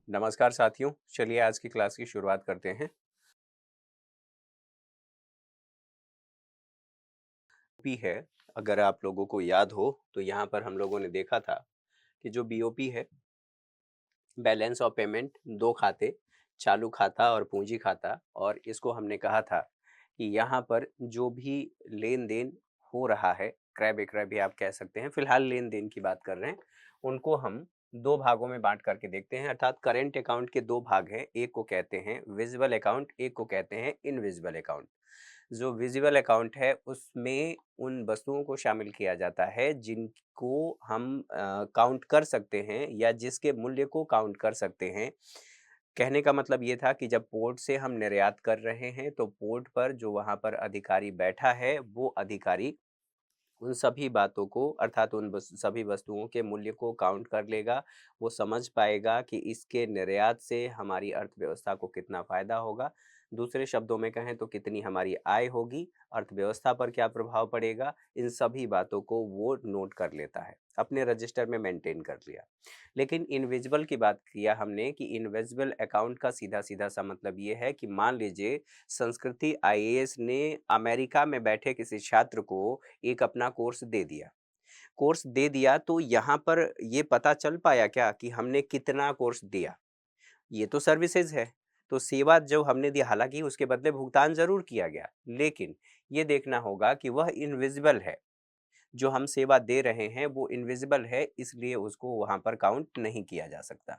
नमस्कार साथियों, चलिए आज की क्लास की शुरुआत करते हैं। बीओपी है, अगर आप लोगों को याद हो तो यहाँ पर हम लोगों ने देखा था कि जो बीओपी है, बैलेंस ऑफ पेमेंट, दो खाते, चालू खाता और पूंजी खाता, और इसको हमने कहा था कि यहाँ पर जो भी लेन देन हो रहा है, क्रय विक्रय भी आप कह सकते हैं, फिलहाल लेन देन की बात कर रहे हैं, उनको हम दो भागों में बांट करके देखते हैं। अर्थात करेंट अकाउंट के दो भाग हैं, एक को कहते हैं विजिबल अकाउंट, एक को कहते हैं इनविजिबल अकाउंट। जो विजिबल अकाउंट है उसमें उन वस्तुओं को शामिल किया जाता है जिनको हम काउंट कर सकते हैं या जिसके मूल्य को काउंट कर सकते हैं। कहने का मतलब ये था कि जब पोर्ट से हम निर्यात कर रहे हैं तो पोर्ट पर जो वहां पर अधिकारी बैठा है वो अधिकारी उन सभी बातों को, अर्थात सभी वस्तुओं के मूल्य को काउंट कर लेगा। वो समझ पाएगा कि इसके निर्यात से हमारी अर्थव्यवस्था को कितना फायदा होगा, दूसरे शब्दों में कहें तो कितनी हमारी आय होगी, अर्थव्यवस्था पर क्या प्रभाव पड़ेगा। इन सभी बातों को वो नोट कर लेता है, अपने रजिस्टर में मेंटेन कर लिया। लेकिन इनविजिबल की बात किया हमने कि इनविजिबल अकाउंट का सीधा सीधा सा मतलब ये है कि मान लीजिए संस्कृति आईएएस ने अमेरिका में बैठे किसी छात्र को एक अपना कोर्स दे दिया, तो यहाँ पर ये पता चल पाया क्या कि हमने कितना कोर्स दिया। ये तो सर्विसेज है, तो सेवा जो हमने दी, हालांकि उसके बदले भुगतान जरूर किया गया, लेकिन ये देखना होगा कि वह इनविजिबल है। जो हम सेवा दे रहे हैं वो इनविजिबल है, इसलिए उसको वहां पर काउंट नहीं किया जा सकता।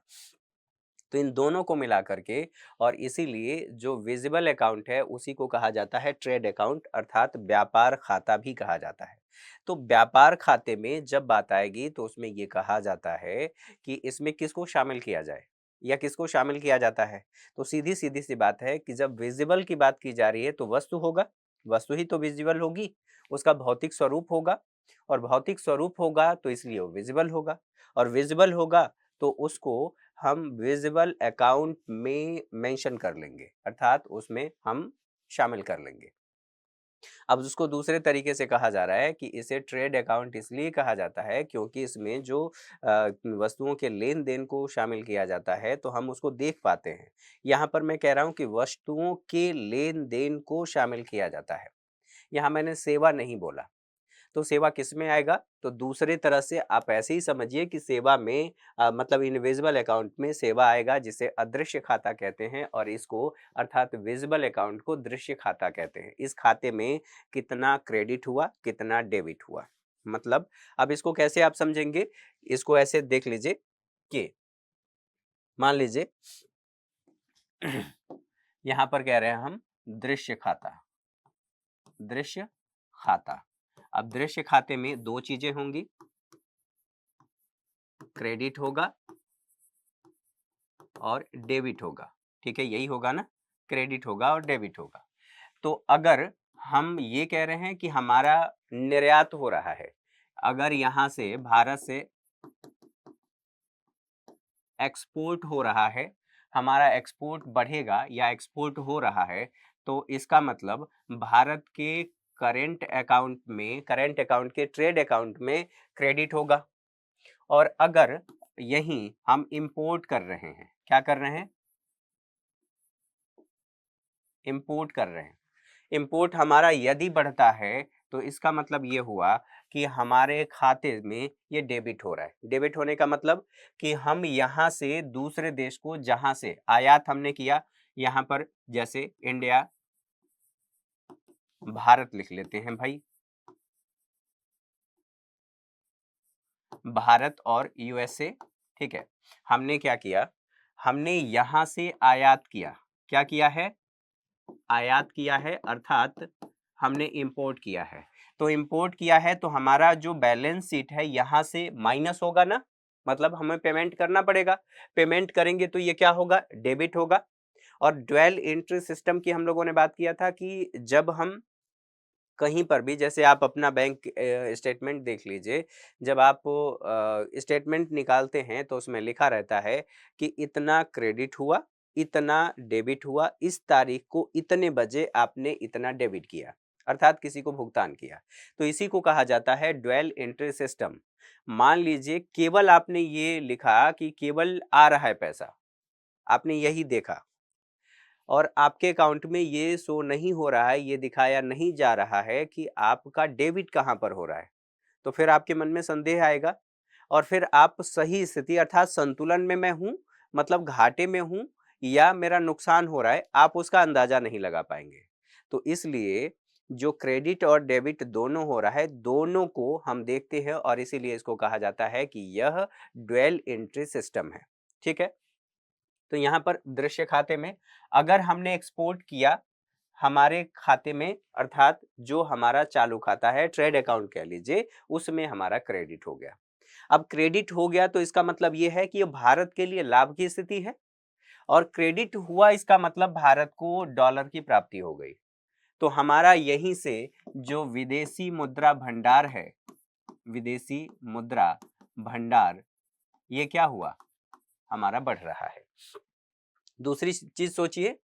तो इन दोनों को मिला करके, और इसीलिए जो विजिबल अकाउंट है उसी को कहा जाता है ट्रेड अकाउंट, अर्थात व्यापार खाता भी कहा जाता है। तो व्यापार खाते में जब बात आएगी तो उसमें ये कहा जाता है कि इसमें किसको शामिल किया जाए या किसको शामिल किया जाता है। तो सीधी सीधी सी बात है कि जब विजिबल की बात की जा रही है तो वस्तु होगा, वस्तु ही तो विजिबल होगी, उसका भौतिक स्वरूप होगा, और भौतिक स्वरूप होगा तो इसलिए वो विजिबल होगा, और विजिबल होगा तो उसको हम विजिबल अकाउंट में मेंशन कर लेंगे, अर्थात उसमें हम शामिल कर लेंगे। अब उसको दूसरे तरीके से कहा जा रहा है कि इसे ट्रेड अकाउंट इसलिए कहा जाता है क्योंकि इसमें जो वस्तुओं के लेन देन को शामिल किया जाता है तो हम उसको देख पाते हैं। यहाँ पर मैं कह रहा हूँ कि वस्तुओं के लेन देन को शामिल किया जाता है, यहाँ मैंने सेवा नहीं बोला। तो सेवा किस में आएगा? तो दूसरे तरह से आप ऐसे ही समझिए कि सेवा में मतलब इनविजिबल अकाउंट में सेवा आएगा, जिसे अदृश्य खाता कहते हैं, और इसको अर्थात विजिबल अकाउंट को दृश्य खाता कहते हैं। इस खाते में कितना क्रेडिट हुआ, कितना डेबिट हुआ, मतलब अब इसको कैसे आप समझेंगे? इसको ऐसे देख लीजिए कि मान लीजिए यहां पर कह रहे हैं हम दृश्य खाता, दृश्य खाता। अब दृश्य खाते में दो चीजें होंगी, क्रेडिट होगा और डेबिट होगा। ठीक है, यही होगा ना, क्रेडिट होगा और डेबिट होगा। तो अगर हम ये कह रहे हैं कि हमारा निर्यात हो रहा है, अगर यहां से भारत से एक्सपोर्ट हो रहा है, हमारा एक्सपोर्ट बढ़ेगा या एक्सपोर्ट हो रहा है, तो इसका मतलब भारत के करेंट अकाउंट के ट्रेड अकाउंट में क्रेडिट होगा। और अगर यही हम इंपोर्ट कर रहे हैं, क्या कर रहे हैं? इंपोर्ट कर रहे हैं। इंपोर्ट हमारा यदि बढ़ता है तो इसका मतलब ये हुआ कि हमारे खाते में ये डेबिट हो रहा है। डेबिट होने का मतलब कि हम यहाँ से दूसरे देश को, जहां से आयात हमने किया, यहाँ पर जैसे इंडिया, भारत लिख लेते हैं भाई, भारत और यूएसए। ठीक है, हमने क्या किया? हमने यहां से आयात किया। क्या किया है? आयात किया है, अर्थात हमने इंपोर्ट किया है। तो इंपोर्ट किया है तो हमारा जो बैलेंस शीट है यहाँ से माइनस होगा ना, मतलब हमें पेमेंट करना पड़ेगा। पेमेंट करेंगे तो ये क्या होगा? डेबिट होगा। और ड्वेल एंट्री सिस्टम की हम लोगों ने बात किया था कि जब हम कहीं पर भी, जैसे आप अपना बैंक स्टेटमेंट देख लीजिए, जब आप स्टेटमेंट निकालते हैं तो उसमें लिखा रहता है कि इतना क्रेडिट हुआ, इतना डेबिट हुआ, इस तारीख को इतने बजे आपने इतना डेबिट किया, अर्थात किसी को भुगतान किया। तो इसी को कहा जाता है ड्वेल एंट्री सिस्टम। मान लीजिए केवल आपने ये लिखा कि केवल आ रहा है पैसा, आपने यही देखा और आपके अकाउंट में ये शो नहीं हो रहा है, ये दिखाया नहीं जा रहा है कि आपका डेबिट कहाँ पर हो रहा है, तो फिर आपके मन में संदेह आएगा और फिर आप सही स्थिति अर्थात संतुलन में मैं हूं, मतलब घाटे में हूं या मेरा नुकसान हो रहा है, आप उसका अंदाजा नहीं लगा पाएंगे। तो इसलिए जो क्रेडिट और डेबिट दोनों हो रहा है, दोनों को हम देखते हैं और इसीलिए इसको कहा जाता है कि यह ड्यूअल एंट्री सिस्टम है। ठीक है, तो यहाँ पर दृश्य खाते में अगर हमने एक्सपोर्ट किया हमारे खाते में अर्थात जो हमारा चालू खाता है, ट्रेड अकाउंट कह लीजिए, उसमें हमारा क्रेडिट हो गया। अब क्रेडिट हो गया तो इसका मतलब ये है कि ये भारत के लिए लाभ की स्थिति है और क्रेडिट हुआ इसका मतलब भारत को डॉलर की प्राप्ति हो गई। तो हमारा यहीं से जो विदेशी मुद्रा भंडार है, विदेशी मुद्रा भंडार, ये क्या हुआ, हमारा बढ़ रहा है। दूसरी चीज सोचिए,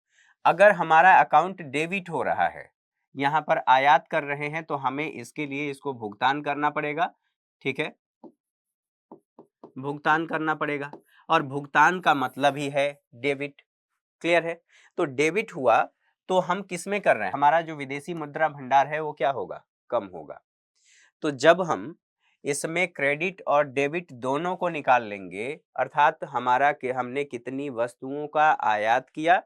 अगर हमारा अकाउंट डेबिट हो रहा है, यहां पर आयात कर रहे हैं तो हमें इसके लिए इसको भुगतान करना पड़ेगा। ठीक है, भुगतान करना पड़ेगा और भुगतान का मतलब ही है डेबिट। क्लियर है, तो डेबिट हुआ तो हम किस में कर रहे हैं, हमारा जो विदेशी मुद्रा भंडार है वो क्या होगा, कम होगा। तो जब हम इसमें क्रेडिट और डेबिट दोनों को निकाल लेंगे अर्थात हमारा कि हमने कितनी वस्तुओं का आयात किया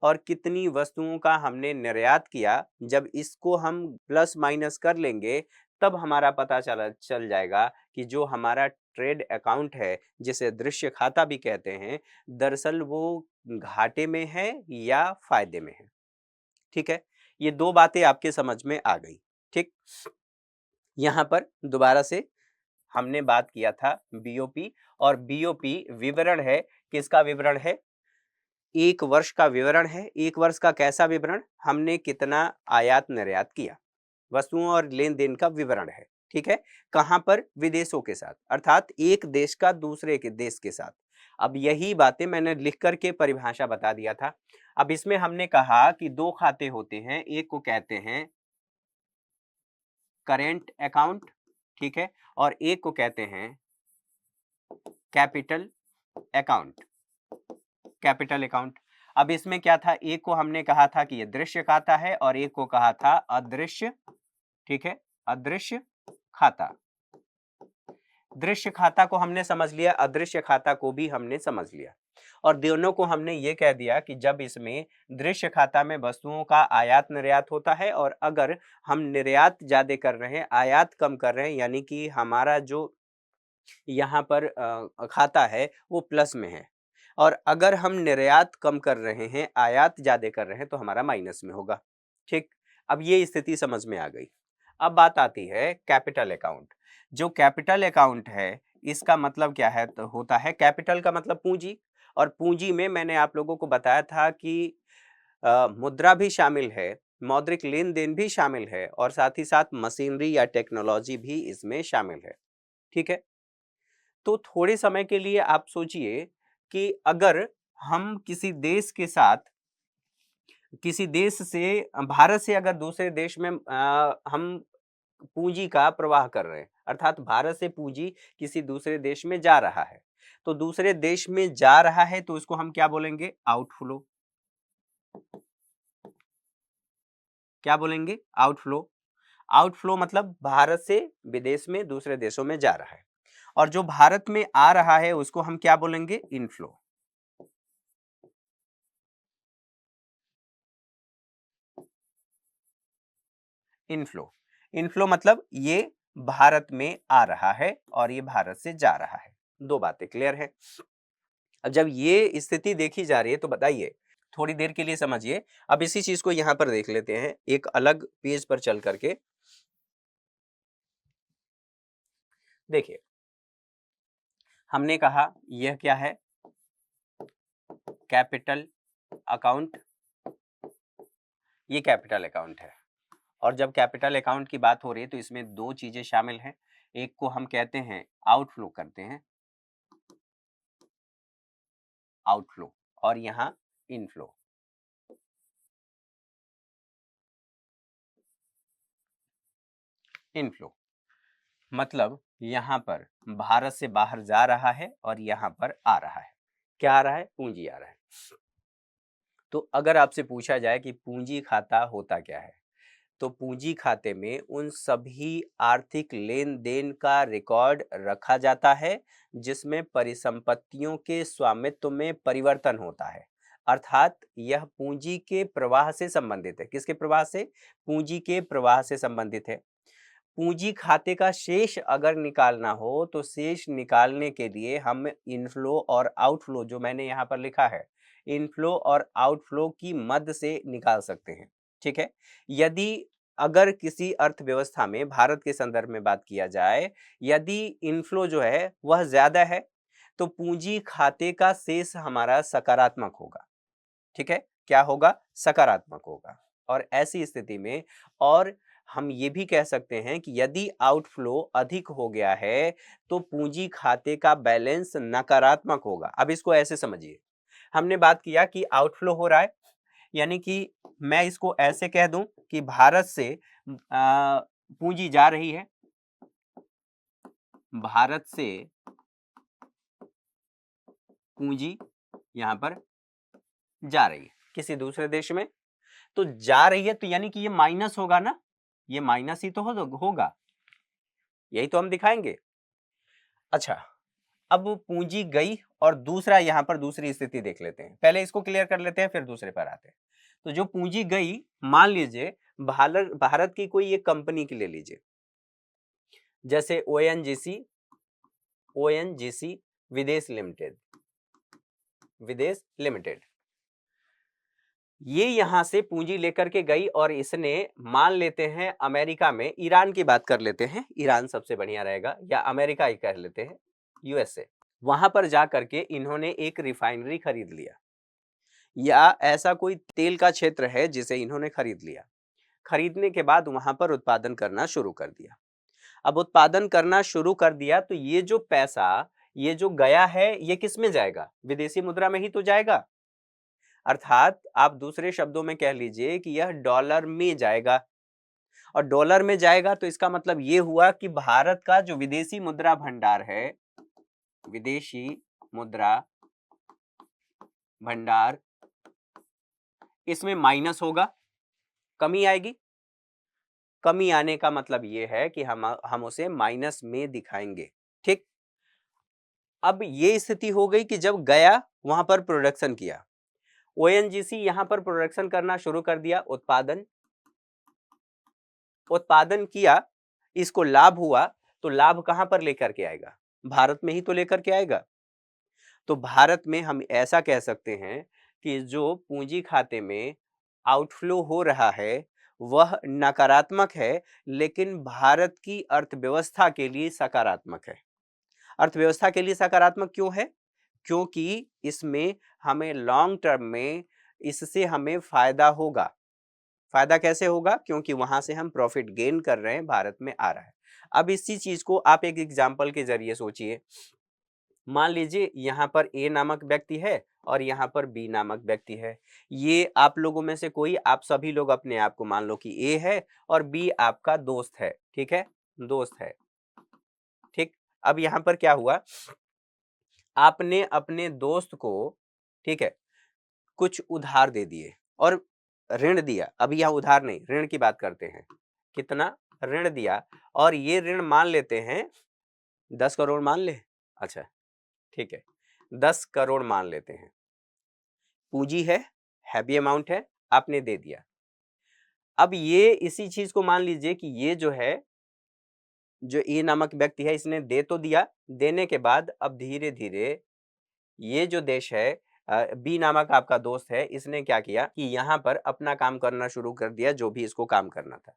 और कितनी वस्तुओं का हमने निर्यात किया, जब इसको हम प्लस माइनस कर लेंगे तब हमारा पता चल जाएगा कि जो हमारा ट्रेड अकाउंट है, जिसे दृश्य खाता भी कहते हैं, दरअसल वो घाटे में है या फायदे में है। ठीक है, ये दो बातें आपके समझ में आ गई। ठीक, यहां पर दोबारा से हमने बात किया था बीओपी, और बीओपी विवरण है, किसका विवरण है, एक वर्ष का विवरण है। एक वर्ष का कैसा विवरण, हमने कितना आयात निर्यात किया, वस्तुओं और लेन देन का विवरण है। ठीक है, कहां पर, विदेशों के साथ, अर्थात एक देश का दूसरे के देश के साथ। अब यही बातें मैंने लिख करके परिभाषा बता दिया था। अब इसमें हमने कहा कि दो खाते होते हैं, एक को कहते हैं करेंट अकाउंट, ठीक है, और एक को कहते हैं कैपिटल अकाउंट, कैपिटल अकाउंट। अब इसमें क्या था, एक को हमने कहा था कि ये दृश्य खाता है और एक को कहा था अदृश्य। ठीक है, अदृश्य खाता। दृश्य खाता को हमने समझ लिया, अदृश्य खाता को भी हमने समझ लिया और दोनों को हमने ये कह दिया कि जब इसमें दृश्य खाता में वस्तुओं का आयात निर्यात होता है और अगर हम निर्यात ज्यादा कर रहे हैं, आयात कम कर रहे हैं, यानी कि हमारा जो यहाँ पर खाता है वो प्लस में है, और अगर हम निर्यात कम कर रहे हैं, आयात ज्यादा कर रहे हैं, तो हमारा माइनस में होगा। ठीक, अब ये स्थिति समझ में आ गई। अब बात आती है कैपिटल अकाउंट। जो कैपिटल अकाउंट है इसका मतलब क्या है, तो होता है कैपिटल का मतलब पूंजी, और पूंजी में मैंने आप लोगों को बताया था कि मुद्रा भी शामिल है, मौद्रिक लेन देन भी शामिल है और साथ ही साथ मशीनरी या टेक्नोलॉजी भी इसमें शामिल है। ठीक है, तो थोड़े समय के लिए आप सोचिए कि अगर हम किसी देश के साथ, किसी देश से, भारत से अगर दूसरे देश में हम पूंजी का प्रवाह कर रहे हैं, अर्थात भारत से पूंजी किसी दूसरे देश में जा रहा है, तो दूसरे देश में जा रहा है तो इसको हम क्या बोलेंगे, आउटफ्लो। क्या बोलेंगे, आउटफ्लो। आउटफ्लो मतलब भारत से विदेश में दूसरे देशों में जा रहा है, और जो भारत में आ रहा है उसको हम क्या बोलेंगे, इनफ्लो। इनफ्लो, इनफ्लो मतलब ये भारत में आ रहा है और ये भारत से जा रहा है। दो बातें क्लियर है। अब जब ये स्थिति देखी जा रही है तो बताइए, थोड़ी देर के लिए समझिए। अब इसी चीज को यहां पर देख लेते हैं एक अलग पेज पर चल करके। देखिए, हमने कहा यह क्या है, कैपिटल अकाउंट, ये कैपिटल अकाउंट है। और जब कैपिटल अकाउंट की बात हो रही है तो इसमें दो चीजें शामिल हैं, एक को हम कहते हैं आउटफ्लो करते हैं, आउटफ्लो, और यहां इनफ्लो। इनफ्लो मतलब यहां पर भारत से बाहर जा रहा है और यहां पर आ रहा है, क्या आ रहा है, पूंजी आ रहा है। तो अगर आपसे पूछा जाए कि पूंजी खाता होता क्या है, तो पूंजी खाते में उन सभी आर्थिक लेन देन का रिकॉर्ड रखा जाता है जिसमें परिसंपत्तियों के स्वामित्व में परिवर्तन होता है। अर्थात यह पूंजी के प्रवाह से संबंधित है। किसके प्रवाह से? पूंजी के प्रवाह से संबंधित है। पूंजी खाते का शेष अगर निकालना हो तो शेष निकालने के लिए हम इनफ्लो और आउटफ्लो, जो मैंने यहाँ पर लिखा है, इनफ्लो और आउटफ्लो की मद से निकाल सकते हैं। ठीक है। यदि अगर किसी अर्थव्यवस्था में, भारत के संदर्भ में बात किया जाए, यदि इनफ्लो जो है वह ज्यादा है तो पूंजी खाते का शेष हमारा सकारात्मक होगा। ठीक है। क्या होगा? सकारात्मक होगा। और ऐसी स्थिति में और हम ये भी कह सकते हैं कि यदि आउटफ्लो अधिक हो गया है तो पूंजी खाते का बैलेंस नकारात्मक होगा। अब इसको ऐसे समझिए, हमने बात किया कि आउटफ्लो हो रहा है, यानी कि मैं इसको ऐसे कह दूं कि भारत से पूंजी जा रही है, भारत से पूंजी यहां पर जा रही है किसी दूसरे देश में, तो जा रही है तो यानी कि ये माइनस होगा ना, ये माइनस ही तो होगा, यही तो हम दिखाएंगे। अच्छा, अब पूंजी गई और दूसरा यहां पर दूसरी स्थिति देख लेते हैं, पहले इसको क्लियर कर लेते हैं फिर दूसरे पर आते हैं। तो जो पूंजी गई, मान लीजिए भारत की कोई एक कंपनी की ले लीजिए, जैसे ओएनजीसी, विदेश लिमिटेड, विदेश लिमिटेड, ये यहां से पूंजी लेकर के गई और इसने, मान लेते हैं अमेरिका में, ईरान की बात कर लेते हैं, ईरान सबसे बढ़िया रहेगा, या अमेरिका ही कह लेते हैं, यूएसए, वहां पर जाकर के इन्होंने एक रिफाइनरी खरीद लिया, या ऐसा कोई तेल का क्षेत्र है जिसे इन्होंने खरीद लिया। खरीदने के बाद वहां पर उत्पादन करना शुरू कर दिया। अब उत्पादन करना शुरू कर दिया तो ये जो पैसा, ये जो गया है, ये किस में जाएगा? विदेशी मुद्रा में ही तो जाएगा। अर्थात आप दूसरे शब्दों में कह लीजिए कि यह डॉलर में जाएगा, और डॉलर में जाएगा तो इसका मतलब ये हुआ कि भारत का जो विदेशी मुद्रा भंडार है, विदेशी मुद्रा भंडार, इसमें माइनस होगा, कमी आएगी। कमी आने का मतलब ये है कि हम उसे माइनस में दिखाएंगे। ठीक। अब ये स्थिति हो गई कि जब गया वहां पर प्रोडक्शन किया, ओएनजीसी यहां पर प्रोडक्शन करना शुरू कर दिया, उत्पादन किया, इसको लाभ हुआ, तो लाभ कहां पर लेकर के आएगा? भारत में ही तो लेकर के आएगा। तो भारत में हम ऐसा कह सकते हैं कि जो पूंजी खाते में आउटफ्लो हो रहा है वह नकारात्मक है, लेकिन भारत की अर्थव्यवस्था के लिए सकारात्मक है। अर्थव्यवस्था के लिए सकारात्मक क्यों है? क्योंकि इसमें हमें लॉन्ग टर्म में इससे हमें फायदा होगा। फायदा कैसे होगा? क्योंकि वहां से हम प्रॉफिट गेन कर रहे हैं, भारत में आ रहा है। अब इसी चीज को आप एक एग्जाम्पल के जरिए सोचिए। मान लीजिए यहां पर ए नामक व्यक्ति है और यहाँ पर बी नामक व्यक्ति है। ये आप लोगों में से कोई, आप सभी लोग अपने आप को मान लो कि ए है और बी आपका दोस्त है। ठीक है, दोस्त है। ठीक। अब यहाँ पर क्या हुआ, आपने अपने दोस्त को, ठीक है, कुछ उधार दे दिए और ऋण दिया। अभी यहाँ उधार नहीं, ऋण की बात करते हैं। कितना ऋण दिया? और ये ऋण मान लेते हैं 10 करोड़ मान ले। अच्छा, ठीक है, 10 करोड़ मान लेते हैं। पूंजी है, हैवी अमाउंट है, आपने दे दिया। अब ये इसी चीज को मान लीजिए कि ये जो है, जो ए नामक व्यक्ति है, इसने दे तो दिया, देने के बाद अब धीरे धीरे ये जो देश है, बी नामक आपका दोस्त है, इसने क्या किया कि यहाँ पर अपना काम करना शुरू कर दिया, जो भी इसको काम करना था।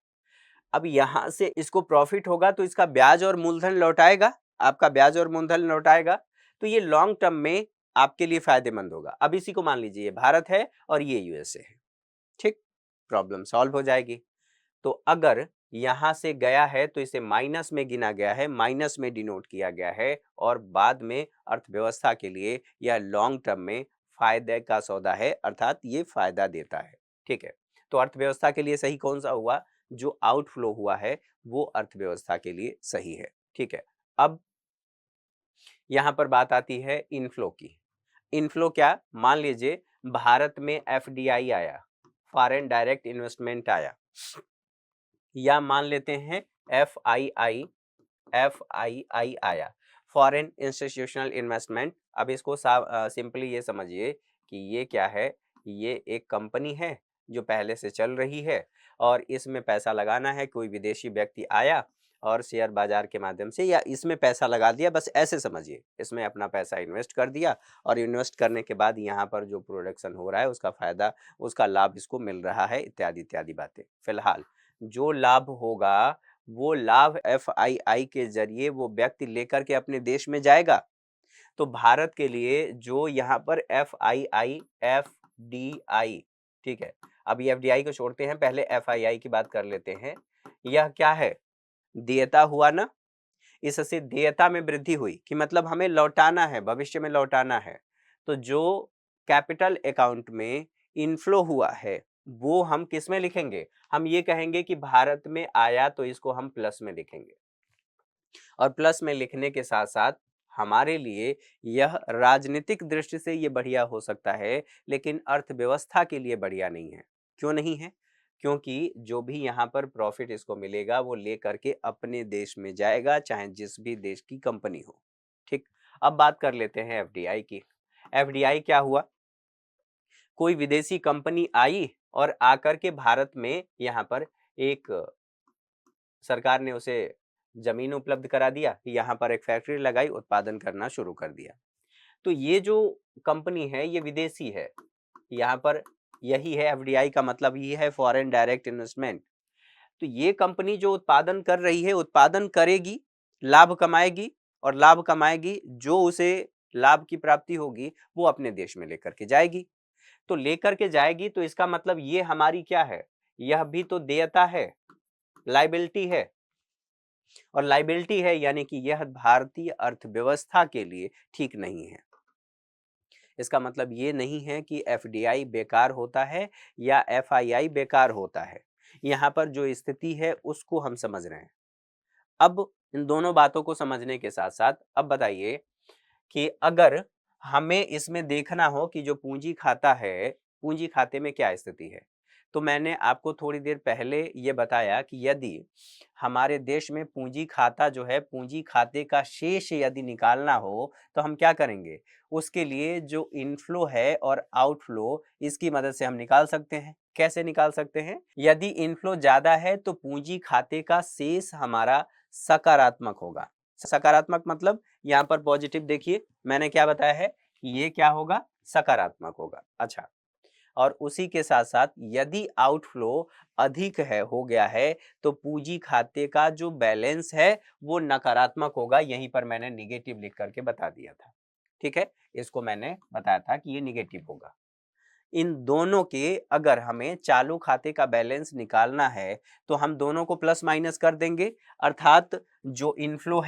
अब यहां से इसको प्रॉफिट होगा तो इसका ब्याज और मूलधन लौटाएगा, आपका ब्याज और मूलधन लौटाएगा, तो ये लॉन्ग टर्म में आपके लिए फायदेमंद होगा। अब इसी को मान लीजिए ये भारत है और ये यूएसए है। ठीक, प्रॉब्लम सॉल्व हो जाएगी। तो अगर यहां से गया है तो इसे माइनस में गिना गया है, माइनस में डिनोट किया गया है, और बाद में अर्थव्यवस्था के लिए या लॉन्ग टर्म में फायदे का सौदा है, अर्थात ये फायदा देता है। ठीक है, तो अर्थव्यवस्था के लिए सही कौन सा हुआ? जो आउटफ्लो हुआ है वो अर्थव्यवस्था के लिए सही है। ठीक है, अब यहां पर बात आती है इनफ्लो की। इनफ्लो क्या, मान लीजिए भारत में एफडीआई आया, फॉरेन डायरेक्ट इन्वेस्टमेंट आया, या मान लेते हैं एफआईआई आया, फॉरेन इंस्टीट्यूशनल इन्वेस्टमेंट। अब इसको सिंपली ये समझिए कि ये क्या है, ये एक कंपनी है जो पहले से चल रही है और इसमें पैसा लगाना है। कोई विदेशी व्यक्ति आया और शेयर बाजार के माध्यम से या इसमें पैसा लगा दिया, बस ऐसे समझिए, इसमें अपना पैसा इन्वेस्ट कर दिया और इन्वेस्ट करने के बाद यहाँ पर जो प्रोडक्शन हो रहा है उसका फायदा, उसका लाभ इसको मिल रहा है, इत्यादि इत्यादि बातें। फिलहाल जो लाभ होगा वो लाभ एफआईआई के जरिए वो व्यक्ति लेकर के अपने देश में जाएगा। तो भारत के लिए जो यहाँ पर एफआईआई, एफडीआई, ठीक है, अब ये एफडीआई को छोड़ते हैं, पहले एफआईआई की बात कर लेते हैं। यह क्या है, देयता हुआ ना, इससे देयता में वृद्धि हुई कि मतलब हमें लौटाना है, भविष्य में लौटाना है। तो जो कैपिटल अकाउंट में इनफ्लो हुआ है वो हम किस में लिखेंगे, हम ये कहेंगे कि भारत में आया तो इसको हम प्लस में लिखेंगे। और प्लस में लिखने के साथ साथ हमारे लिए यह राजनीतिक दृष्टि से ये बढ़िया हो सकता है, लेकिन अर्थव्यवस्था के लिए बढ़िया नहीं है। क्यों नहीं है, क्योंकि जो भी यहाँ पर प्रॉफिट इसको मिलेगा वो ले करके अपने देश में जाएगा, चाहे जिस भी देश की कंपनी हो। ठीक, अब बात कर लेते हैं एफडीआई की। एफडीआई क्या हुआ, कोई विदेशी कंपनी आई और आकर के भारत में यहाँ पर एक सरकार ने उसे जमीन उपलब्ध करा दिया, यहाँ पर एक फैक्ट्री लगाई, उत्पादन करना शुरू कर दिया। तो ये जो कंपनी है ये विदेशी है, यहाँ पर यही है एफडीआई का मतलब, ये है फॉरेन डायरेक्ट इन्वेस्टमेंट। तो ये कंपनी जो उत्पादन कर रही है, उत्पादन करेगी, लाभ कमाएगी, और लाभ कमाएगी, जो उसे लाभ की प्राप्ति होगी वो अपने देश में लेकर के जाएगी। तो लेकर के जाएगी तो इसका मतलब ये हमारी क्या है, यह भी तो देयता है, लायबिलिटी है, और लायबिलिटी है यानी कि यह भारतीय अर्थव्यवस्था के लिए ठीक नहीं है। इसका मतलब ये नहीं है कि एफडीआई बेकार होता है या एफआईआई बेकार होता है, यहाँ पर जो स्थिति है उसको हम समझ रहे हैं। अब इन दोनों बातों को समझने के साथ साथ अब बताइए कि अगर हमें इसमें देखना हो कि जो पूंजी खाता है, पूंजी खाते में क्या स्थिति है, तो मैंने आपको थोड़ी देर पहले ये बताया कि यदि हमारे देश में पूंजी खाता जो है, पूंजी खाते का शेष यदि निकालना हो तो हम क्या करेंगे, उसके लिए जो इनफ्लो है और आउटफ्लो, इसकी मदद से हम निकाल सकते हैं। कैसे निकाल सकते हैं, यदि इनफ्लो ज्यादा है तो पूंजी खाते का शेष हमारा सकारात्मक होगा। सकारात्मक मतलब यहाँ पर पॉजिटिव, देखिए मैंने क्या बताया है कि ये क्या होगा, सकारात्मक होगा। अच्छा, और उसी के साथ साथ यदि आउटफ्लो अधिक है, हो गया है, तो पूंजी खाते का जो बैलेंस है वो नकारात्मक होगा। यहीं पर मैंने निगेटिव लिख करके बता दिया था, ठीक है, इसको मैंने बताया था कि ये निगेटिव होगा। इन दोनों के अगर हमें चालू खाते का बैलेंस निकालना है तो हम दोनों को प्लस माइनस कर देंगे, अर्थात जो इनफ्लो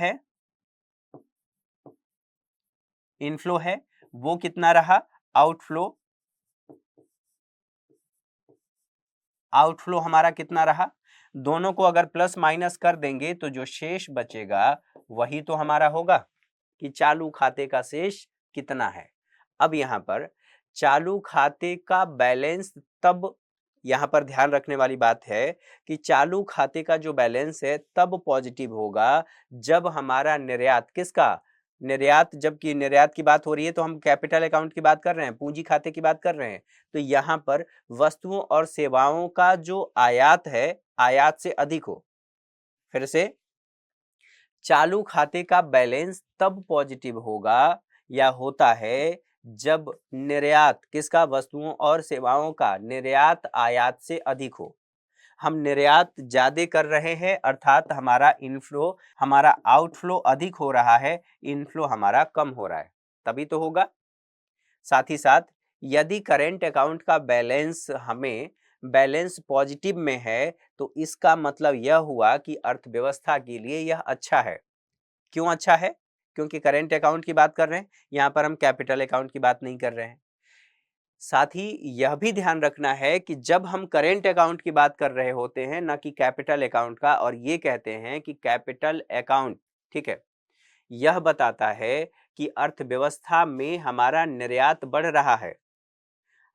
है वो कितना रहा, आउटफ्लो हमारा कितना रहा, दोनों को अगर प्लस माइनस कर देंगे तो जो शेष बचेगा वही तो हमारा होगा कि चालू खाते का शेष कितना है। अब यहाँ पर चालू खाते का बैलेंस, तब यहाँ पर ध्यान रखने वाली बात है कि चालू खाते का जो बैलेंस है तब पॉजिटिव होगा जब हमारा निर्यात, किसका निर्यात, जबकि निर्यात की बात हो रही है तो हम कैपिटल अकाउंट की बात कर रहे हैं, पूंजी खाते की बात कर रहे हैं। तो यहाँ पर वस्तुओं और सेवाओं का जो आयात है, आयात से अधिक हो। फिर से, चालू खाते का बैलेंस तब पॉजिटिव होगा या होता है जब निर्यात, किसका, वस्तुओं और सेवाओं का निर्यात आयात से अधिक हो। हम निर्यात ज्यादा कर रहे हैं अर्थात हमारा इनफ्लो, हमारा आउटफ्लो अधिक हो रहा है, इनफ्लो हमारा कम हो रहा है, तभी तो होगा। साथ ही साथ यदि करेंट अकाउंट का बैलेंस, हमें बैलेंस पॉजिटिव में है तो इसका मतलब यह हुआ कि अर्थव्यवस्था के लिए यह अच्छा है। क्यों अच्छा है, क्योंकि करेंट अकाउंट की बात कर रहे हैं, यहाँ पर हम कैपिटल अकाउंट की बात नहीं कर रहे हैं। साथ ही यह भी ध्यान रखना है कि जब हम करेंट अकाउंट की बात कर रहे होते हैं, ना कि कैपिटल अकाउंट का, और ये कहते हैं कि कैपिटल अकाउंट, ठीक है, यह बताता है कि अर्थव्यवस्था में हमारा निर्यात बढ़ रहा है।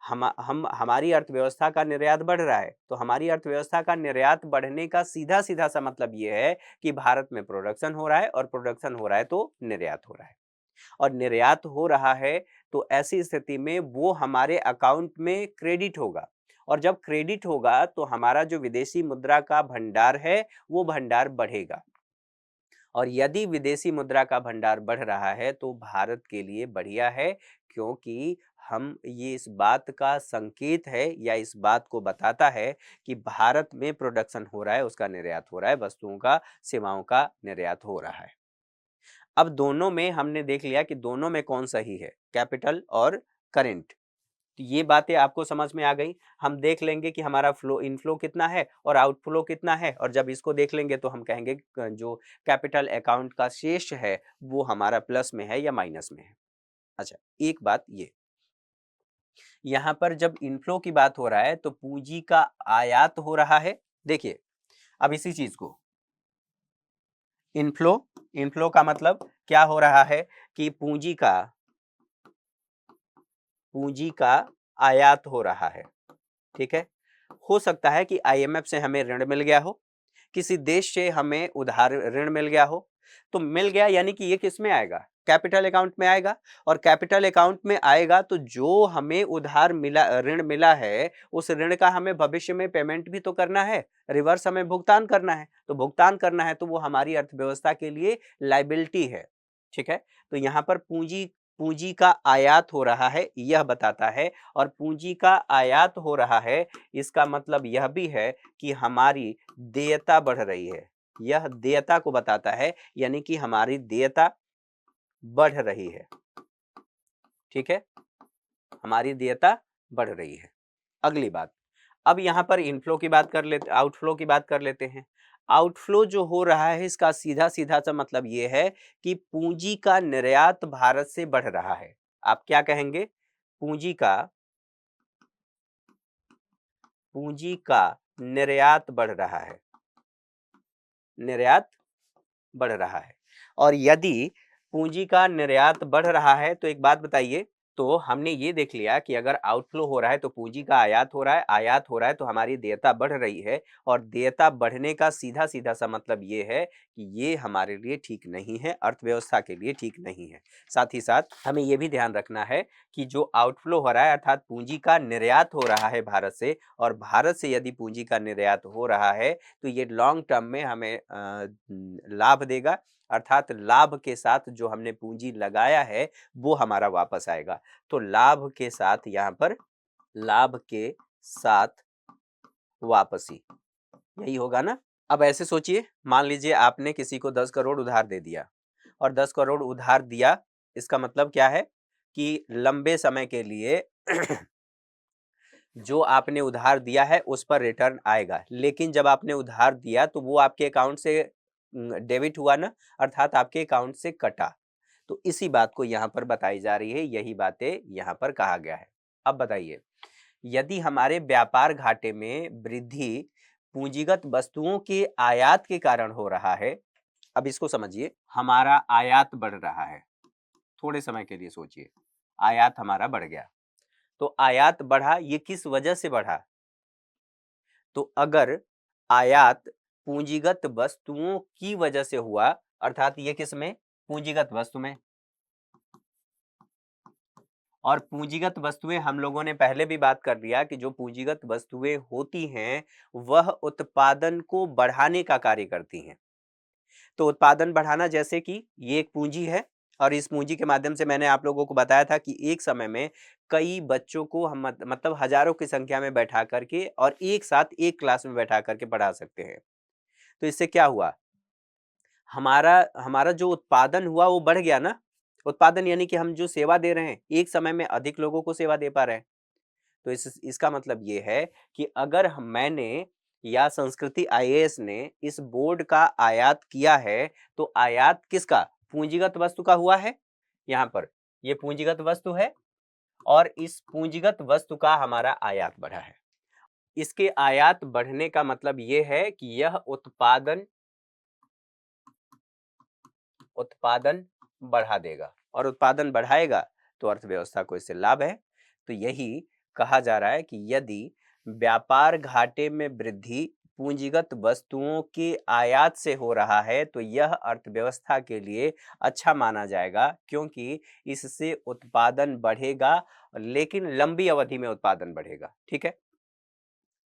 हम हमारी अर्थव्यवस्था का निर्यात बढ़ रहा है, तो हमारी अर्थव्यवस्था का निर्यात बढ़ने का सीधा सीधा सा मतलब ये है कि भारत में प्रोडक्शन हो रहा है, और प्रोडक्शन हो रहा है तो निर्यात हो रहा है, और निर्यात हो रहा है तो ऐसी स्थिति में वो हमारे अकाउंट में क्रेडिट होगा, और जब क्रेडिट होगा तो हमारा जो विदेशी मुद्रा का भंडार है वो भंडार बढ़ेगा, और यदि विदेशी मुद्रा का भंडार बढ़ रहा है तो भारत के लिए बढ़िया है, क्योंकि हम ये इस बात का संकेत है या इस बात को बताता है कि भारत में प्रोडक्शन हो रहा है, उसका निर्यात हो रहा है, वस्तुओं का, सेवाओं का निर्यात हो रहा है। अब दोनों में हमने देख लिया कि दोनों में कौन सही है, कैपिटल और करेंट। तो ये बातें आपको समझ में आ गई। हम देख लेंगे कि हमारा फ्लो, इनफ्लो कितना है और आउटफ्लो कितना है, और जब इसको देख लेंगे तो हम कहेंगे जो कैपिटल अकाउंट का शेष है वो हमारा प्लस में है या माइनस में है। अच्छा, एक बात ये, यहाँ पर जब इनफ्लो की बात हो रहा है तो पूंजी का आयात हो रहा है। देखिए, अब इसी चीज को इनफ्लो, इनफ्लो का मतलब क्या हो रहा है कि पूंजी का आयात हो रहा है। ठीक है, हो सकता है कि आईएमएफ से हमें ऋण मिल गया हो, किसी देश से हमें उधार ऋण मिल गया हो, तो मिल गया यानी कि ये किस में आएगा, कैपिटल अकाउंट में आएगा, और कैपिटल अकाउंट में आएगा तो जो हमें उधार मिला, ऋण मिला है, उस ऋण का हमें भविष्य में पेमेंट भी तो करना है, रिवर्स हमें भुगतान करना है, तो भुगतान करना है तो वो हमारी अर्थव्यवस्था के लिए लायबिलिटी है। ठीक है, तो यहाँ पर पूंजी पूंजी का आयात हो रहा है यह बताता है, और पूंजी का आयात हो रहा है इसका मतलब यह भी है कि हमारी देयता बढ़ रही है, यह देयता को बताता है, यानी कि हमारी देयता बढ़ रही है। ठीक है, हमारी देयता बढ़ रही है। अगली बात, अब यहां पर इनफ्लो की बात कर लेते, आउटफ्लो की बात कर लेते हैं। आउटफ्लो जो हो रहा है इसका सीधा सीधा सा मतलब यह है कि पूंजी का निर्यात भारत से बढ़ रहा है। आप क्या कहेंगे, पूंजी का निर्यात बढ़ रहा है, निर्यात बढ़ रहा है। और यदि पूंजी का निर्यात बढ़ रहा है तो एक बात बताइए, तो हमने ये देख लिया कि अगर आउटफ्लो हो रहा है तो पूंजी का आयात हो रहा है, आयात हो रहा है तो हमारी देयता बढ़ रही है, और देयता बढ़ने का सीधा सीधा सा मतलब ये है कि ये हमारे लिए ठीक नहीं है, अर्थव्यवस्था के लिए ठीक नहीं है। साथ ही साथ हमें ये भी ध्यान रखना है कि जो आउटफ्लो हो रहा है अर्थात पूंजी का निर्यात हो रहा है भारत से, और भारत से यदि पूंजी का निर्यात हो रहा है तो ये लॉन्ग टर्म में हमें लाभ देगा, अर्थात लाभ के साथ जो हमने पूंजी लगाया है वो हमारा वापस आएगा। तो लाभ के साथ, यहाँ पर लाभ के साथ वापसी, यही होगा ना। अब ऐसे सोचिए, मान लीजिए आपने किसी को 10 करोड़ उधार दे दिया, और 10 करोड़ उधार दिया, इसका मतलब क्या है कि लंबे समय के लिए जो आपने उधार दिया है उस पर रिटर्न आएगा, लेकिन जब आपने उधार दिया तो वो आपके अकाउंट से डेबिट हुआ ना, अर्थात आपके अकाउंट से कटा। तो इसी बात को यहाँ पर बताई जा रही है, यही बातें यहाँ पर कहा गया है। अब बताइए, यदि हमारे व्यापार घाटे में वृद्धि पूंजीगत वस्तुओं के आयात के कारण हो रहा है, अब इसको समझिए, हमारा आयात बढ़ रहा है, थोड़े समय के लिए सोचिए, आयात हमारा बढ़ गया, तो आयात बढ़ा, ये किस वजह से बढ़ा, तो अगर आयात पूंजीगत वस्तुओं की वजह से हुआ, अर्थात ये किस में, पूंजीगत वस्तु में, और पूंजीगत वस्तुएं हम लोगों ने पहले भी बात कर लिया कि जो पूंजीगत वस्तुएं होती हैं वह उत्पादन को बढ़ाने का कार्य करती हैं। तो उत्पादन बढ़ाना, जैसे कि ये एक पूंजी है, और इस पूंजी के माध्यम से मैंने आप लोगों को बताया था कि एक समय में कई बच्चों को हम मतलब हजारों की संख्या में बैठा करके और एक साथ एक क्लास में बैठा करके पढ़ा सकते हैं। तो इससे क्या हुआ, हमारा हमारा जो उत्पादन हुआ वो बढ़ गया ना। उत्पादन यानी कि हम जो सेवा दे रहे हैं, एक समय में अधिक लोगों को सेवा दे पा रहे हैं। तो इसका मतलब ये है कि अगर मैंने या संस्कृति आईएएस ने इस बोर्ड का आयात किया है, तो आयात किसका, पूंजीगत वस्तु का हुआ है। यहाँ पर ये पूंजीगत वस्तु है, और इस पूंजीगत वस्तु का हमारा आयात बढ़ा है। इसके आयात बढ़ने का मतलब ये है कि यह उत्पादन बढ़ा देगा, और उत्पादन बढ़ाएगा तो अर्थव्यवस्था को इससे लाभ है। तो यही कहा जा रहा है कि यदि व्यापार घाटे में वृद्धि पूंजीगत वस्तुओं के आयात से हो रहा है तो यह अर्थव्यवस्था के लिए अच्छा माना जाएगा, क्योंकि इससे उत्पादन बढ़ेगा, लेकिन लंबी अवधि में उत्पादन बढ़ेगा। ठीक है,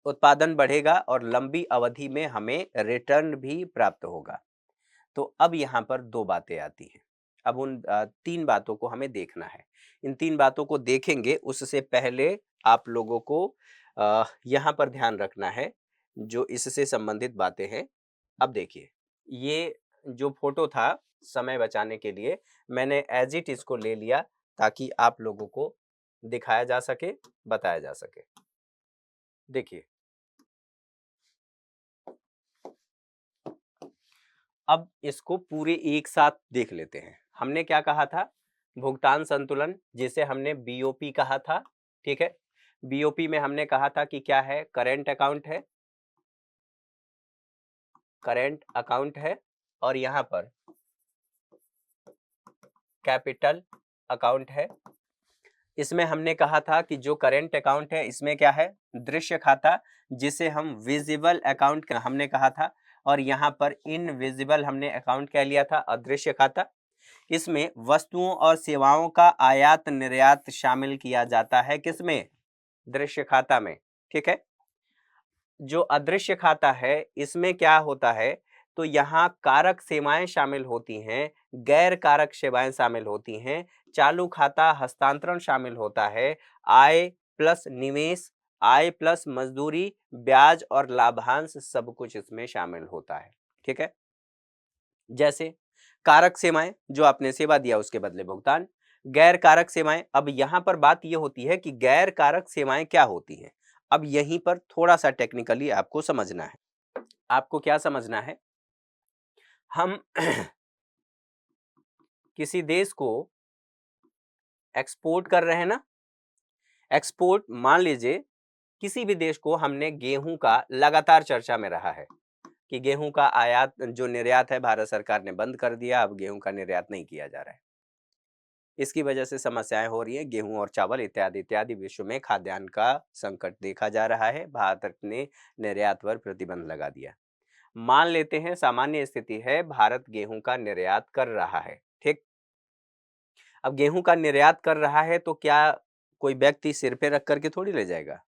उत्पादन बढ़ेगा और लंबी अवधि में हमें रिटर्न भी प्राप्त होगा। तो अब यहाँ पर दो बातें आती हैं। अब उन तीन बातों को हमें देखना है। इन तीन बातों को देखेंगे उससे पहले आप लोगों को यहाँ पर ध्यान रखना है जो इससे संबंधित बातें हैं। अब देखिए, ये जो फोटो था समय बचाने के लिए मैंने एज इट इसको ले लिया ताकि आप लोगों को दिखाया जा सके, बताया जा सके। देखिए, अब इसको पूरे एक साथ देख लेते हैं। हमने क्या कहा था? भुगतान संतुलन, जिसे हमने बीओपी कहा था। ठीक है, बीओपी में हमने कहा था कि क्या है? करेंट अकाउंट है, करेंट अकाउंट है, और यहां पर कैपिटल अकाउंट है। इसमें हमने कहा था कि जो करेंट अकाउंट है इसमें क्या है? दृश्य खाता, जिसे हम विजिबल अकाउंट हमने कहा था, और यहाँ पर इनविजिबल हमने अकाउंट कह लिया था, अदृश्य खाता। इसमें वस्तुओं और सेवाओं का आयात निर्यात शामिल किया जाता है। किसमें? दृश्य खाता में। ठीक है, जो अदृश्य खाता है इसमें क्या होता है? तो यहाँ कारक सेवाएं शामिल होती हैं, गैर कारक सेवाएं शामिल होती हैं, चालू खाता हस्तांतरण शामिल होता है, आय प्लस निवेश, आय प्लस मजदूरी, ब्याज और लाभांश सब कुछ इसमें शामिल होता है। ठीक है, जैसे कारक सेवाएं, जो आपने सेवा दिया उसके बदले भुगतान। गैर कारक सेवाएं, अब यहां पर बात यह होती है कि गैर कारक सेवाएं क्या होती हैं। अब यहीं पर थोड़ा सा टेक्निकली आपको समझना है। आपको क्या समझना है? हम किसी देश को एक्सपोर्ट कर रहे हैं ना, एक्सपोर्ट, मान लीजिए किसी भी देश को हमने गेहूं का, लगातार चर्चा में रहा है कि गेहूं का आयात जो निर्यात है भारत सरकार ने बंद कर दिया, अब गेहूं का निर्यात नहीं किया जा रहा है। इसकी वजह से समस्याएं हो रही हैं, गेहूं और चावल इत्यादि इत्यादि। विश्व में खाद्यान्न का संकट देखा जा रहा है, भारत ने निर्यात पर प्रतिबंध लगा दिया। मान लेते हैं सामान्य स्थिति है, भारत गेहूं का निर्यात कर रहा है। ठीक, अब गेहूं का निर्यात कर रहा है तो क्या कोई व्यक्ति सिर पे रख करके थोड़ी ले जाएगा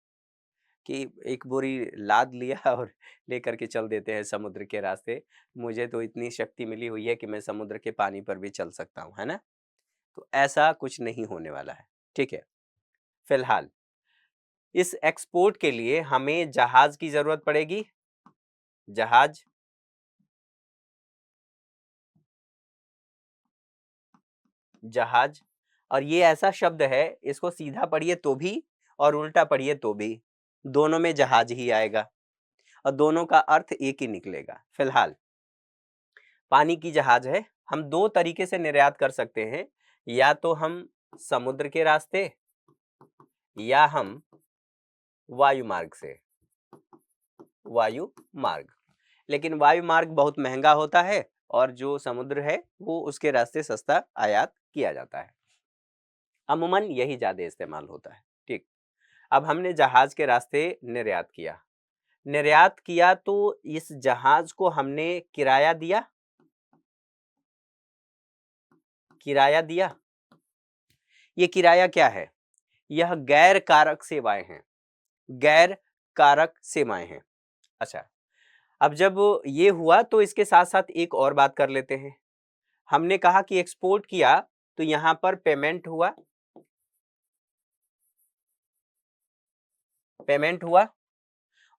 कि एक बोरी लाद लिया और लेकर के चल देते हैं समुद्र के रास्ते। मुझे तो इतनी शक्ति मिली हुई है कि मैं समुद्र के पानी पर भी चल सकता हूं, है ना? तो ऐसा कुछ नहीं होने वाला है। ठीक है, फिलहाल इस एक्सपोर्ट के लिए हमें जहाज की जरूरत पड़ेगी। जहाज, जहाज, और ये ऐसा शब्द है, इसको सीधा पढ़िए तो भी और उल्टा पढ़िए तो भी, दोनों में जहाज ही आएगा और दोनों का अर्थ एक ही निकलेगा। फिलहाल पानी की जहाज है, हम दो तरीके से निर्यात कर सकते हैं, या तो हम समुद्र के रास्ते या हम वायु मार्ग से, वायु मार्ग। लेकिन वायु मार्ग बहुत महंगा होता है और जो समुद्र है वो उसके रास्ते सस्ता आयात किया जाता है। अमूमन यही ज्यादा इस्तेमाल होता है। ठीक, अब हमने जहाज के रास्ते निर्यात किया, निर्यात किया तो इस जहाज को हमने किराया दिया, किराया दिया। ये किराया क्या है? यह गैर कारक सेवाएं हैं, गैर कारक सेवाएं हैं। अच्छा, अब जब ये हुआ तो इसके साथ साथ एक और बात कर लेते हैं। हमने कहा कि एक्सपोर्ट किया तो यहां पर पेमेंट हुआ, पेमेंट हुआ,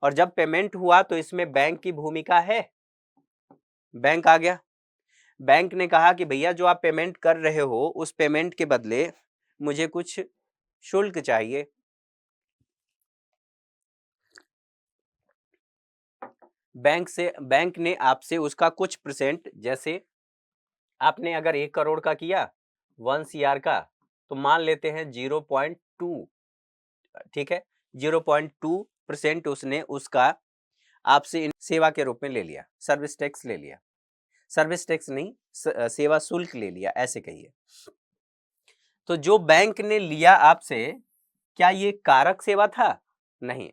और जब पेमेंट हुआ तो इसमें बैंक की भूमिका है। बैंक आ गया, बैंक ने कहा कि भैया जो आप पेमेंट कर रहे हो उस पेमेंट के बदले मुझे कुछ शुल्क चाहिए। बैंक ने आपसे उसका कुछ परसेंट, जैसे आपने अगर 1 करोड़ का किया 1 CR का, तो मान लेते हैं 0.2, ठीक है, 0.2% उसने उसका आपसे सेवा के रूप में ले लिया, सर्विस टैक्स ले लिया। सर्विस टैक्स नहीं, सेवा शुल्क ले लिया, ऐसे कहिए। तो जो बैंक ने लिया आपसे, क्या ये कारक सेवा था? नहीं,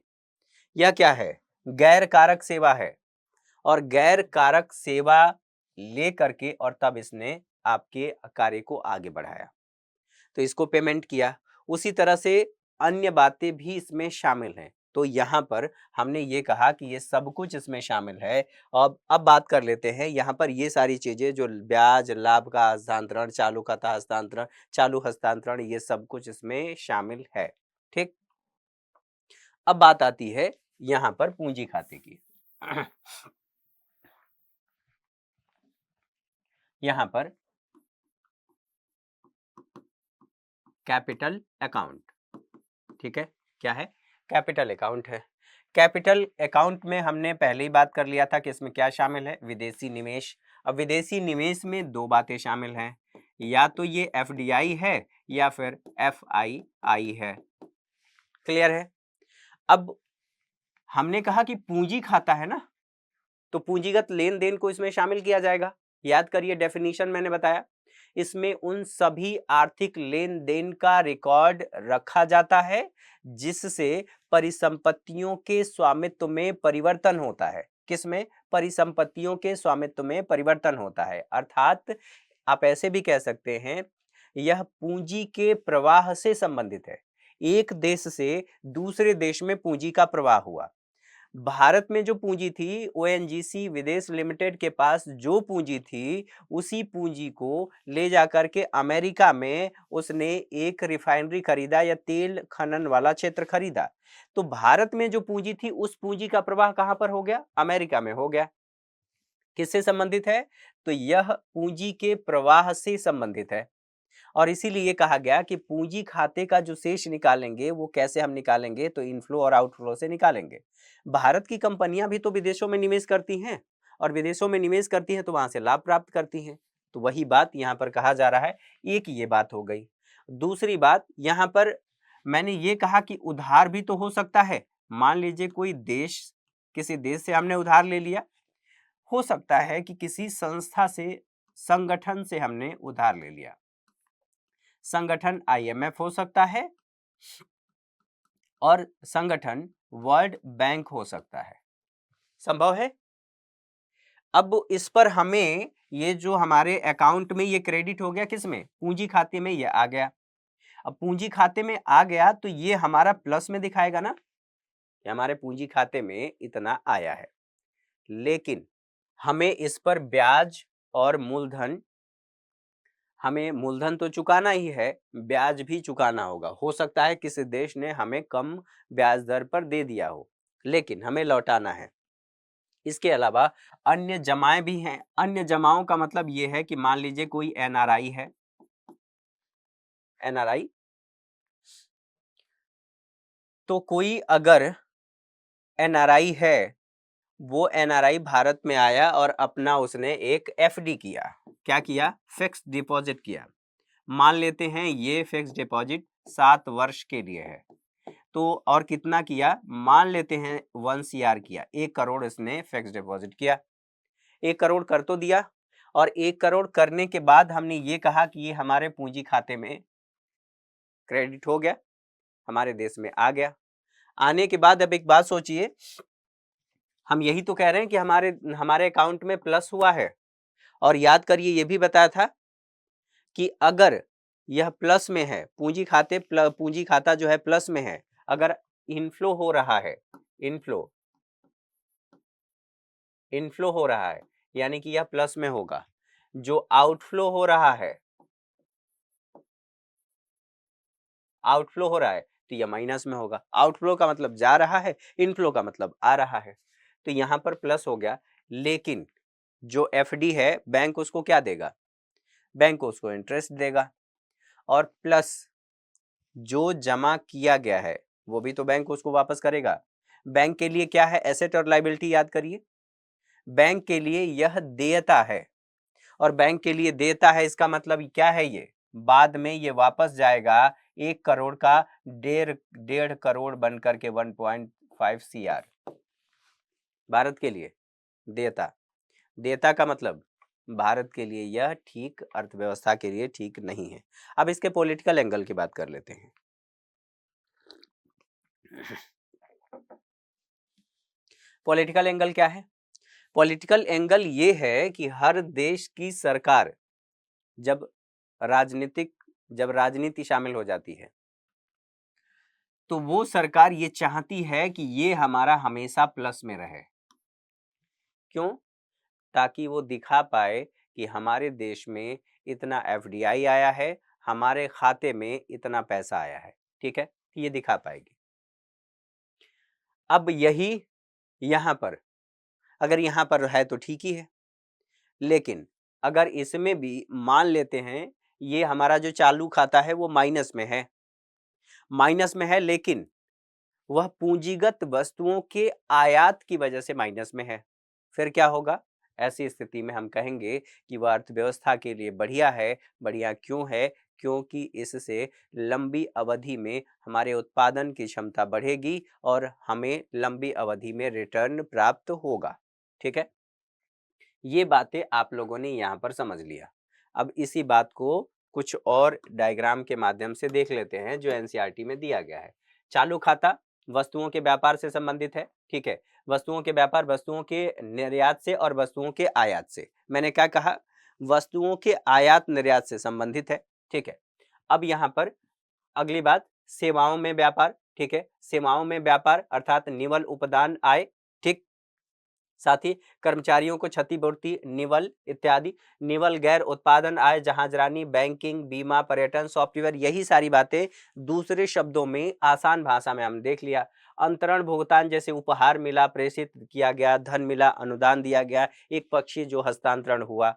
यह क्या है? गैर कारक सेवा है। और गैर कारक सेवा ले करके और तब इसने आपके कार्य को आगे बढ़ाया, तो इसको पेमेंट किया। उसी तरह से अन्य बातें भी इसमें शामिल हैं। तो यहाँ पर हमने ये कहा कि ये सब कुछ इसमें शामिल है। अब बात कर लेते हैं यहाँ पर ये सारी चीजें जो ब्याज, लाभ का हस्तांतरण, चालू खाता हस्तांतरण, चालू हस्तांतरण, ये सब कुछ इसमें शामिल है। ठीक, अब बात आती है यहाँ पर पूंजी खाते की। यहाँ पर कैपिटल अकाउंट, ठीक है, क्या है? कैपिटल अकाउंट है। कैपिटल अकाउंट में हमने पहले ही बात कर लिया था कि इसमें क्या शामिल है? विदेशी निवेश। अब विदेशी निवेश में दो बातें शामिल हैं, या तो ये एफडीआई है या फिर एफआईआई है। क्लियर है? अब हमने कहा कि पूंजी खाता है ना, तो पूंजीगत लेन देन को इसमें शामिल किया जाएगा। याद करिए, डेफिनेशन मैंने बताया, इसमें उन सभी आर्थिक लेन देन का रिकॉर्ड रखा जाता है जिससे परिसंपत्तियों के स्वामित्व में परिवर्तन होता है। किसमें? परिसंपत्तियों के स्वामित्व में परिवर्तन होता है। अर्थात आप ऐसे भी कह सकते हैं, यह पूंजी के प्रवाह से संबंधित है। एक देश से दूसरे देश में पूंजी का प्रवाह हुआ। भारत में जो पूंजी थी, ओएनजीसी विदेश लिमिटेड के पास जो पूंजी थी, उसी पूंजी को ले जाकर के अमेरिका में उसने एक रिफाइनरी खरीदा या तेल खनन वाला क्षेत्र खरीदा। तो भारत में जो पूंजी थी, उस पूंजी का प्रवाह कहां पर हो गया? अमेरिका में हो गया। किससे संबंधित है? तो यह पूंजी के प्रवाह से संबंधित है। और इसीलिए कहा गया कि पूंजी खाते का जो शेष निकालेंगे वो कैसे हम निकालेंगे? तो इनफ्लो और आउटफ्लो से निकालेंगे। भारत की कंपनियां भी तो विदेशों में निवेश करती हैं, और विदेशों में निवेश करती हैं तो वहां से लाभ प्राप्त करती हैं। तो वही बात यहां पर कहा जा रहा है। एक ये बात हो गई। दूसरी बात, यहां पर मैंने ये कहा कि उधार भी तो हो सकता है। मान लीजिए कोई देश, किसी देश से हमने उधार ले लिया, हो सकता है कि किसी संस्था से, संगठन से हमने उधार ले लिया। संगठन आईएमएफ हो सकता है और संगठन वर्ल्ड बैंक हो सकता है। संभव है। अब इस पर हमें ये जो हमारे अकाउंट में ये क्रेडिट हो गया, किसमें? पूंजी खाते में ये आ गया। अब पूंजी खाते में आ गया तो ये हमारा प्लस में दिखाएगा ना, कि हमारे पूंजी खाते में इतना आया है। लेकिन हमें इस पर ब्याज और मूलधन, हमें मूलधन तो चुकाना ही है, ब्याज भी चुकाना होगा। हो सकता है किसी देश ने हमें कम ब्याज दर पर दे दिया हो, लेकिन हमें लौटाना है। इसके अलावा अन्य जमाएं भी हैं। अन्य जमाओं का मतलब ये है कि मान लीजिए कोई एनआरआई है, एनआरआई, तो कोई अगर एनआरआई है, वो एनआरआई भारत में आया और अपना उसने एक एफडी किया। क्या किया? फिक्स डिपॉजिट किया। मान लेते हैं ये फिक्स डिपॉजिट 7 वर्ष के लिए है। तो और कितना किया? मान लेते हैं 1 CR किया, 1 करोड़ इसने फिक्स डिपॉजिट किया। 1 करोड़ कर तो दिया, और 1 करोड़ करने के बाद हमने ये कहा कि ये हमारे पूंजी खाते में क्रेडिट हो गया, हमारे देश में आ गया। आने के बाद अब एक बात सोचिए, हम यही तो कह रहे हैं कि हमारे अकाउंट में प्लस हुआ है। और याद करिए, ये भी बताया था कि अगर यह प्लस में है, पूंजी खाता जो है प्लस में है, अगर इनफ्लो हो रहा है, इनफ्लो हो रहा है, यानी कि यह प्लस में होगा। जो आउटफ्लो हो रहा है, तो यह माइनस में होगा। आउटफ्लो का मतलब जा रहा है, इनफ्लो का मतलब आ रहा है। तो यहां पर प्लस हो गया। लेकिन जो एफडी है, बैंक उसको क्या देगा? बैंक उसको इंटरेस्ट देगा। और प्लस जो जमा किया गया है वो भी तो बैंक उसको वापस करेगा। बैंक के लिए क्या है? एसेट और लायबिलिटी। याद करिए, बैंक के लिए यह देयता है, और बैंक के लिए देयता है, इसका मतलब क्या है? ये बाद में ये वापस जाएगा। 1 करोड़ का 1.5 करोड़ बनकर के 1.5 CR भारत के लिए देयता। देयता का मतलब भारत के लिए यह ठीक, अर्थव्यवस्था के लिए ठीक नहीं है। अब इसके पॉलिटिकल एंगल की बात कर लेते हैं। पॉलिटिकल एंगल क्या है? पॉलिटिकल एंगल ये है कि हर देश की सरकार जब राजनीति शामिल हो जाती है तो वो सरकार ये चाहती है कि ये हमारा हमेशा प्लस में रहे। क्यों? ताकि वो दिखा पाए कि हमारे देश में इतना एफडीआई आया है, हमारे खाते में इतना पैसा आया है। ठीक है, ये दिखा पाएगी। अब यही यहां पर, अगर यहां पर है तो ठीक ही है, लेकिन अगर इसमें भी मान लेते हैं ये हमारा जो चालू खाता है वो माइनस में है, लेकिन वह पूंजीगत वस्तुओं के आयात की वजह से माइनस में है, फिर क्या होगा? ऐसी स्थिति में हम कहेंगे कि वह अर्थव्यवस्था के लिए बढ़िया है। बढ़िया क्यों है? क्योंकि इससे लंबी अवधि में हमारे उत्पादन की क्षमता बढ़ेगी और हमें लंबी अवधि में रिटर्न प्राप्त होगा। ठीक है, ये बातें आप लोगों ने यहाँ पर समझ लिया। अब इसी बात को कुछ और डायग्राम के माध्यम से देख लेते हैं जो एनसीईआरटी में दिया गया है। चालू खाता वस्तुओं के व्यापार से संबंधित है। ठीक है, वस्तुओं के व्यापार वस्तुओं के निर्यात से और वस्तुओं के आयात से। मैंने क्या कहा? वस्तुओं के आयात निर्यात से संबंधित है। ठीक है, अब यहाँ पर अगली बात, सेवाओं में व्यापार। ठीक है, सेवाओं में व्यापार अर्थात निवल उपदान आय। ठीक, साथ ही कर्मचारियों को क्षतिपूर्ति, निवल इत्यादि। निवल गैर उत्पादन आय, जहाजरानी, बैंकिंग, बीमा, पर्यटन, सॉफ्टवेयर, यही सारी बातें दूसरे शब्दों में आसान भाषा में हम देख लिया। अंतरण भुगतान जैसे उपहार मिला, प्रेषित किया गया, धन मिला, अनुदान दिया गया, एक पक्षीय जो हस्तांतरण हुआ।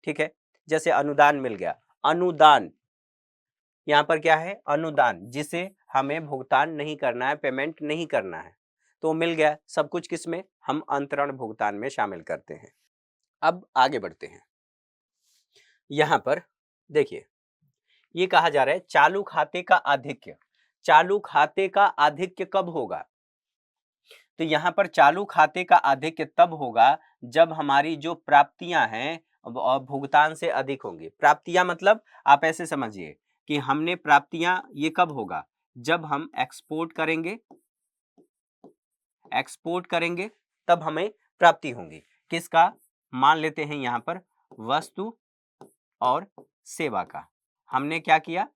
ठीक है, जैसे अनुदान मिल गया। अनुदान यहाँ पर क्या है? अनुदान, जिसे हमें भुगतान नहीं करना है, पेमेंट नहीं करना है, तो मिल गया। सब कुछ किस में? हम अंतरण भुगतान में शामिल करते हैं। अब आगे बढ़ते हैं। यहां पर देखिए, ये कहा जा रहा है चालू खाते का आधिक्य। चालू खाते का आधिक्य कब होगा? तो यहां पर चालू खाते का आधिक्य तब होगा जब हमारी जो प्राप्तियां हैं भुगतान से अधिक होंगी। प्राप्तियां मतलब आप ऐसे समझिए कि हमने प्राप्तियां, ये कब होगा? जब हम एक्सपोर्ट करेंगे तब हमें प्राप्ति होंगी। किसका? मान लेते हैं यहां पर वस्तु और सेवा का। हमने क्या किया?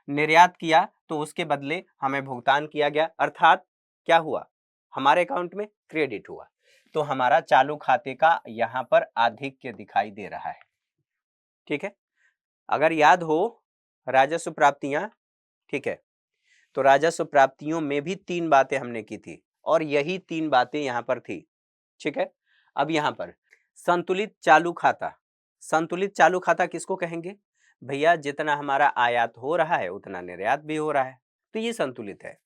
निर्यात किया तो उसके बदले हमें भुगतान किया गया, अर्थात क्या हुआ? हमारे अकाउंट में क्रेडिट हुआ। तो हमारा चालू खाते का यहां पर आधिक्य दिखाई दे रहा है। ठीक है, अगर याद हो राजस्व प्राप्तियां, ठीक है, तो राजस्व प्राप्तियों में भी 3 बातें हमने की थी और यही 3 बातें यहां पर थी। ठीक है, अब यहां पर संतुलित चालू खाता। संतुलित चालू खाता किसको कहेंगे? भैया जितना हमारा आयात हो रहा है उतना निर्यात भी हो रहा है, तो ये संतुलित है।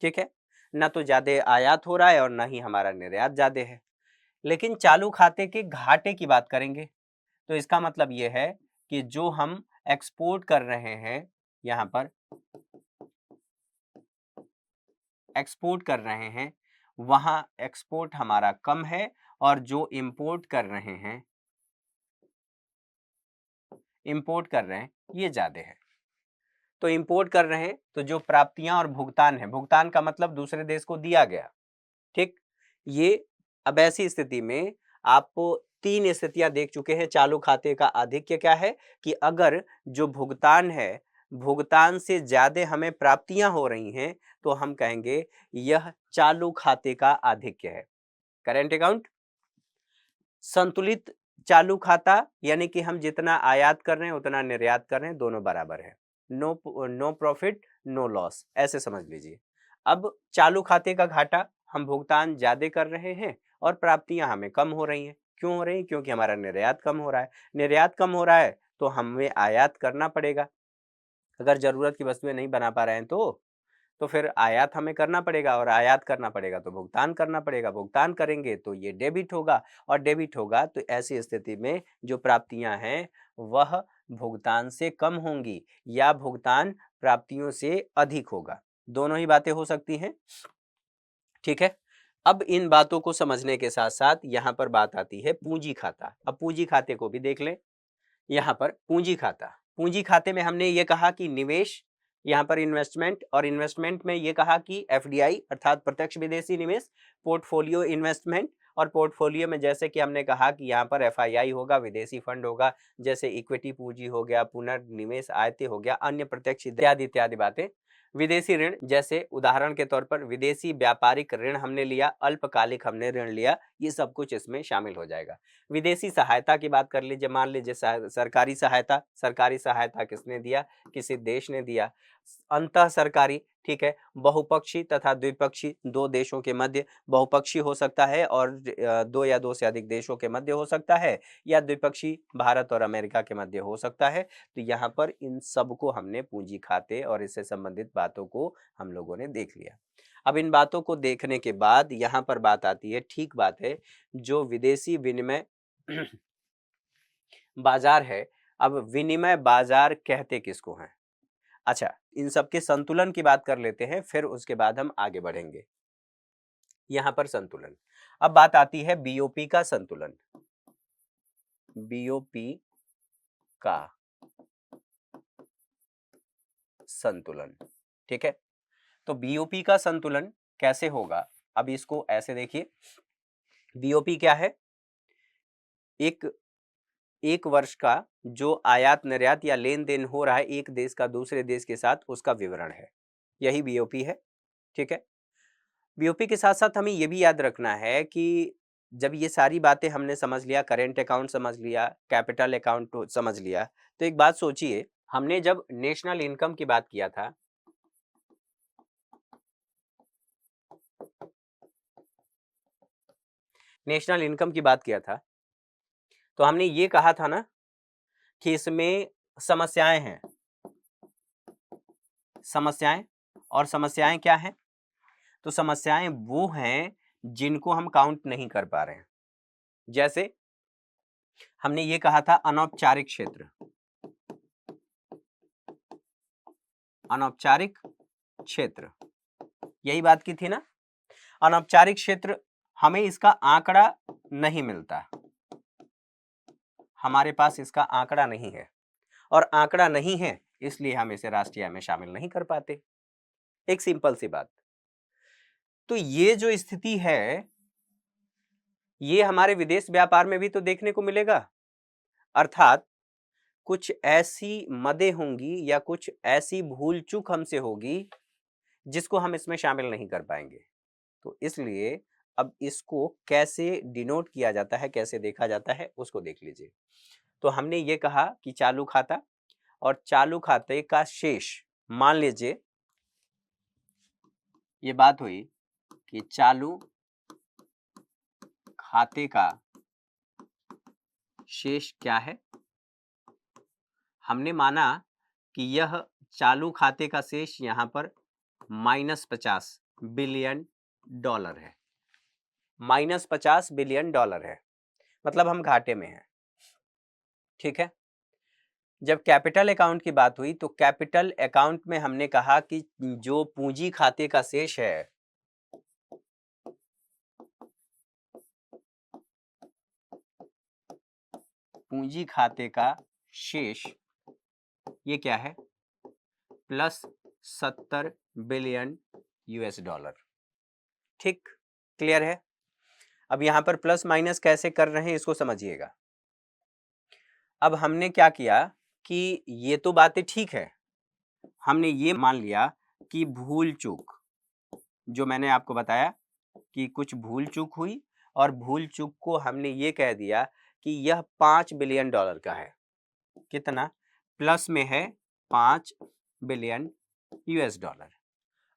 ठीक है, ना तो ज्यादा आयात हो रहा है और ना ही हमारा निर्यात ज्यादा है। लेकिन चालू खाते के घाटे की बात करेंगे तो इसका मतलब यह है कि जो हम एक्सपोर्ट कर रहे हैं, यहां पर एक्सपोर्ट कर रहे हैं, वहां एक्सपोर्ट हमारा कम है और जो इंपोर्ट कर रहे हैं ये ज्यादा है। तो इंपोर्ट कर रहे हैं तो जो प्राप्तियां और भुगतान है, भुगतान का मतलब दूसरे देश को दिया गया। ठीक, ये अब ऐसी स्थिति में आपको 3 स्थितियां देख चुके हैं। चालू खाते का आधिक्य क्या है कि अगर जो भुगतान है, भुगतान से ज्यादा हमें प्राप्तियां हो रही हैं तो हम कहेंगे यह चालू खाते का आधिक्य है। Current account. संतुलित चालू खाता यानी कि हम जितना आयात कर रहे हैं उतना निर्यात कर रहे हैं, दोनों बराबर है। नो प्रॉफिट नो लॉस, ऐसे समझ लीजिए। अब चालू खाते का घाटा, हम भुगतान ज्यादा कर रहे हैं और प्राप्तियां हमें कम हो रही हैं। क्यों हो रही? क्योंकि हमारा निर्यात कम हो रहा है। निर्यात कम हो रहा है तो हमें आयात करना पड़ेगा। अगर जरूरत की वस्तुएं नहीं बना पा रहे हैं तो फिर आयात हमें करना पड़ेगा और आयात करना पड़ेगा तो भुगतान करना पड़ेगा। भुगतान करेंगे तो ये डेबिट होगा और डेबिट होगा तो ऐसी स्थिति में जो प्राप्तियां हैं वह भुगतान से कम होंगी या भुगतान प्राप्तियों से अधिक होगा। दोनों ही बातें हो सकती हैं। ठीक है, अब इन बातों को समझने के साथ साथ यहाँ पर बात आती है पूंजी खाता। अब पूंजी खाते को भी देख लें। यहाँ पर पूंजी खाता, पूंजी खाते में हमने ये कहा कि निवेश, यहाँ पर इन्वेस्टमेंट, और इन्वेस्टमेंट में ये कहा कि एफडीआई अर्थात प्रत्यक्ष विदेशी निवेश, पोर्टफोलियो इन्वेस्टमेंट, और पोर्टफोलियो में जैसे कि हमने कहा कि यहाँ पर एफआईआई होगा, विदेशी फंड होगा, जैसे इक्विटी पूंजी हो गया, पुनर्निवेश आयतें हो गया, अन्य प्रत्यक्ष इत्यादि इत्यादि बातें। विदेशी ऋण, जैसे उदाहरण के तौर पर विदेशी व्यापारिक ऋण हमने लिया, अल्पकालिक हमने ऋण लिया, ये सब कुछ इसमें शामिल हो जाएगा। विदेशी सहायता की बात कर लीजिए, मान लीजिए सरकारी सहायता, सरकारी सहायता किसने दिया, किसी देश ने दिया। अंतः सरकारी, ठीक है, बहुपक्षी तथा द्विपक्षी, दो देशों के मध्य, बहुपक्षी हो सकता है और दो या दो से अधिक देशों के मध्य हो सकता है, या द्विपक्षी भारत और अमेरिका के मध्य हो सकता है। तो यहाँ पर इन सब को हमने पूंजी खाते और इससे संबंधित बातों को हम लोगों ने देख लिया। अब इन बातों को देखने के बाद यहाँ पर बात आती है, ठीक बात है, जो विदेशी विनिमय बाजार है, अब विनिमय बाजार कहते किसको हैं? अच्छा, इन सब के संतुलन की बात कर लेते हैं, फिर उसके बाद हम आगे बढ़ेंगे। यहां पर संतुलन, अब बात आती है बीओपी का संतुलन। बीओपी का संतुलन, ठीक है। तो बीओपी का संतुलन कैसे होगा? अब इसको ऐसे देखिए, बीओपी क्या है? एक वर्ष का जो आयात निर्यात या लेन देन हो रहा है एक देश का दूसरे देश के साथ, उसका विवरण है, यही बीओपी है, ठीक है। बीओपी के साथ साथ हमें यह भी याद रखना है कि जब ये सारी बातें हमने समझ लिया, करेंट अकाउंट समझ लिया, कैपिटल अकाउंट समझ लिया, तो एक बात सोचिए, हमने जब नेशनल इनकम की बात किया था, नेशनल इनकम की बात किया था, तो हमने ये कहा था ना कि इसमें समस्याएं हैं, समस्याएं, और समस्याएं क्या हैं? तो समस्याएं वो हैं जिनको हम काउंट नहीं कर पा रहे हैं। जैसे हमने ये कहा था अनौपचारिक क्षेत्र, अनौपचारिक क्षेत्र, यही बात की थी ना। अनौपचारिक क्षेत्र, हमें इसका आंकड़ा नहीं मिलता, हमारे पास इसका आंकड़ा नहीं है, और आंकड़ा नहीं है इसलिए हम इसे राष्ट्रीय आय में शामिल नहीं कर पाते। एक सिंपल सी बात। तो ये जो स्थिति है, ये हमारे विदेश व्यापार में भी तो देखने को मिलेगा। अर्थात कुछ ऐसी मदें होंगी या कुछ ऐसी भूल चूक हमसे होगी जिसको हम इसमें शामिल नहीं कर पाएंगे। तो इसलिए अब इसको कैसे डिनोट किया जाता है, कैसे देखा जाता है, उसको देख लीजिए। तो हमने ये कहा कि चालू खाता, और चालू खाते का शेष, मान लीजिए ये बात हुई कि चालू खाते का शेष क्या है। हमने माना कि यह चालू खाते का शेष यहां पर -50 बिलियन डॉलर है, -50 बिलियन डॉलर है, मतलब हम घाटे में हैं, ठीक है। जब कैपिटल अकाउंट की बात हुई तो कैपिटल अकाउंट में हमने कहा कि जो पूंजी खाते का शेष है, पूंजी खाते का शेष ये क्या है, +70 बिलियन यूएस डॉलर, ठीक, क्लियर है। अब यहां पर प्लस माइनस कैसे कर रहे हैं इसको समझिएगा। अब हमने क्या किया कि ये तो बातें ठीक है, हमने ये मान लिया कि भूल चूक, जो मैंने आपको बताया कि कुछ भूल चूक हुई, और भूल चूक को हमने ये कह दिया कि यह 5 बिलियन डॉलर का है। कितना? प्लस में है 5 बिलियन यूएस डॉलर।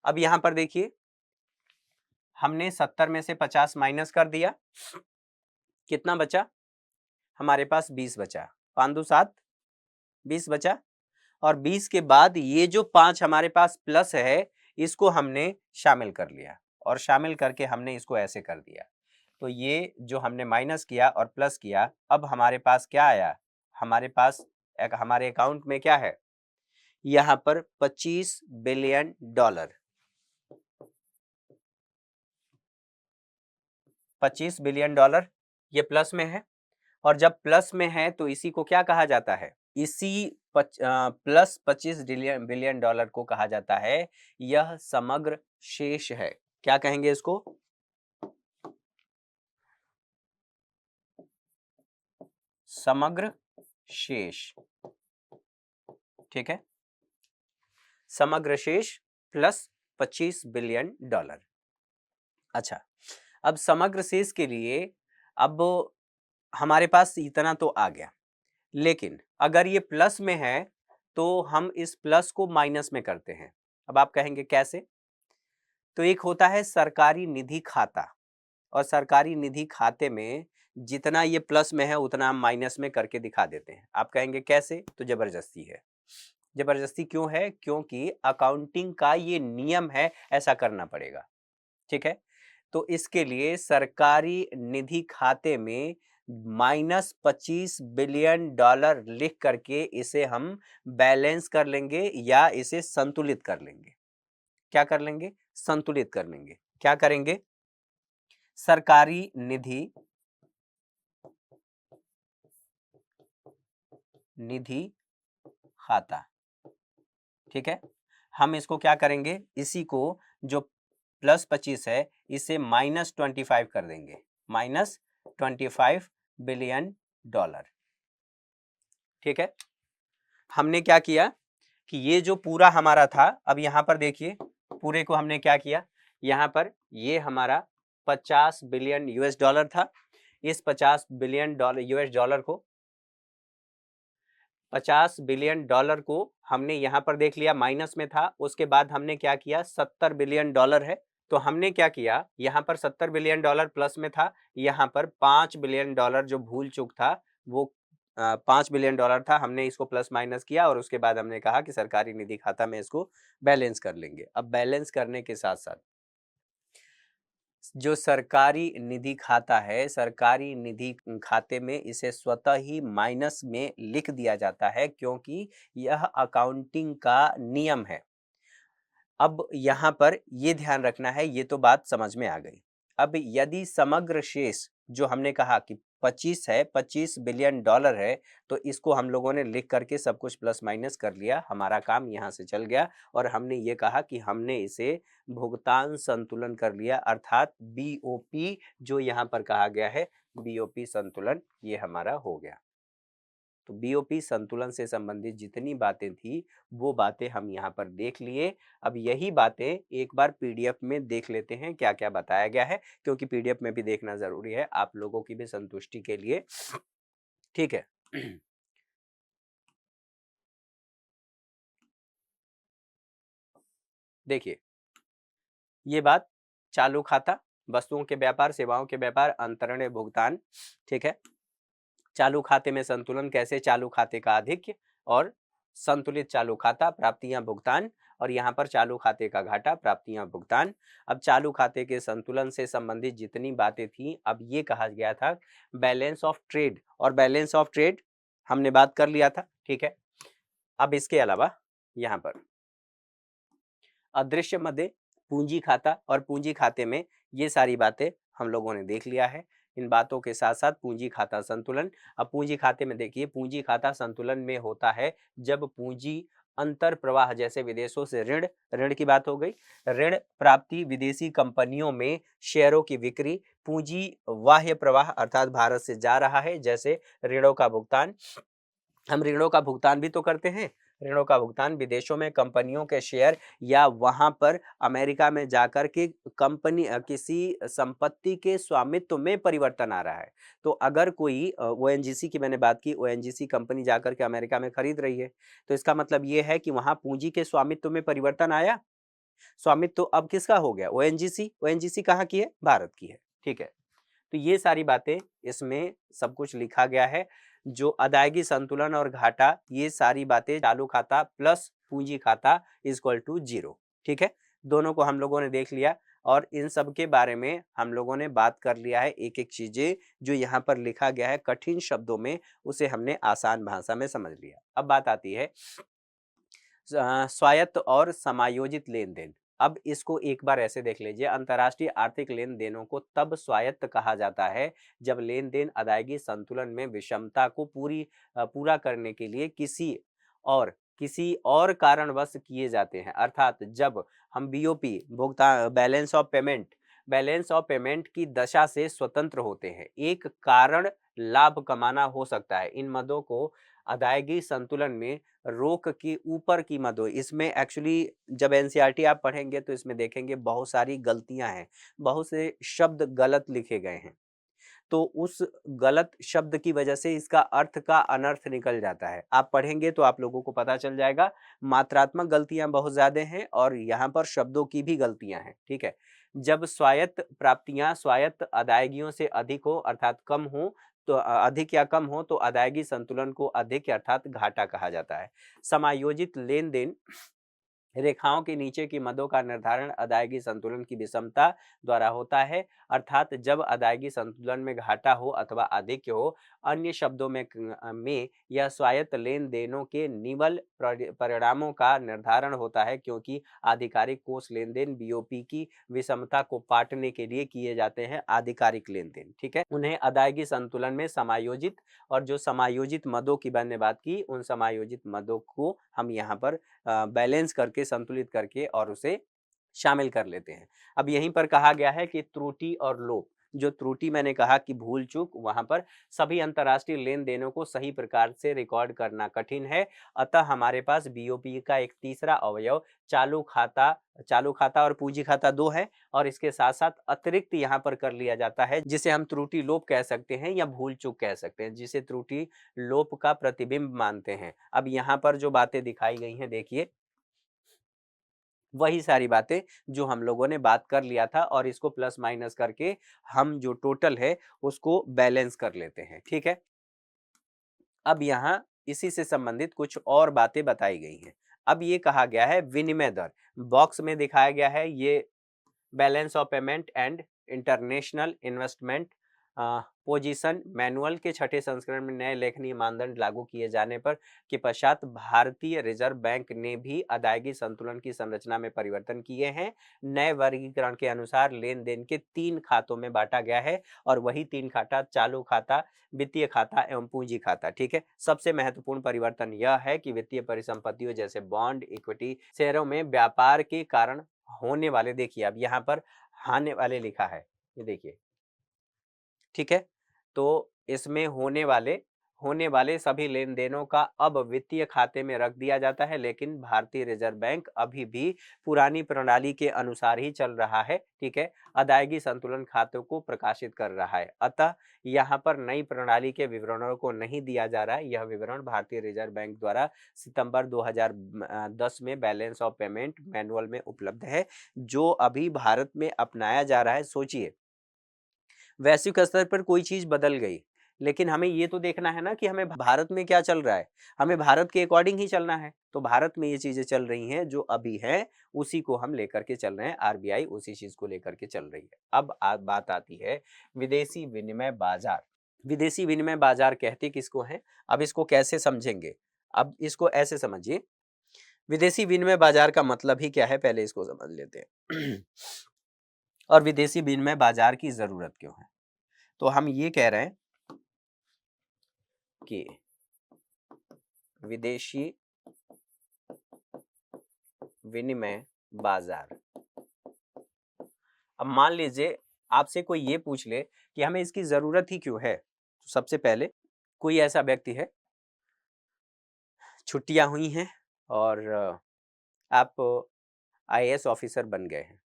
अब यहां पर देखिए, हमने 70 में से 50 माइनस कर दिया, कितना बचा? हमारे पास 20 बचा, 5 2 7, 20 बचा, और 20 के बाद ये जो 5 हमारे पास प्लस है, इसको हमने शामिल कर लिया, और शामिल करके हमने इसको ऐसे कर दिया। तो ये जो हमने माइनस किया और प्लस किया, अब हमारे पास क्या आया? हमारे पास हमारे अकाउंट में क्या है? यहां पर 25 बिलियन डॉलर, 25 बिलियन डॉलर, ये प्लस में है। और जब प्लस में है तो इसी को क्या कहा जाता है, इसी प्लस 25 बिलियन डॉलर को कहा जाता है यह समग्र शेष है। क्या कहेंगे इसको, समग्र शेष। ठीक है, समग्र शेष प्लस 25 बिलियन डॉलर। अच्छा, अब समग्र शेष के लिए अब हमारे पास इतना तो आ गया, लेकिन अगर ये प्लस में है तो हम इस प्लस को माइनस में करते हैं। अब आप कहेंगे कैसे, तो एक होता है सरकारी निधि खाता, और सरकारी निधि खाते में जितना ये प्लस में है उतना हम माइनस में करके दिखा देते हैं। आप कहेंगे कैसे, तो जबरदस्ती है। जबरदस्ती क्यों है, क्योंकि अकाउंटिंग का ये नियम है, ऐसा करना पड़ेगा। ठीक है, तो इसके लिए सरकारी निधि खाते में -25 बिलियन डॉलर लिख करके इसे हम बैलेंस कर लेंगे या इसे संतुलित कर लेंगे। क्या कर लेंगे, संतुलित कर लेंगे। क्या करेंगे, सरकारी निधि खाता। ठीक है, हम इसको क्या करेंगे, इसी को जो +25 है इसे -25 कर देंगे, -25 बिलियन डॉलर। ठीक है, हमने क्या किया कि ये जो पूरा हमारा था, अब यहां पर देखिए पूरे को हमने क्या किया, यहां पर ये हमारा 50 बिलियन यूएस डॉलर था। इस 50 बिलियन डॉलर यूएस डॉलर को 50 बिलियन डॉलर को हमने यहां पर देख लिया माइनस में था। उसके बाद हमने क्या किया, 70 बिलियन डॉलर है तो हमने क्या किया, यहां पर 70 बिलियन डॉलर प्लस में था, यहां पर 5 बिलियन डॉलर जो भूल चूक था वो 5 बिलियन डॉलर था, हमने इसको प्लस माइनस किया और उसके बाद हमने कहा कि सरकारी निधि खाता में इसको बैलेंस कर लेंगे। अब बैलेंस करने के साथ साथ जो सरकारी निधि खाता है, सरकारी निधि खाते में इसे स्वतः ही माइनस में लिख दिया जाता है, क्योंकि यह अकाउंटिंग का नियम है। अब यहाँ पर ये ध्यान रखना है, ये तो बात समझ में आ गई। अब यदि समग्र शेष जो हमने कहा कि 25 है, 25 बिलियन डॉलर है, तो इसको हम लोगों ने लिख करके सब कुछ प्लस माइनस कर लिया, हमारा काम यहाँ से चल गया और हमने ये कहा कि हमने इसे भुगतान संतुलन कर लिया, अर्थात बीओपी जो यहाँ पर कहा गया है, बीओपी संतुलन ये हमारा हो गया। तो बीओपी संतुलन से संबंधित जितनी बातें थी वो बातें हम यहाँ पर देख लिए। अब यही बातें एक बार पीडीएफ में देख लेते हैं क्या क्या बताया गया है, क्योंकि पीडीएफ में भी देखना जरूरी है आप लोगों की भी संतुष्टि के लिए। ठीक है, देखिए ये बात चालू खाता, वस्तुओं के व्यापार, सेवाओं के व्यापार, अंतरण भुगतान। ठीक है, चालू खाते में संतुलन कैसे, चालू खाते का आधिक्य और संतुलित चालू खाता, प्राप्तियां भुगतान, और यहाँ पर चालू खाते का घाटा, प्राप्तियां भुगतान। अब चालू खाते के संतुलन से संबंधित जितनी बातें थी, अब ये कहा गया था बैलेंस ऑफ ट्रेड, और बैलेंस ऑफ ट्रेड हमने बात कर लिया था। ठीक है, अब इसके अलावा यहाँ पर अदृश्य मध्य, पूंजी खाता और पूंजी खाते में ये सारी बातें हम लोगों ने देख लिया है। इन बातों के साथ साथ पूंजी खाता संतुलन। अब पूंजी खाते में देखिए, पूंजी खाता संतुलन में होता है जब पूंजी अंतर प्रवाह, जैसे विदेशों से ऋण, ऋण की बात हो गई, ऋण प्राप्ति, विदेशी कंपनियों में शेयरों की बिक्री, पूंजी बाह्य प्रवाह अर्थात भारत से जा रहा है, जैसे ऋणों का भुगतान, हम ऋणों का भुगतान भी तो करते हैं, ऋणों का भुगतान, विदेशों में कंपनियों के शेयर या वहां पर अमेरिका में जाकर के कंपनी किसी संपत्ति के स्वामित्व में परिवर्तन आ रहा है। तो अगर कोई ओएनजीसी की मैंने बात की, ओएनजीसी कंपनी जाकर के अमेरिका में खरीद रही है, तो इसका मतलब ये है कि वहां पूंजी के स्वामित्व में परिवर्तन आया, स्वामित्व अब किसका हो गया, ओएनजीसी। ओएनजीसी कहाँ की है, भारत की है। ठीक है, तो ये सारी बातें इसमें सब कुछ लिखा गया है। जो अदायगी संतुलन और घाटा, ये सारी बातें चालू खाता प्लस पूंजी खाता इक्वल टू 0। ठीक है, दोनों को हम लोगों ने देख लिया और इन सब के बारे में हम लोगों ने बात कर लिया है। एक एक चीजें जो यहाँ पर लिखा गया है कठिन शब्दों में, उसे हमने आसान भाषा में समझ लिया। अब बात आती है स्वायत्त और समायोजित लेन देन। अब इसको एक बार ऐसे देख लीजिए, अंतर्राष्ट्रीय आर्थिक लेन देनों को तब स्वायत्त कहा जाता है जब लेन देन अदायगी संतुलन में विषमता को पूरा करने के लिए किसी और कारणवश किए जाते हैं। अर्थात जब हम बीओपी भुगतान बैलेंस ऑफ पेमेंट की दशा से स्वतंत्र होते हैं। एक कारण लाभ कमाना हो सकता है। इन मदों को अदायगी संतुलन में रोक की ऊपर की मदों, इसमें एक्चुअली जब एनसीईआरटी आप पढ़ेंगे तो इसमें देखेंगे बहुत सारी गलतियां हैं, बहुत से शब्द गलत लिखे गए हैं। तो उस गलत शब्द की वजह से इसका अर्थ का अनर्थ निकल जाता है। आप पढ़ेंगे तो आप लोगों को पता चल जाएगा। मात्रात्मक गलतियां बहुत ज्यादा हैं और यहाँ पर शब्दों की भी गलतियां हैं। ठीक है, जब स्वायत्त प्राप्तियां स्वायत्त अदायगियों से अधिक हो अर्थात कम हो तो अधिक या कम हो तो अदायगी संतुलन को अधिक अर्थात घाटा कहा जाता है। समायोजित लेन देन रेखाओं के नीचे की मदों का निर्धारण अदायगी संतुलन की विषमता द्वारा होता है। अर्थात जब अदायगी संतुलन में घाटा हो अथवा अधिक हो, अन्य शब्दों में यह स्वायत्त लेन देनों के निवल परिणामों का निर्धारण होता है, क्योंकि आधिकारिक कोष लेन देन बीओपी की विषमता को पाटने के लिए किए जाते हैं। आधिकारिक लेन देन, ठीक है, उन्हें अदायगी संतुलन में समायोजित, और जो समायोजित मदों की मैंने बात की, उन समायोजित मदों को हम यहाँ पर बैलेंस करके संतुलित करके और उसे शामिल कर लेते हैं। अब यहीं पर कहा गया है कि त्रुटि और लोप, जो त्रुटि मैंने कहा कि भूल चूक, वहां पर सभी अंतर्राष्ट्रीय लेन देनों को सही प्रकार से रिकॉर्ड करना कठिन है। अतः हमारे पास बीओपी का एक तीसरा अवयव चालू खाता और पूंजी खाता दो है, और इसके साथ साथ अतिरिक्त यहाँ पर कर लिया जाता है जिसे हम त्रुटि लोप कह सकते हैं या भूल चूक कह सकते हैं, जिसे त्रुटि लोप का प्रतिबिंब मानते हैं। अब यहाँ पर जो बातें दिखाई गई हैं, देखिए वही सारी बातें जो हम लोगों ने बात कर लिया था, और इसको प्लस माइनस करके हम जो टोटल है उसको बैलेंस कर लेते हैं। ठीक है, अब यहाँ इसी से संबंधित कुछ और बातें बताई गई हैं। अब ये कहा गया है विनिमय दर, बॉक्स में दिखाया गया है ये balance of payment and international investment position manual के छठे संस्करण में नए लेखनीय मानदंड लागू किए जाने पर के पश्चात भारतीय रिजर्व बैंक ने भी अदायगी संतुलन की संरचना में परिवर्तन किए हैं। नए वर्गीकरण के अनुसार लेन देन के 3 खातों में बांटा गया है, और वही 3 खाता चालू खाता, वित्तीय खाता एवं पूंजी खाता। ठीक है, सबसे महत्वपूर्ण परिवर्तन यह है कि वित्तीय परिसंपत्तियों जैसे बॉन्ड, इक्विटी, शेयरों में व्यापार के कारण होने वाले, देखिए अब यहाँ पर हाने वाले लिखा है, ये देखिए, ठीक है, तो इसमें होने वाले सभी लेन देनों का अब वित्तीय खाते में रख दिया जाता है, लेकिन भारतीय रिजर्व बैंक अभी भी पुरानी प्रणाली के अनुसार ही चल रहा है। ठीक है, अदायगी संतुलन खातों को प्रकाशित कर रहा है। अतः यहाँ पर नई प्रणाली के विवरणों को नहीं दिया जा रहा है। यह विवरण भारतीय रिजर्व बैंक द्वारा सितंबर 2010 में बैलेंस ऑफ पेमेंट मैनुअल में उपलब्ध है, जो अभी भारत में अपनाया जा रहा है। सोचिए, वैश्विक स्तर पर कोई चीज बदल गई, लेकिन हमें ये तो देखना है ना कि हमें भारत में क्या चल रहा है, हमें भारत के अकॉर्डिंग ही चलना है। तो भारत में ये चीजें चल रही हैं जो अभी है, उसी को हम लेकर के चल रहे हैं। आरबीआई उसी चीज को लेकर के चल रही है। अब बात आती है विदेशी विनिमय बाजार। विदेशी विनिमय बाजार कहते किसको है, अब इसको कैसे समझेंगे? अब इसको ऐसे समझिए, विदेशी विनिमय बाजार का मतलब ही क्या है, पहले इसको समझ लेते हैं और विदेशी विनिमय बाजार की जरूरत क्यों है। तो हम ये कह रहे हैं कि विदेशी विनिमय बाजार, अब मान लीजिए आपसे कोई ये पूछ ले कि हमें इसकी जरूरत ही क्यों है, तो सबसे पहले कोई ऐसा व्यक्ति है, छुट्टियां हुई हैं और आप आईएएस ऑफिसर बन गए हैं।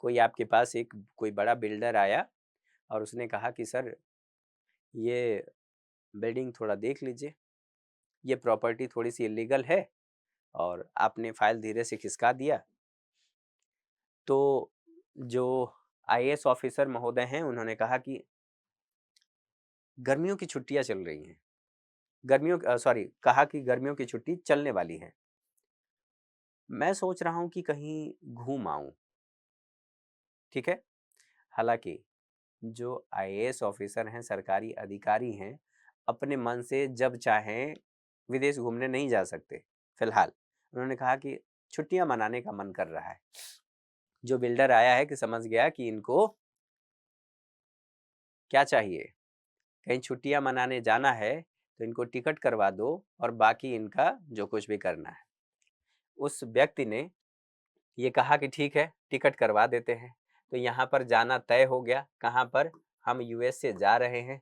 कोई आपके पास कोई बड़ा बिल्डर आया और उसने कहा कि सर ये बिल्डिंग थोड़ा देख लीजिए, ये प्रॉपर्टी थोड़ी सी इलीगल है, और आपने फाइल धीरे से खिसका दिया। तो जो आईएएस ऑफिसर महोदय हैं उन्होंने कहा कि गर्मियों की छुट्टियां चल रही हैं, कहा कि गर्मियों की छुट्टी चलने वाली है, मैं सोच रहा हूं कि कहीं घूम आऊं। ठीक है, हालांकि जो आईएएस ऑफिसर हैं, सरकारी अधिकारी हैं, अपने मन से जब चाहें विदेश घूमने नहीं जा सकते। फिलहाल उन्होंने कहा कि छुट्टियां मनाने का मन कर रहा है, जो बिल्डर आया है कि समझ गया कि इनको क्या चाहिए, कहीं छुट्टियां मनाने जाना है तो इनको टिकट करवा दो और बाकी इनका जो कुछ भी करना है। उस व्यक्ति ने ये कहा कि ठीक है टिकट करवा देते हैं। तो यहाँ पर जाना तय हो गया। कहाँ पर? हम यूएस से जा रहे हैं,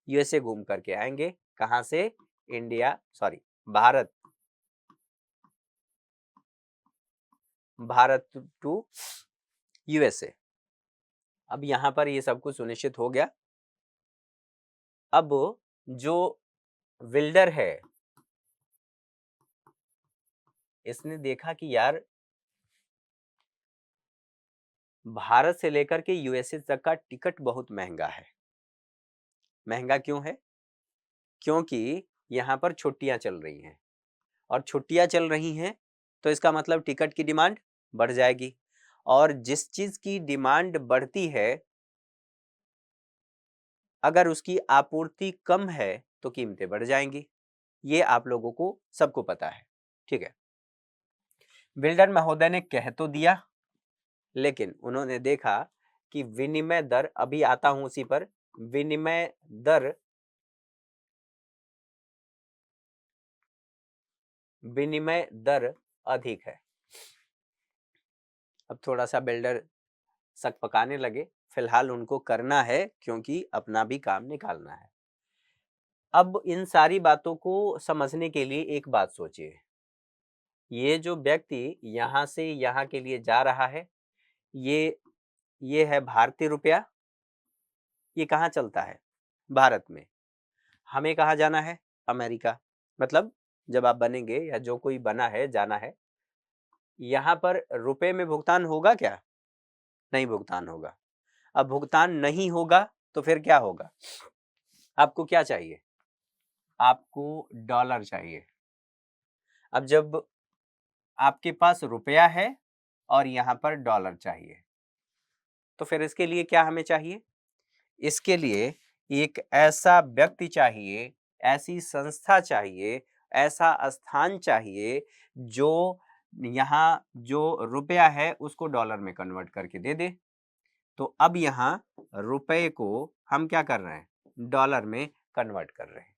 यूएसए घूम करके आएंगे। कहाँ से? India, sorry, Bharat, Bharat to USA. अब यहाँ पर ये सब कुछ सुनिश्चित हो गया। अब जो बिल्डर है इसने देखा कि यार भारत से लेकर के यूएसए तक का टिकट बहुत महंगा है। महंगा क्यों है? क्योंकि यहाँ पर छुट्टियां चल रही हैं और छुट्टियां चल रही हैं तो इसका मतलब टिकट की डिमांड बढ़ जाएगी और जिस चीज की डिमांड बढ़ती है अगर उसकी आपूर्ति कम है तो कीमतें बढ़ जाएंगी। ये आप लोगों को सबको पता है, ठीक है। बिल्डर महोदय ने कह तो दिया लेकिन उन्होंने देखा कि विनिमय दर, अभी आता हूं उसी पर, विनिमय दर, विनिमय दर अधिक है। अब थोड़ा सा बिल्डर सक पकाने लगे। फिलहाल उनको करना है क्योंकि अपना भी काम निकालना है। अब इन सारी बातों को समझने के लिए एक बात सोचिए, ये जो व्यक्ति यहां से यहां के लिए जा रहा है, ये है भारतीय रुपया। ये कहाँ चलता है? भारत में। हमें कहाँ जाना है? अमेरिका। मतलब जब आप बनेंगे या जो कोई बना है जाना है, यहाँ पर रुपए में भुगतान होगा क्या? नहीं भुगतान होगा। अब भुगतान नहीं होगा तो फिर क्या होगा? आपको क्या चाहिए? आपको डॉलर चाहिए। अब जब आपके पास रुपया है और यहाँ पर डॉलर चाहिए तो फिर इसके लिए क्या हमें चाहिए? इसके लिए एक ऐसा व्यक्ति चाहिए, ऐसी संस्था चाहिए, ऐसा स्थान चाहिए जो यहाँ जो रुपया है उसको डॉलर में कन्वर्ट करके दे दे। तो अब यहाँ रुपए को हम क्या कर रहे हैं? डॉलर में कन्वर्ट कर रहे हैं।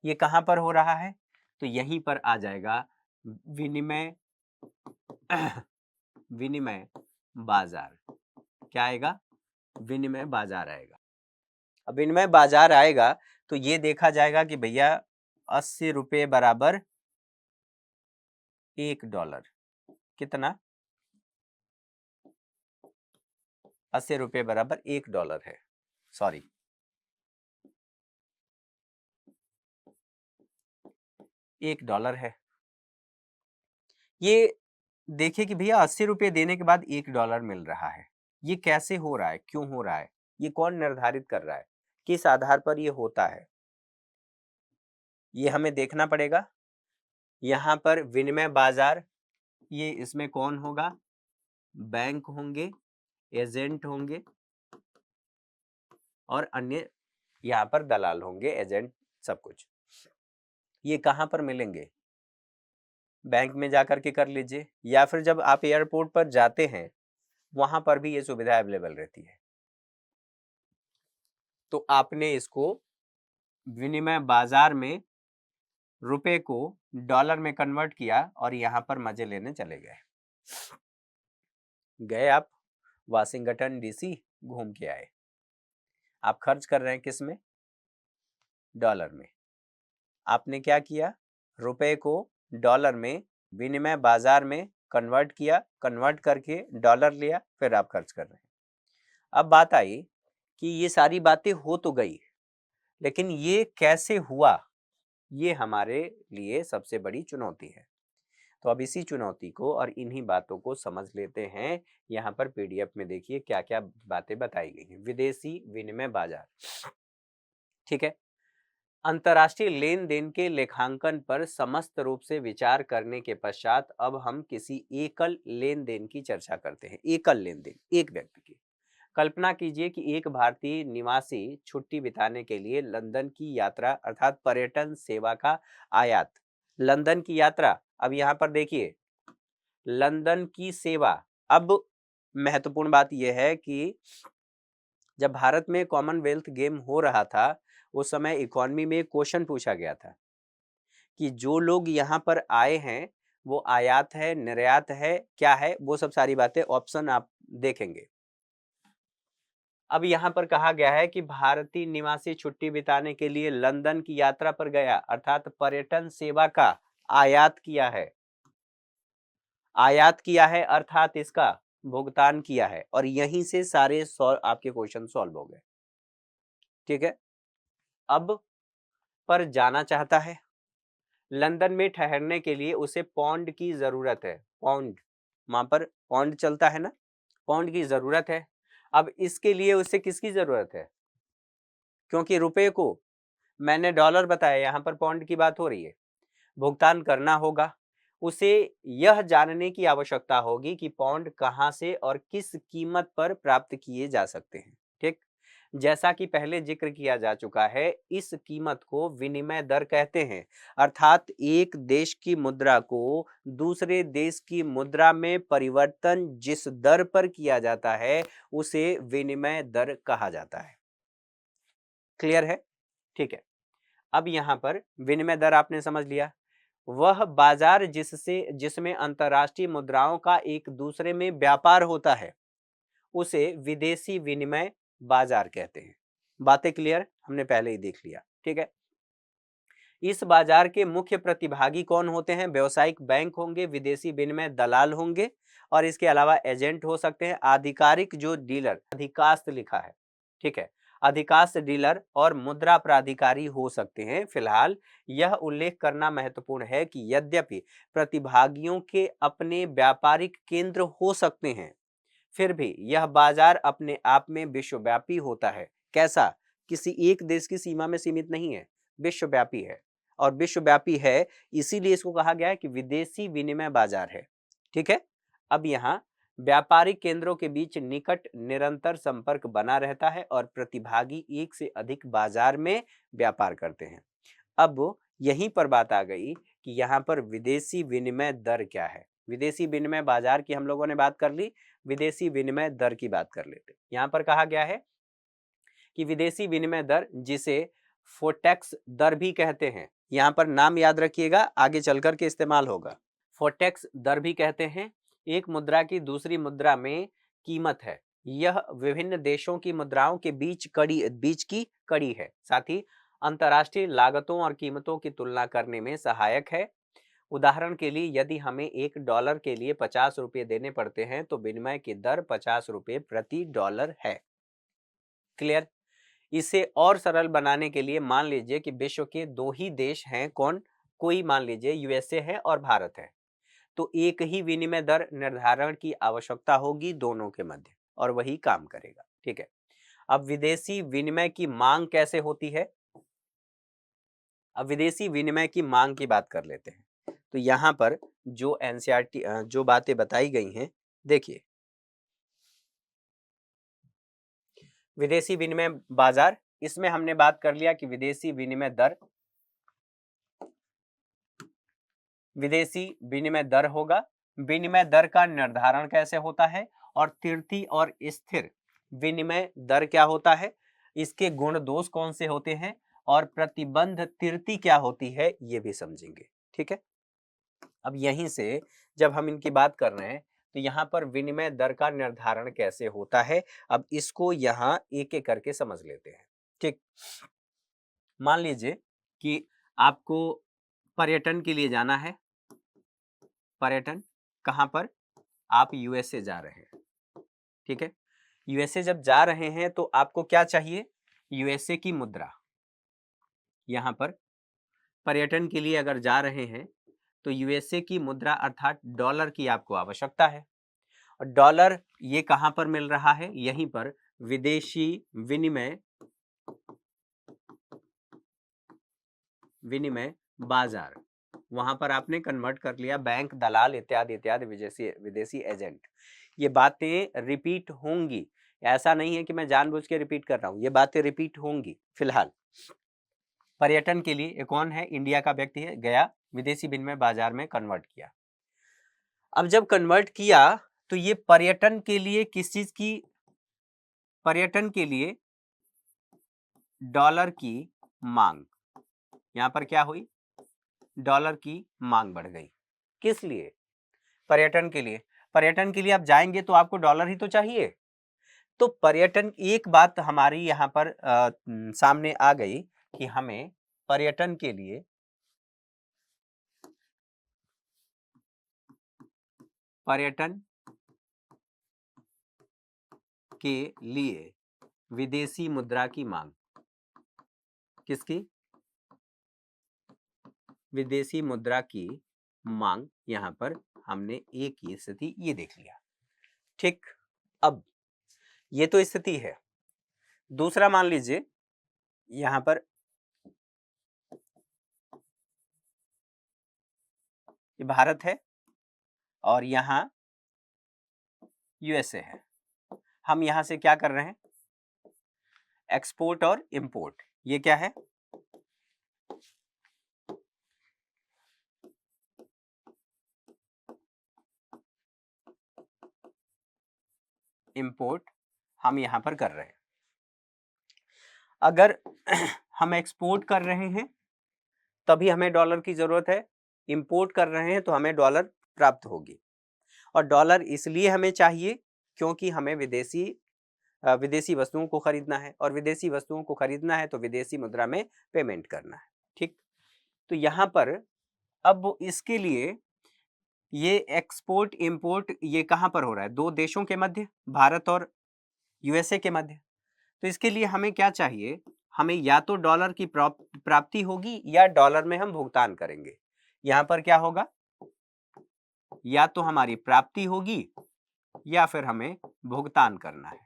ये कहाँ पर हो रहा है? तो यहीं पर आ जाएगा विनिमय विनिमय बाजार। क्या आएगा? विनिमय बाजार आएगा। अब विनिमय बाजार आएगा तो ये देखा जाएगा कि भैया 80 रुपये बराबर $1। कितना? 80 रुपये बराबर $1 है, सॉरी, $1 है। ये देखिए कि भैया 80 रुपये देने के बाद $1 मिल रहा है। ये कैसे हो रहा है? क्यों हो रहा है? ये कौन निर्धारित कर रहा है? किस आधार पर ये होता है? ये हमें देखना पड़ेगा। यहाँ पर विनिमय बाजार, ये इसमें कौन होगा? बैंक होंगे, एजेंट होंगे और अन्य यहाँ पर दलाल होंगे, एजेंट, सब कुछ। ये कहाँ पर मिलेंगे? बैंक में जाकर के कर लीजिए या फिर जब आप एयरपोर्ट पर जाते हैं वहां पर भी ये सुविधा अवेलेबल रहती है। तो आपने इसको विनिमय बाजार में रुपए को डॉलर में कन्वर्ट किया और यहां पर मजे लेने चले गए। गए आप वाशिंगटन डीसी, घूम के आए। आप खर्च कर रहे हैं किस में? डॉलर में। आपने क्या किया? रुपए को डॉलर में विनिमय बाजार में कन्वर्ट किया, कन्वर्ट करके डॉलर लिया, फिर आप खर्च कर रहे हैं। अब बात आई कि ये सारी बातें हो तो गई लेकिन ये कैसे हुआ? ये हमारे लिए सबसे बड़ी चुनौती है। तो अब इसी चुनौती को और इन्हीं बातों को समझ लेते हैं। यहाँ पर पीडीएफ में देखिए क्या क्या बातें बताई गई हैं। विदेशी विनिमय बाजार, ठीक है। अंतर्राष्ट्रीय लेन देन के लेखांकन पर समस्त रूप से विचार करने के पश्चात अब हम किसी एकल लेन देन की चर्चा करते हैं। एकल लेन देन, एक व्यक्ति की। कल्पना कीजिए कि एक भारतीय निवासी छुट्टी बिताने के लिए लंदन की यात्रा अर्थात पर्यटन सेवा का आयात, लंदन की यात्रा। अब यहाँ पर देखिए लंदन की सेवा, अब महत्वपूर्ण बात यह है कि जब भारत में कॉमनवेल्थ गेम हो रहा था उस समय इकोनॉमी में क्वेश्चन पूछा गया था कि जो लोग यहाँ पर आए हैं वो आयात है, निर्यात है, क्या है, वो सब सारी बातें ऑप्शन आप देखेंगे। अब यहाँ पर कहा गया है कि भारतीय निवासी छुट्टी बिताने के लिए लंदन की यात्रा पर गया, अर्थात पर्यटन सेवा का आयात किया है, आयात किया है अर्थात इसका भुगतान किया है, और यहीं से सारे आपके क्वेश्चन सॉल्व हो गए। ठीक है, अब पर जाना चाहता है, लंदन में ठहरने के लिए उसे पौंड की जरूरत है, पौंड, वहां पर पौंड चलता है ना, पौंड की जरूरत है। अब इसके लिए उसे किसकी जरूरत है, क्योंकि रुपए को मैंने डॉलर बताया, यहां पर पौंड की बात हो रही है, भुगतान करना होगा। उसे यह जानने की आवश्यकता होगी कि पौंड कहां से और किस कीमत पर प्राप्त किए जा सकते हैं। ठीक, जैसा कि पहले जिक्र किया जा चुका है, इस कीमत को विनिमय दर कहते हैं, अर्थात एक देश की मुद्रा को दूसरे देश की मुद्रा में परिवर्तन जिस दर पर किया जाता है उसे विनिमय दर कहा जाता है। क्लियर है? ठीक है, अब यहां पर विनिमय दर आपने समझ लिया, वह बाजार जिसमें अंतरराष्ट्रीय मुद्राओं का एक दूसरे में व्यापार होता है उसे विदेशी विनिमय बाजार कहते हैं। बातें क्लियर, हमने पहले ही देख लिया। ठीक है, इस बाजार के मुख्य प्रतिभागी कौन होते हैं, व्यवसायिक बैंक होंगे, विदेशी विनिमय दलाल होंगे, और इसके अलावा एजेंट हो सकते हैं, आधिकारिक जो डीलर, अधिकांश लिखा है, ठीक है, अधिकांश डीलर और मुद्रा प्राधिकारी हो सकते हैं। फिलहाल यह उल्लेख करना महत्वपूर्ण है कि यद्यपि प्रतिभागियों के अपने व्यापारिक केंद्र हो सकते हैं, फिर भी यह बाजार अपने आप में विश्वव्यापी होता है। कैसा, किसी एक देश की सीमा में सीमित नहीं है, विश्वव्यापी है, और विश्वव्यापी है इसीलिए इसको कहा गया है कि विदेशी विनिमय बाजार है। ठीक है, अब यहाँ व्यापारिक केंद्रों के बीच निकट निरंतर संपर्क बना रहता है और प्रतिभागी एक से अधिक बाजार में व्यापार करते हैं। अब यहीं पर बात आ गई कि यहाँ पर विदेशी विनिमय दर क्या है। विदेशी विनिमय बाजार की हम लोगों ने बात कर ली, विदेशी विनिमय दर की बात कर लेते। यहाँ पर कहा गया है कि विदेशी विनिमय दर, जिसे फोटेक्स दर भी कहते हैं, यहाँ पर नाम याद रखिएगा, आगे चलकर के इस्तेमाल होगा। फोटेक्स दर भी कहते हैं, एक मुद्रा की दूसरी मुद्रा में कीमत है। यह विभिन्न देशों की मुद्राओं के बीच की कड़ी है, साथ ही अंतर्राष्ट्रीय लागतों और कीमतों की तुलना करने में सहायक है। उदाहरण के लिए यदि हमें $1 के लिए 50 रुपये देने पड़ते हैं तो विनिमय की दर 50 रुपये प्रति डॉलर है। क्लियर? इसे और सरल बनाने के लिए मान लीजिए कि विश्व के दो ही देश हैं, कौन, कोई मान लीजिए यूएसए है और भारत है, तो एक ही विनिमय दर निर्धारण की आवश्यकता होगी दोनों के मध्य, और वही काम करेगा। ठीक है, अब विदेशी विनिमय की मांग कैसे होती है, अब विदेशी विनिमय की मांग की बात कर लेते हैं। तो यहां पर जो एनसीईआरटी जो बातें बताई गई हैं, देखिए, विदेशी विनिमय बाजार, इसमें हमने बात कर लिया कि विदेशी विनिमय दर, विदेशी विनिमय दर होगा। विनिमय दर का निर्धारण कैसे होता है, और तृतीय और स्थिर विनिमय दर क्या होता है, इसके गुण दोष कौन से होते हैं, और प्रतिबंध तृतीय क्या होती है, ये भी समझेंगे। ठीक है, अब यहीं से जब हम इनकी बात कर रहे हैं तो यहाँ पर विनिमय दर का निर्धारण कैसे होता है, अब इसको यहाँ एक एक करके समझ लेते हैं। ठीक, मान लीजिए कि आपको पर्यटन के लिए जाना है, पर्यटन कहाँ पर, आप यूएसए जा रहे हैं। ठीक है, यूएसए जब जा रहे हैं तो आपको क्या चाहिए, यूएसए की मुद्रा। यहाँ पर पर्यटन के लिए अगर जा रहे हैं तो यूएसए की मुद्रा अर्थात डॉलर की आपको आवश्यकता है, और डॉलर ये कहां पर मिल रहा है, यहीं पर विदेशी विनिमय बाजार, वहां पर आपने कन्वर्ट कर लिया, बैंक, दलाल इत्यादि इत्यादि विदेशी विदेशी एजेंट। ये बातें रिपीट होंगी, ऐसा नहीं है कि मैं जानबूझ के रिपीट कर रहा हूं, ये बातें रिपीट होंगी। फिलहाल पर्यटन के लिए एक कौन है, इंडिया का व्यक्ति है, गया, विदेशी विनिमय बाजार में कन्वर्ट किया। अब जब कन्वर्ट किया तो ये पर्यटन के लिए किस चीज की, पर्यटन के लिए डॉलर की मांग, यहां पर क्या हुई, डॉलर की मांग बढ़ गई। किस लिए, पर्यटन के लिए। पर्यटन के लिए आप जाएंगे तो आपको डॉलर ही तो चाहिए। तो पर्यटन, एक बात हमारी यहाँ पर सामने आ गई कि हमें पर्यटन के लिए विदेशी मुद्रा की मांग, किसकी, विदेशी मुद्रा की मांग, यहां पर हमने एक ही स्थिति ये देख लिया। ठीक, अब ये तो स्थिति है। दूसरा मान लीजिए यहां पर ये भारत है और यहां यूएसए है। हम यहां से क्या कर रहे हैं, एक्सपोर्ट और इंपोर्ट। ये क्या है, इंपोर्ट हम यहां पर कर रहे हैं। अगर हम एक्सपोर्ट कर रहे हैं तभी हमें डॉलर की जरूरत है, इंपोर्ट कर रहे हैं तो हमें डॉलर प्राप्त होगी। और डॉलर इसलिए हमें चाहिए क्योंकि हमें विदेशी वस्तुओं को खरीदना है, और विदेशी वस्तुओं को खरीदना है तो विदेशी मुद्रा में पेमेंट करना है। ठीक, तो यहाँ पर अब इसके लिए ये एक्सपोर्ट इंपोर्ट ये कहाँ पर हो रहा है, दो देशों के मध्य, भारत और यूएसए के मध्य। तो इसके लिए हमें क्या चाहिए, हमें या तो डॉलर की प्राप्ति होगी या डॉलर में हम भुगतान करेंगे। यहाँ पर क्या होगा, या तो हमारी प्राप्ति होगी या फिर हमें भुगतान करना है,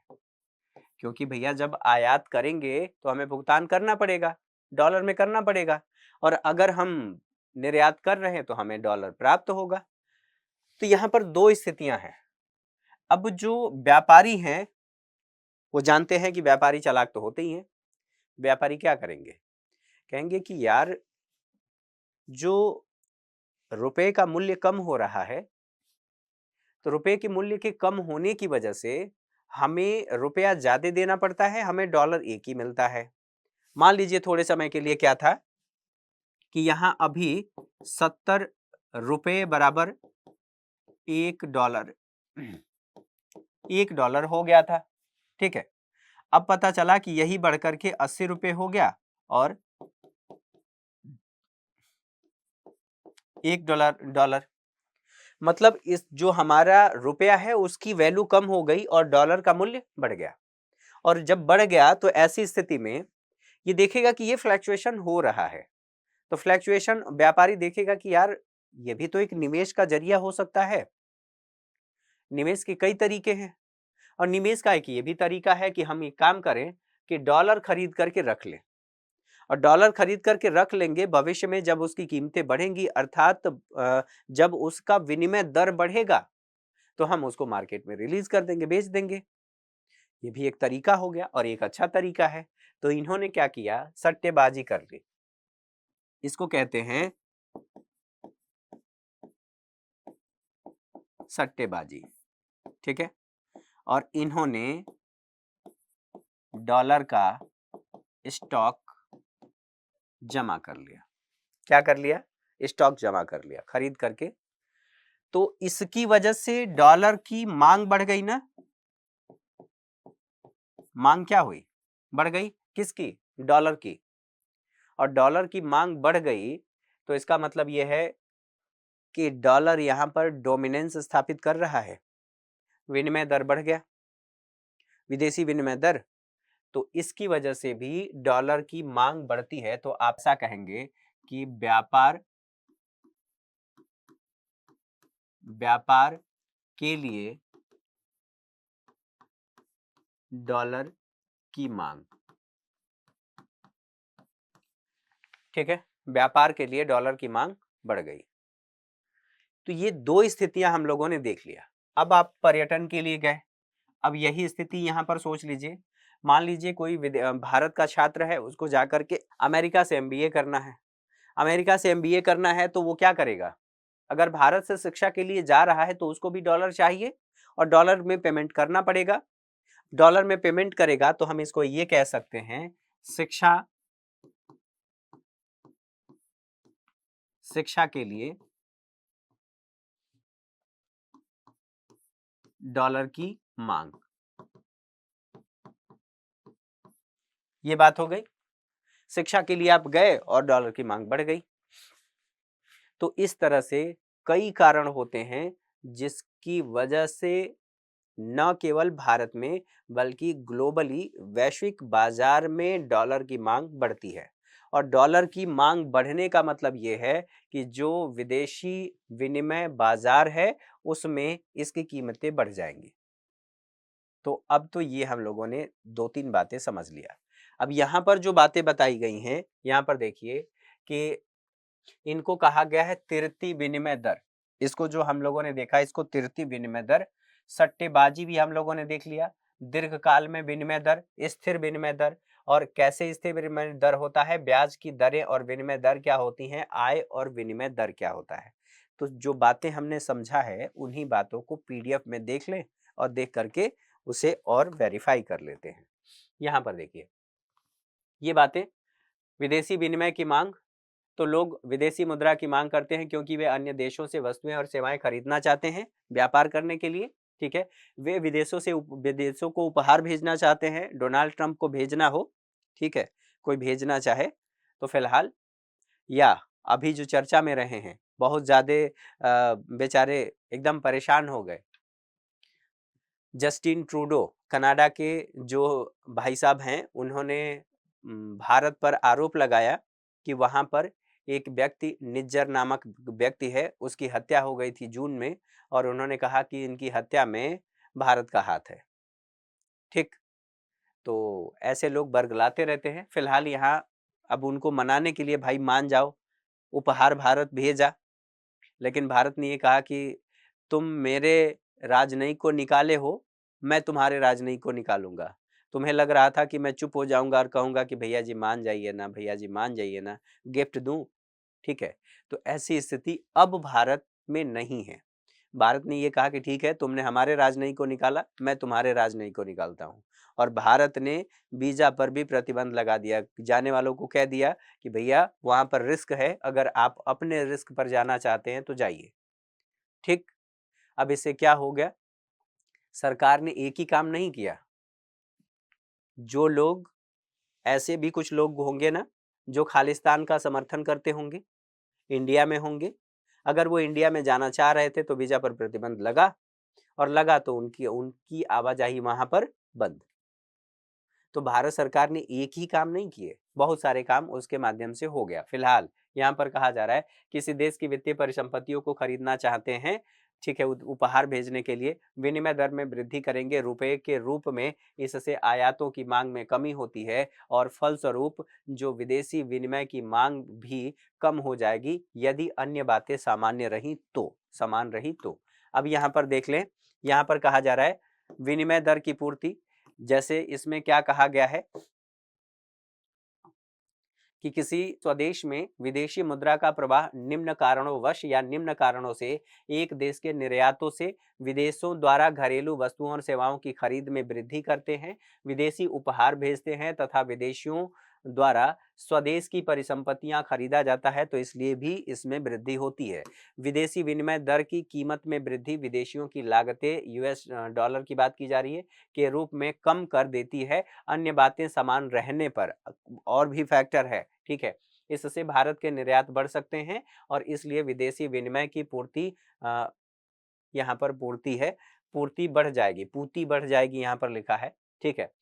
क्योंकि भैया जब आयात करेंगे तो हमें भुगतान करना पड़ेगा, डॉलर में करना पड़ेगा, और अगर हम निर्यात कर रहे हैं तो हमें डॉलर प्राप्त होगा। तो यहाँ पर दो स्थितियां हैं। अब जो व्यापारी हैं वो जानते हैं कि व्यापारी चालाक तो होते ही हैं। व्यापारी क्या करेंगे, कहेंगे कि यार जो रुपए का मूल्य कम हो रहा है, तो रुपए के मूल्य के कम होने की वजह से हमें रुपया ज्यादा देना पड़ता है, हमें डॉलर एक ही मिलता है। मान लीजिए थोड़े समय के लिए क्या था कि यहां अभी 70 रुपए बराबर $1, $1 हो गया था। ठीक है, अब पता चला कि यही बढ़कर के 80 रुपए हो गया और $1। मतलब इस जो हमारा रुपया है उसकी वैल्यू कम हो गई और डॉलर का मूल्य बढ़ गया। और जब बढ़ गया तो ऐसी स्थिति में ये देखेगा कि ये फ्लैक्चुएशन हो रहा है। तो फ्लैक्चुएशन व्यापारी देखेगा कि यार ये भी तो एक निवेश का जरिया हो सकता है। निवेश के कई तरीके हैं, और निवेश का एक ये भी तरीका है कि हम एक काम करें कि डॉलर खरीद करके रख लें, और डॉलर खरीद करके रख लेंगे, भविष्य में जब उसकी कीमतें बढ़ेंगी, अर्थात जब उसका विनिमय दर बढ़ेगा तो हम उसको मार्केट में रिलीज कर देंगे, बेच देंगे। ये भी एक तरीका हो गया और एक अच्छा तरीका है। तो इन्होंने क्या किया, सट्टेबाजी कर ली। इसको कहते हैं सट्टेबाजी। ठीक है, और इन्होंने डॉलर का स्टॉक जमा कर लिया। क्या कर लिया, स्टॉक जमा कर लिया खरीद करके। तो इसकी वजह से डॉलर की मांग बढ़ गई ना, मांग क्या हुई, बढ़ गई, किसकी, डॉलर की। और डॉलर की मांग बढ़ गई तो इसका मतलब यह है कि डॉलर यहां पर डोमिनेंस स्थापित कर रहा है, विनिमय दर बढ़ गया, विदेशी विनिमय दर। तो इसकी वजह से भी डॉलर की मांग बढ़ती है। तो आप ऐसा कहेंगे कि व्यापार के लिए डॉलर की मांग। ठीक है, व्यापार के लिए डॉलर की मांग बढ़ गई। तो ये दो स्थितियां हम लोगों ने देख लिया। अब आप पर्यटन के लिए गए, अब यही स्थिति यहां पर सोच लीजिए। मान लीजिए कोई भारत का छात्र है, उसको जाकर के अमेरिका से एमबीए करना है। अमेरिका से एमबीए करना है तो वो क्या करेगा, अगर भारत से शिक्षा के लिए जा रहा है तो उसको भी डॉलर चाहिए, और डॉलर में पेमेंट करना पड़ेगा। डॉलर में पेमेंट करेगा तो हम इसको ये कह सकते हैं शिक्षा के लिए डॉलर की मांग। ये बात हो गई। शिक्षा के लिए आप गए और डॉलर की मांग बढ़ गई। तो इस तरह से कई कारण होते हैं जिसकी वजह से न केवल भारत में बल्कि ग्लोबली वैश्विक बाजार में डॉलर की मांग बढ़ती है। और डॉलर की मांग बढ़ने का मतलब यह है कि जो विदेशी विनिमय बाजार है उसमें इसकी कीमतें बढ़ जाएंगी। तो अब तो ये हम लोगों ने 2-3 बातें समझ लिया। अब यहाँ पर जो बातें बताई गई हैं, यहाँ पर देखिए कि इनको कहा गया है तिरती विनिमय दर। इसको जो हम लोगों ने देखा, इसको तिरती विनिमय दर। सट्टेबाजी भी हम लोगों ने देख लिया। दीर्घकाल में विनिमय दर, स्थिर विनिमय दर। और कैसे स्थिर विनिमय दर होता है, ब्याज की दरें और विनिमय दर क्या होती हैं, आय और विनिमय दर क्या होता है। तो जो बातें हमने समझा है उन्हीं बातों को पीडीएफ में देख लें और देख करके उसे और वेरीफाई कर लेते हैं। यहाँ पर देखिए ये बातें, विदेशी विनिमय की मांग। तो लोग विदेशी मुद्रा की मांग करते हैं क्योंकि वे अन्य देशों से वस्तुएं और सेवाएं खरीदना चाहते हैं व्यापार करने के लिए। ठीक है, वे विदेशों को उपहार भेजना चाहते हैं। डोनाल्ड ट्रंप को भेजना हो, ठीक है, कोई भेजना चाहे तो फिलहाल, या अभी जो चर्चा में रहे हैं बहुत ज्यादा बेचारे एकदम परेशान हो गए, जस्टिन ट्रूडो कनाडा के जो भाई साहब हैं, उन्होंने भारत पर आरोप लगाया कि वहां पर एक व्यक्ति, निज्जर नामक व्यक्ति है, उसकी हत्या हो गई थी जून में। और उन्होंने कहा कि इनकी हत्या में भारत का हाथ है। ठीक, तो ऐसे लोग बरगलाते रहते हैं। फिलहाल यहाँ अब उनको मनाने के लिए भाई मान जाओ, उपहार भारत भेजा। लेकिन भारत ने ये कहा कि तुम मेरे राजनयिक को निकाले हो, मैं तुम्हारे राजनयिक को निकालूंगा। तुम्हें लग रहा था कि मैं चुप हो जाऊंगा और कहूंगा कि भैया जी मान जाइए ना, भैया जी मान जाइए ना, गिफ्ट दूं। ठीक है, तो ऐसी स्थिति अब भारत में नहीं है। भारत ने ये कहा कि ठीक है, तुमने हमारे राजनयिक को निकाला, मैं तुम्हारे राजनयिक को निकालता हूं। और भारत ने वीजा पर भी प्रतिबंध लगा दिया। जाने वालों को कह दिया कि भैया वहां पर रिस्क है, अगर आप अपने रिस्क पर जाना चाहते हैं तो जाइए। ठीक, अब इससे क्या हो गया, सरकार ने एक ही काम नहीं किया। जो लोग, ऐसे भी कुछ लोग होंगे ना जो खालिस्तान का समर्थन करते होंगे, इंडिया में होंगे, अगर वो इंडिया में जाना चाह रहे थे तो वीजा पर प्रतिबंध लगा, और लगा तो उनकी आवाजाही वहां पर बंद। तो भारत सरकार ने एक ही काम नहीं किए, बहुत सारे काम उसके माध्यम से हो गया। फिलहाल यहाँ पर कहा जा रहा है किसी देश की वित्तीय परिसंपत्तियों को खरीदना चाहते हैं, ठीक है, उपहार भेजने के लिए विनिमय दर में वृद्धि करेंगे रुपए के रूप में। इससे आयातों की मांग में कमी होती है और फलस्वरूप जो विदेशी विनिमय की मांग भी कम हो जाएगी यदि अन्य बातें सामान्य रही तो, समान रही तो। अब यहाँ पर देख लें, यहाँ पर कहा जा रहा है विनिमय दर की पूर्ति। जैसे इसमें क्या कहा गया है कि किसी स्वदेश में विदेशी मुद्रा का प्रवाह निम्न कारणोंवश या निम्न कारणों से एक देश के निर्यातों से विदेशों द्वारा घरेलू वस्तुओं और सेवाओं की खरीद में वृद्धि करते हैं, विदेशी उपहार भेजते हैं तथा विदेशियों द्वारा स्वदेश की परिसंपत्तियां खरीदा जाता है, तो इसलिए भी इसमें वृद्धि होती है। विदेशी विनिमय दर की कीमत में वृद्धि विदेशियों की लागतें, यूएस डॉलर की बात की जा रही है, के रूप में कम कर देती है। अन्य बातें समान रहने पर और भी फैक्टर है, ठीक है, इससे भारत के निर्यात बढ़ सकते हैं और इसलिए विदेशी विनिमय की पूर्ति, यहाँ पर पूर्ति है, पूर्ति बढ़ जाएगी, पूर्ति बढ़ जाएगी यहाँ पर लिखा है। ठीक है,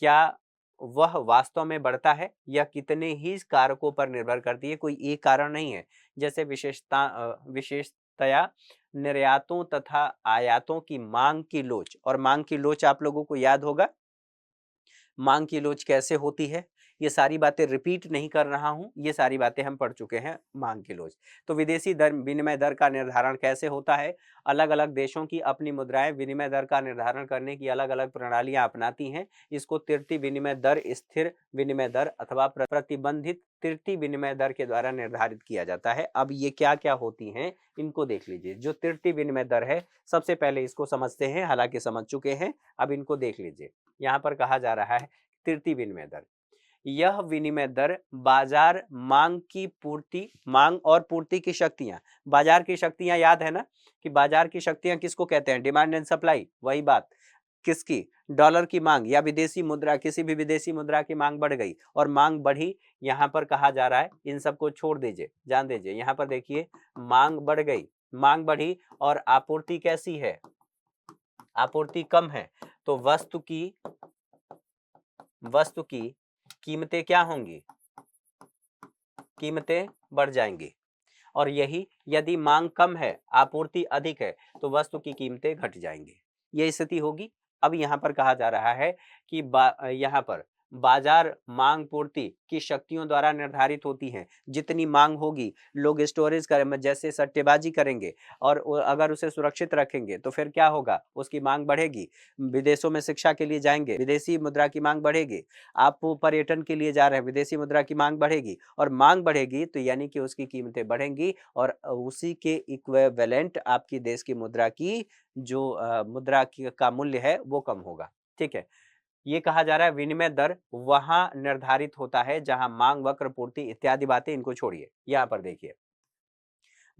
क्या वह वास्तव में बढ़ता है, यह कितने ही कारकों पर निर्भर करती है, कोई एक कारण नहीं है। जैसे विशेषतया निर्यातों तथा आयातों की मांग की लोच, और मांग की लोच आप लोगों को याद होगा, मांग की लोच कैसे होती है, ये सारी बातें रिपीट नहीं कर रहा हूं, ये सारी बातें हम पढ़ चुके हैं मांग के लोज। तो विदेशी दर विनिमय दर का निर्धारण कैसे होता है? अलग अलग देशों की अपनी मुद्राएं विनिमय दर का निर्धारण करने की अलग अलग प्रणालियां अपनाती हैं। इसको तृतीय विनिमय दर, स्थिर विनिमय दर अथवा प्रतिबंधित तृतीय विनिमय दर के द्वारा निर्धारित किया जाता है। अब ये क्या क्या होती हैं इनको देख लीजिए। जो तृतीय विनिमय दर है, सबसे पहले इसको समझते हैं, हालांकि समझ चुके हैं, अब इनको देख लीजिए। यहाँ पर कहा जा रहा है तृतीय विनिमय दर। यह विनिमय दर बाजार मांग की पूर्ति, मांग और पूर्ति की शक्तियां, बाजार की शक्तियां याद है ना कि बाजार की शक्तियां किसको कहते हैं? Demand and supply. वही बात किसकी? डॉलर की मांग या विदेशी मुद्रा, किसी भी विदेशी मुद्रा की मांग बढ़ गई और मांग बढ़ी। यहां पर कहा जा रहा है, इन सबको छोड़ दीजिए, जान दीजिए। यहां पर देखिए, मांग बढ़ गई, मांग बढ़ी और आपूर्ति कैसी है? आपूर्ति कम है, तो वस्तु की कीमतें क्या होंगी? कीमतें बढ़ जाएंगी। और यही यदि मांग कम है, आपूर्ति अधिक है, तो वस्तु की कीमतें घट जाएंगी। ये स्थिति होगी। अब यहाँ पर कहा जा रहा है कि यहाँ पर बाजार मांग पूर्ति की शक्तियों द्वारा निर्धारित होती हैं। जितनी मांग होगी, लोग स्टोरेज करें, जैसे सट्टेबाजी करेंगे और अगर उसे सुरक्षित रखेंगे तो फिर क्या होगा? उसकी मांग बढ़ेगी। विदेशों में शिक्षा के लिए जाएंगे, विदेशी मुद्रा की मांग बढ़ेगी। आप पर्यटन के लिए जा रहे हैं, विदेशी मुद्रा की मांग बढ़ेगी और मांग बढ़ेगी तो यानी कि उसकी कीमतें बढ़ेंगी और उसी के इक्विवेलेंट आपकी देश की मुद्रा की जो मुद्रा का मूल्य है वो कम होगा। ठीक है, ये कहा जा रहा है विनिमय दर वहां निर्धारित होता है जहां मांग, वक्र, पूर्ति इत्यादि बातें, इनको छोड़िए। यहां पर देखिए,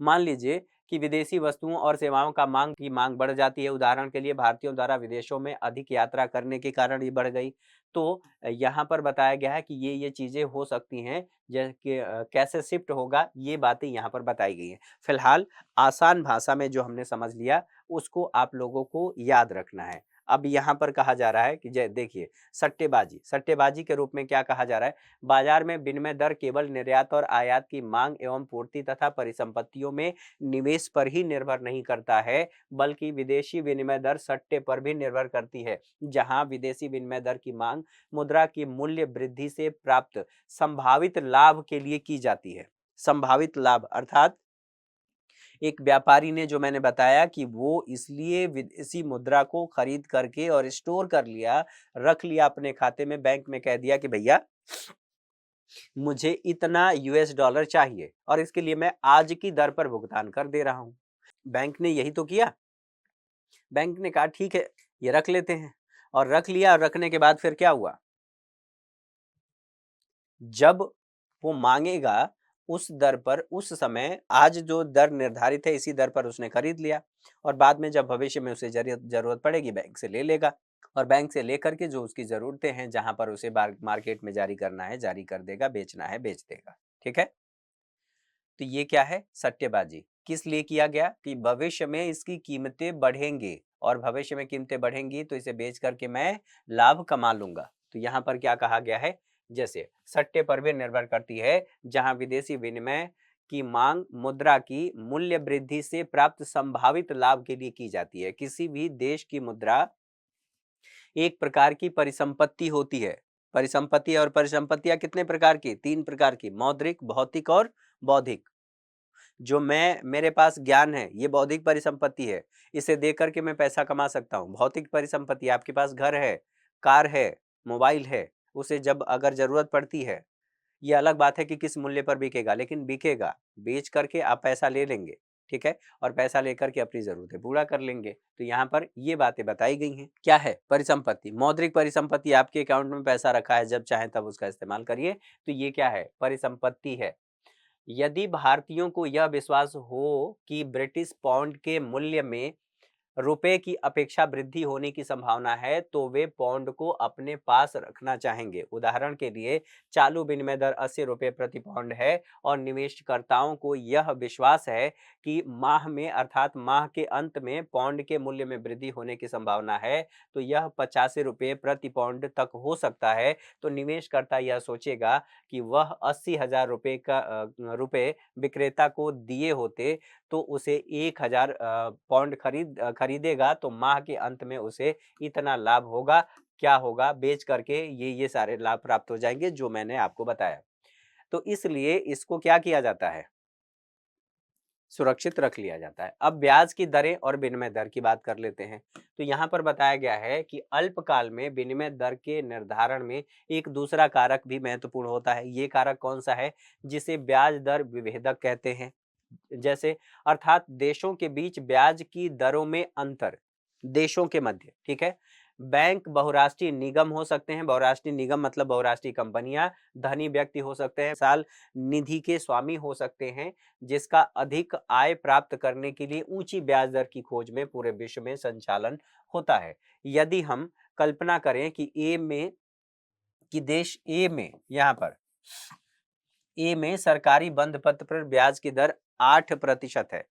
मान लीजिए कि विदेशी वस्तुओं और सेवाओं का मांग की मांग बढ़ जाती है। उदाहरण के लिए भारतीयों द्वारा विदेशों में अधिक यात्रा करने के कारण ये बढ़ गई। तो यहाँ पर बताया गया है कि ये चीजें हो सकती हैं, जैसे कि कैसे शिफ्ट होगा, ये बातें यहाँ पर बताई गई हैं। फिलहाल आसान भाषा में जो हमने समझ लिया उसको आप लोगों को याद रखना है। अब यहाँ पर कहा जा रहा है कि देखिए, सट्टेबाजी, सट्टेबाजी के रूप में क्या कहा जा रहा है? बाजार में विनिमय दर केवल निर्यात और आयात की मांग एवं पूर्ति तथा परिसंपत्तियों में निवेश पर ही निर्भर नहीं करता है, बल्कि विदेशी विनिमय दर सट्टे पर भी निर्भर करती है। जहां विदेशी विनिमय दर की मांग मुद्रा की मूल्य वृद्धि से प्राप्त संभावित लाभ के लिए की जाती है। संभावित लाभ अर्थात एक व्यापारी ने, जो मैंने बताया कि वो इसलिए विदेशी मुद्रा को खरीद करके और स्टोर कर लिया, रख लिया अपने खाते में, बैंक में कह दिया कि भैया मुझे इतना यूएस डॉलर चाहिए और इसके लिए मैं आज की दर पर भुगतान कर दे रहा हूं। बैंक ने यही तो किया। बैंक ने कहा ठीक है, ये रख लेते हैं, और रख लिया। और रखने के बाद फिर क्या हुआ? जब वो मांगेगा उस दर पर, उस समय आज जो दर निर्धारित है इसी दर पर उसने खरीद लिया, और बाद में जब भविष्य में उसे जरूरत पड़ेगी बैंक से ले लेगा, और बैंक से लेकर के जो उसकी जरूरतें हैं, जहां पर उसे मार्केट में जारी करना है जारी कर देगा, बेचना है बेच देगा। ठीक है, तो ये क्या है? सट्टेबाजी। किस लिए किया गया? कि भविष्य में इसकी कीमतें बढ़ेंगी, और भविष्य में कीमतें बढ़ेंगी तो इसे बेच करके मैं लाभ कमा लूंगा। तो यहाँ पर क्या कहा गया है? जैसे सट्टे पर भी निर्भर करती है, जहां विदेशी विनिमय की मांग मुद्रा की मूल्य वृद्धि से प्राप्त संभावित लाभ के लिए की जाती है। किसी भी देश की मुद्रा एक प्रकार की परिसंपत्ति होती है। परिसंपत्ति, और परिसंपत्तियां कितने प्रकार की? 3 प्रकार की, मौद्रिक, भौतिक और बौद्धिक। जो मेरे पास ज्ञान है, ये बौद्धिक परिसंपत्ति है, इसे दे करके मैं पैसा कमा सकता हूँ। भौतिक परिसंपत्ति, आपके पास घर है, कार है, मोबाइल है, उसे जब अगर जरूरत पड़ती है, ये अलग बात है कि किस मूल्य पर बिकेगा, लेकिन बिकेगा, बेच करके आप पैसा ले लेंगे। ठीक है, और पैसा लेकर के अपनी जरूरतें पूरा कर लेंगे। तो यहाँ पर ये बातें बताई गई हैं। क्या है? परिसंपत्ति। मौद्रिक परिसंपत्ति, आपके अकाउंट में पैसा रखा है, जब चाहे तब उसका इस्तेमाल करिए, तो ये क्या है? परिसंपत्ति है। यदि भारतीयों को यह विश्वास हो कि ब्रिटिश पाउंड के मूल्य में रुपए की अपेक्षा वृद्धि होने की संभावना है, तो वे पाउंड को अपने पास रखना चाहेंगे। उदाहरण के लिए, चालू विनिमय दर 80 रुपये प्रति पाउंड है और निवेशकर्ताओं को यह विश्वास है कि माह में, अर्थात माह के अंत में पाउंड के मूल्य में वृद्धि होने की संभावना है, तो यह 85 रुपये प्रति पाउंड तक हो सकता है। तो निवेशकर्ता यह सोचेगा कि वह 80,000 रुपये विक्रेता को दिए होते तो उसे 1,000 पाउंड खरीदेगा, तो माह के अंत में उसे इतना लाभ होगा। क्या होगा, बेच करके ये सारे लाभ प्राप्त हो जाएंगे जो मैंने आपको बताया। तो इसलिए इसको क्या किया जाता है, सुरक्षित रख लिया जाता है। अब ब्याज की दरें और विनिमय दर की बात कर लेते हैं। तो यहाँ पर बताया गया है कि अल्पकाल में विनिमय दर के निर्धारण में एक दूसरा कारक भी महत्वपूर्ण होता है। ये कारक कौन सा है, जिसे ब्याज दर विभेदक कहते हैं। जैसे अर्थात देशों के बीच ब्याज की दरों में अंतर, देशों के मध्य, ठीक है। बैंक बहुराष्ट्रीय निगम हो सकते हैं, बहुराष्ट्रीय निगम मतलब बहुराष्ट्रीय कंपनियां, धनी व्यक्ति हो सकते हैं, साल निधि के स्वामी हो सकते हैं, जिसका अधिक आय प्राप्त करने के लिए ऊंची ब्याज दर की खोज में पूरे विश्व में संचालन होता है। यदि हम कल्पना करें कि देश ए में, यहां पर ए में सरकारी बंध पत्र पर ब्याज की दर 8% है।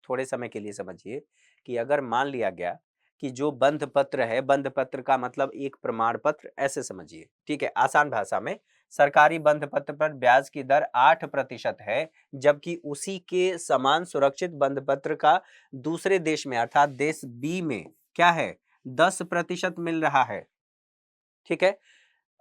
थोड़े समय के लिए समझिए कि अगर मान लिया गया कि जो बंध पत्र है, बंध पत्र का मतलब एक प्रमाण पत्र, ऐसे समझिए, ठीक है। आसान भाषा में सरकारी बंध पत्र पर ब्याज की दर 8% है, जबकि उसी के समान सुरक्षित बंध पत्र का दूसरे देश में अर्थात देश बी में क्या है, 10% मिल रहा है, ठीक है।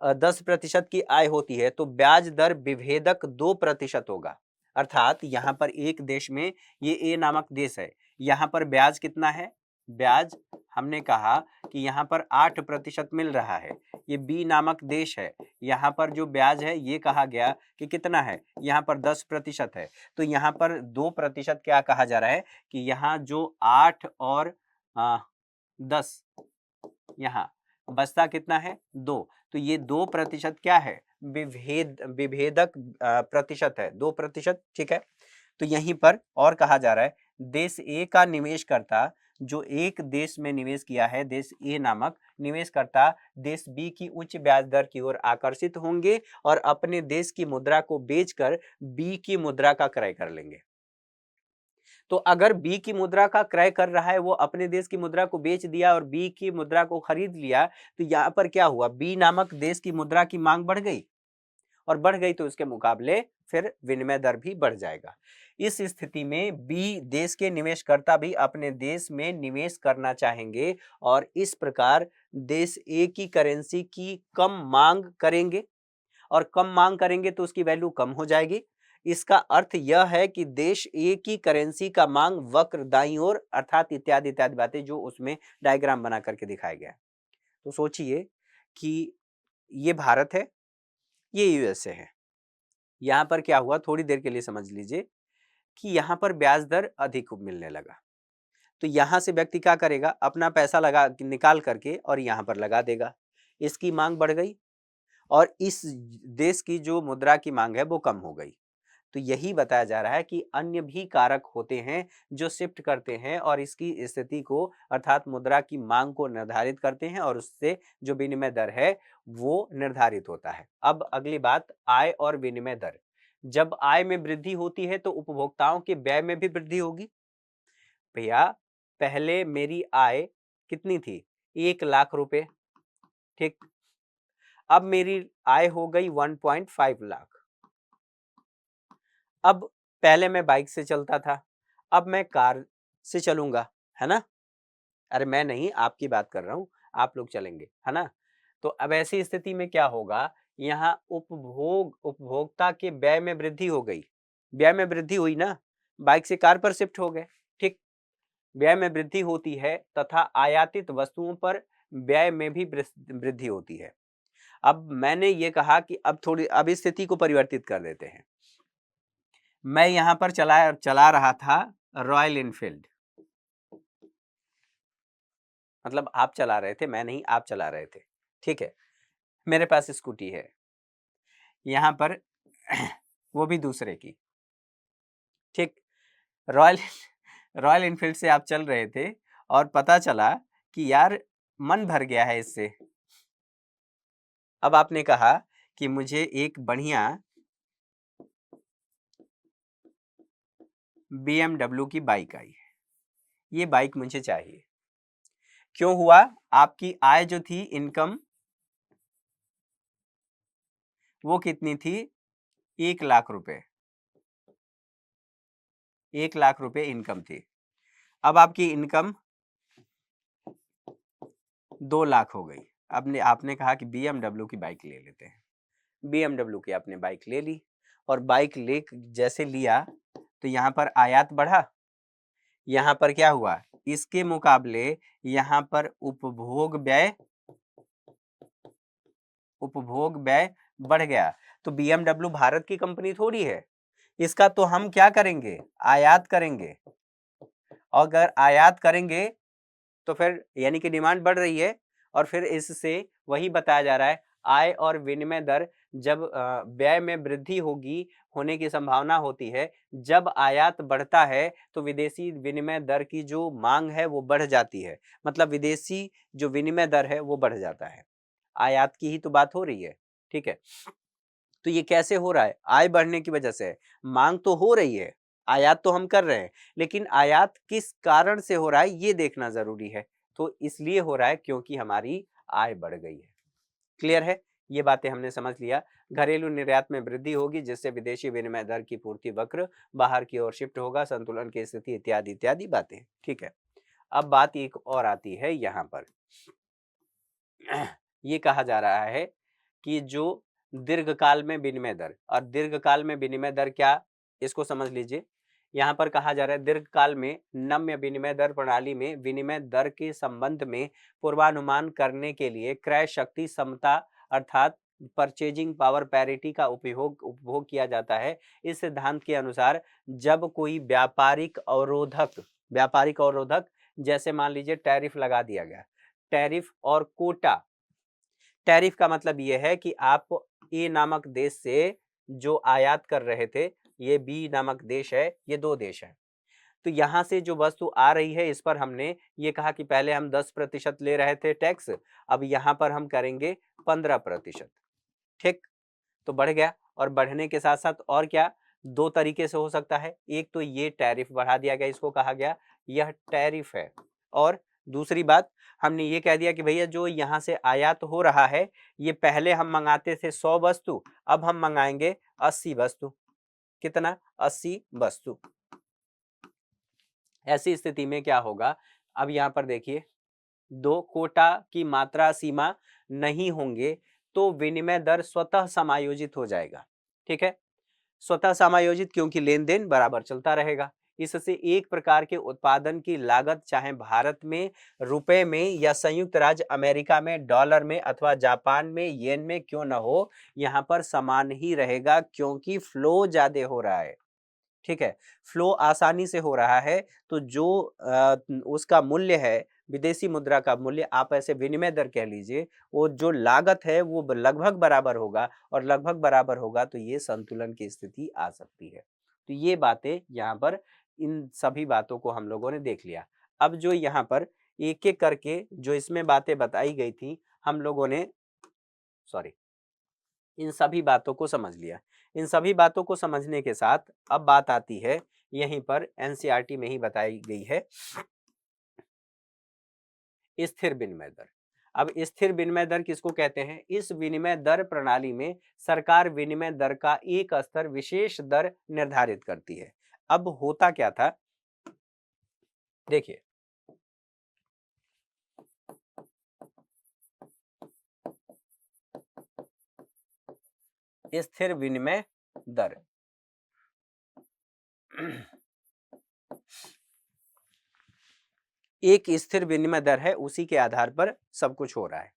10% की आय होती है तो ब्याज दर विभेदक 2% होगा। अर्थात यहां पर एक देश में, ये ए नामक देश है, यहां पर ब्याज कितना है, ब्याज हमने कहा कि यहां पर 8% मिल रहा है। ये बी नामक देश है, यहां पर जो ब्याज है ये कहा गया कि कितना है, यहां पर 10% है। तो यहां पर 2% क्या कहा जा रहा है कि यहां जो 8 और 10, यहां बचता कितना है, 2। तो ये 2% क्या है, विभेदक प्रतिशत है, 2%, ठीक है। तो यहीं पर और कहा जा रहा है, देश ए का निवेशकर्ता जो एक देश में निवेश किया है, देश ए नामक निवेशकर्ता देश बी की उच्च ब्याज दर की ओर आकर्षित होंगे और अपने देश की मुद्रा को बेचकर बी की मुद्रा का क्रय कर लेंगे। तो अगर बी की मुद्रा का क्रय कर रहा है, वो अपने देश की मुद्रा को बेच दिया और बी की मुद्रा को खरीद लिया, तो यहाँ पर क्या हुआ, बी नामक देश की मुद्रा की मांग बढ़ गई, और बढ़ गई तो उसके मुकाबले फिर विनिमय दर भी बढ़ जाएगा। इस स्थिति में बी देश के निवेशकर्ता भी अपने देश में निवेश करना चाहेंगे और इस प्रकार देश ए की करेंसी की कम मांग करेंगे, और कम मांग करेंगे तो उसकी वैल्यू कम हो जाएगी। इसका अर्थ यह है कि देश ए की करेंसी का मांग वक्र दाईं ओर, अर्थात इत्यादि इत्यादि बातें जो उसमें डायग्राम बना करके दिखाया गया है। तो सोचिए कि ये भारत है, ये यूएसए है। यहां पर क्या हुआ, थोड़ी देर के लिए समझ लीजिए कि यहां पर ब्याज दर अधिक मिलने लगा। तो यहां से व्यक्ति क्या करेगा, अपना पैसा लगा निकाल करके और यहां पर लगा देगा। इसकी मांग बढ़ गई और इस देश की जो मुद्रा की मांग है वो कम हो गई। तो यही बताया जा रहा है कि अन्य भी कारक होते हैं जो शिफ्ट करते हैं और इसकी स्थिति को, अर्थात मुद्रा की मांग को निर्धारित करते हैं, और उससे जो विनिमय दर है वो निर्धारित होता है। अब अगली बात, आय और विनिमय दर। जब आय में वृद्धि होती है तो उपभोक्ताओं के व्यय में भी वृद्धि होगी। भैया पहले मेरी आय कितनी थी, 1 लाख रुपए, ठीक। अब मेरी आय हो गई 1.5 लाख। अब पहले मैं बाइक से चलता था, अब मैं कार से चलूंगा, है ना। अरे मैं नहीं, आपकी बात कर रहा हूं, आप लोग चलेंगे, है ना। तो अब ऐसी स्थिति में क्या होगा, यहाँ उपभोक्ता के व्यय में वृद्धि हो गई, व्यय में वृद्धि हुई ना, बाइक से कार पर शिफ्ट हो गए, ठीक। व्यय में वृद्धि होती है तथा आयातित वस्तुओं पर व्यय में भी वृद्धि होती है। अब मैंने ये कहा कि अब इस स्थिति को परिवर्तित कर देते हैं। मैं यहां पर चला रहा था रॉयल इनफील्ड, मतलब आप चला रहे थे, मैं नहीं, आप चला रहे थे, ठीक है। मेरे पास स्कूटी है यहां पर वो भी दूसरे की, ठीक। रॉयल रॉयल इनफील्ड से आप चल रहे थे और पता चला कि यार मन भर गया है इससे। अब आपने कहा कि मुझे एक बढ़िया BMW की बाइक आई है, ये बाइक मुझे चाहिए। क्यों हुआ, आपकी आय जो थी, इनकम, वो कितनी थी, 1 लाख रुपए, 1 लाख रुपए इनकम थी। अब आपकी इनकम 2 लाख हो गई। आपने आपने कहा कि BMW की बाइक ले लेते हैं, BMW की आपने बाइक ले ली, और बाइक ले जैसे लिया तो यहाँ पर आयात बढ़ा, यहाँ पर क्या हुआ, इसके मुकाबले यहाँ पर उपभोग व्यय बढ़ गया। तो BMW भारत की कंपनी थोड़ी है, इसका तो हम क्या करेंगे, आयात करेंगे। अगर आयात करेंगे तो फिर यानी कि डिमांड बढ़ रही है, और फिर इससे वही बताया जा रहा है, आय और विनिमय दर जब व्यय में वृद्धि होने की संभावना होती है, जब आयात बढ़ता है तो विदेशी विनिमय दर की जो मांग है वो बढ़ जाती है, मतलब विदेशी जो विनिमय दर है वो बढ़ जाता है। आयात की ही तो बात हो रही है, ठीक है। तो ये कैसे हो रहा है, आय बढ़ने की वजह से। मांग तो हो रही है, आयात तो हम कर रहे हैं, लेकिन आयात किस कारण से हो रहा है ये देखना जरूरी है। तो इसलिए हो रहा है क्योंकि हमारी आय बढ़ गई है। क्लियर है, ये बातें हमने समझ लिया। घरेलू निर्यात में वृद्धि होगी जिससे विदेशी विनिमय दर की पूर्ति वक्र बाहर की ओर शिफ्ट होगा, संतुलन की स्थिति इत्यादि इत्यादि बातें, ठीक है। अब बात एक और आती है यहाँ पर, ये कहा जा रहा है कि जो दीर्घकाल में विनिमय दर, और दीर्घकाल में विनिमय दर क्या, इसको समझ लीजिए। यहाँ पर कहा जा रहा है दीर्घकाल में नम्य विनिमय दर प्रणाली में विनिमय दर के संबंध में पूर्वानुमान करने के लिए क्रय शक्ति समता अर्थात परचेजिंग पावर पैरिटी का उपभोग किया जाता है। इस सिद्धांत के अनुसार जब कोई व्यापारिक अवरोधक जैसे मान लीजिए टैरिफ लगा दिया गया, टैरिफ और कोटा, टैरिफ का मतलब यह है कि आप ए नामक देश से जो आयात कर रहे थे, ये बी नामक देश है, ये दो देश है, तो यहां से जो वस्तु आ रही है इस पर हमने ये कहा कि पहले हम 10% ले रहे थे टैक्स, अब यहां पर हम करेंगे 15%, ठीक। तो बढ़ गया, और बढ़ने के साथ साथ और क्या, दो तरीके से हो सकता है, एक तो ये टैरिफ बढ़ा दिया गया, इसको कहा गया यह टैरिफ है, और दूसरी बात हमने ये कह दिया कि भैया जो यहाँ से आयात हो रहा है, ये पहले हम मंगाते थे 100 वस्तु, अब हम मंगाएंगे 80 वस्तु। कितना, 80 वस्तु। ऐसी स्थिति में क्या होगा, अब यहाँ पर देखिए, दो कोटा की मात्रा सीमा नहीं होंगे तो विनिमय दर स्वतः समायोजित हो जाएगा, ठीक है। स्वतः समायोजित क्योंकि लेन देन बराबर चलता रहेगा। इससे एक प्रकार के उत्पादन की लागत चाहे भारत में रुपए में या संयुक्त राज्य अमेरिका में डॉलर में अथवा जापान में येन में क्यों न हो, यहाँ पर समान ही रहेगा क्योंकि फ्लो ज्यादा हो रहा है, ठीक है। फ्लो आसानी से हो रहा है, तो जो उसका मूल्य है, विदेशी मुद्रा का मूल्य, आप ऐसे विनिमय दर कह लीजिए, वो जो लागत है वो लगभग बराबर होगा, और लगभग बराबर होगा तो ये संतुलन की स्थिति आ सकती है। तो ये बातें यहाँ पर, इन सभी बातों को हम लोगों ने देख लिया। अब जो यहाँ पर एक एक करके जो इसमें बातें बताई गई थी, हम लोगों ने सॉरी इन सभी बातों को समझ लिया। इन सभी बातों को समझने के साथ अब बात आती है, यहीं पर एनसीईआरटी में ही बताई गई है, स्थिर विनिमय दर। अब स्थिर विनिमय दर किसको कहते हैं, इस विनिमय दर प्रणाली में सरकार विनिमय दर का एक स्तर विशेष दर निर्धारित करती है। अब होता क्या था, देखिए, स्थिर विनिमय दर एक स्थिर विनिमय दर है, उसी के आधार पर सब कुछ हो रहा है।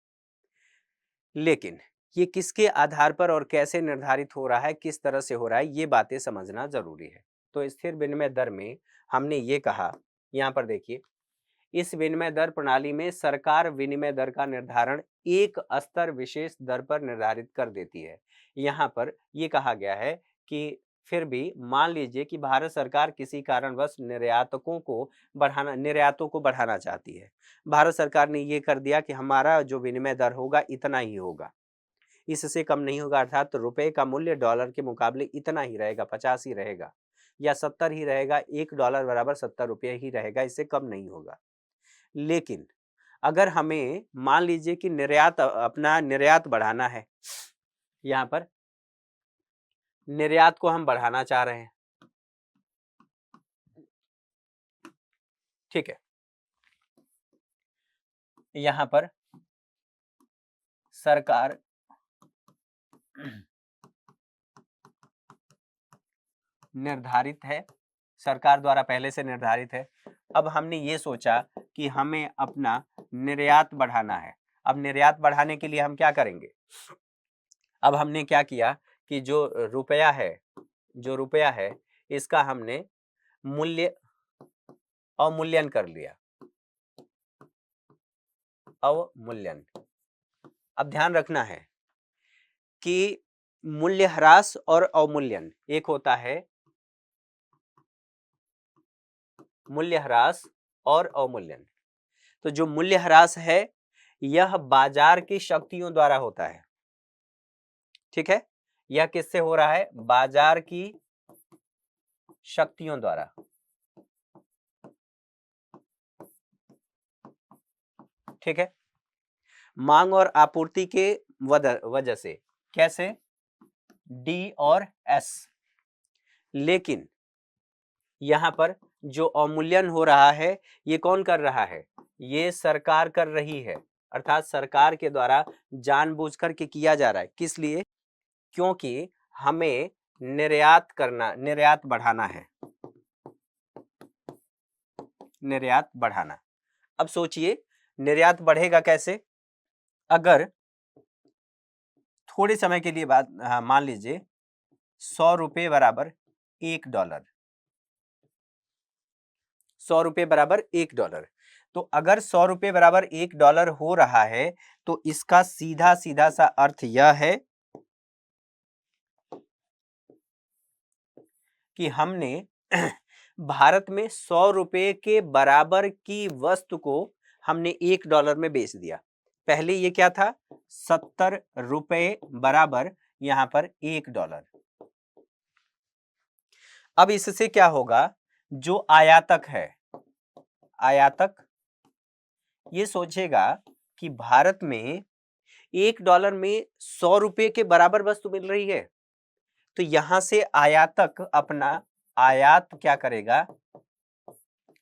लेकिन ये किसके आधार पर और कैसे निर्धारित हो रहा है, किस तरह से हो रहा है, ये बातें समझना जरूरी है। तो स्थिर विनिमय दर में हमने ये कहा, यहाँ पर देखिए, इस विनिमय दर प्रणाली में सरकार विनिमय दर का निर्धारण एक स्तर विशेष दर पर निर्धारित कर देती है। यहाँ पर यह कहा गया है कि फिर भी मान लीजिए कि भारत सरकार किसी कारणवश निर्यातों को बढ़ाना चाहती है। भारत सरकार ने यह कर दिया कि हमारा जो विनिमय दर होगा इतना ही होगा, इससे कम नहीं होगा, अर्थात तो रुपए का मूल्य डॉलर के मुकाबले इतना ही रहेगा, 50 ही रहेगा या 70 ही रहेगा, $1 बराबर 70 रुपये ही रहेगा, इससे कम नहीं होगा। लेकिन अगर हमें मान लीजिए कि अपना निर्यात बढ़ाना है, यहां पर निर्यात को हम बढ़ाना चाह रहे हैं, ठीक है। यहां पर सरकार निर्धारित है, सरकार द्वारा पहले से निर्धारित है। अब हमने ये सोचा कि हमें अपना निर्यात बढ़ाना है। अब निर्यात बढ़ाने के लिए हम क्या करेंगे? अब हमने क्या किया कि जो रुपया है इसका हमने मूल्य अवमूल्यन कर लिया, अवमूल्यन। अब ध्यान रखना है कि मूल्यह्रास और अवमूल्यन, एक होता है मूल्यह्रास और अवमूल्यन। तो जो मूल्यह्रास है यह बाजार की शक्तियों द्वारा होता है, ठीक है। यह किससे हो रहा है? बाजार की शक्तियों द्वारा। ठीक है, मांग और आपूर्ति के वजह से। कैसे? डी और एस। लेकिन यहां पर जो अवमूल्यन हो रहा है ये कौन कर रहा है? ये सरकार कर रही है, अर्थात सरकार के द्वारा जानबूझकर के किया जा रहा है। किस लिए? क्योंकि हमें निर्यात करना, निर्यात बढ़ाना है, निर्यात बढ़ाना। अब सोचिए निर्यात बढ़ेगा कैसे? अगर थोड़े समय के लिए बात मान लीजिए 100 रुपये बराबर $1, 100 रुपये बराबर $1। तो अगर 100 रुपये बराबर $1 हो रहा है तो इसका सीधा सीधा सा अर्थ यह है कि हमने भारत में 100 रुपये के बराबर की वस्तु को हमने $1 में बेच दिया। पहले ये क्या था? 70 रुपये बराबर यहां पर $1। अब इससे क्या होगा? जो आयातक है, आयातक ये सोचेगा कि भारत में $1 में 100 रुपये के बराबर वस्तु मिल रही है, तो यहां से आयातक अपना आयात क्या करेगा?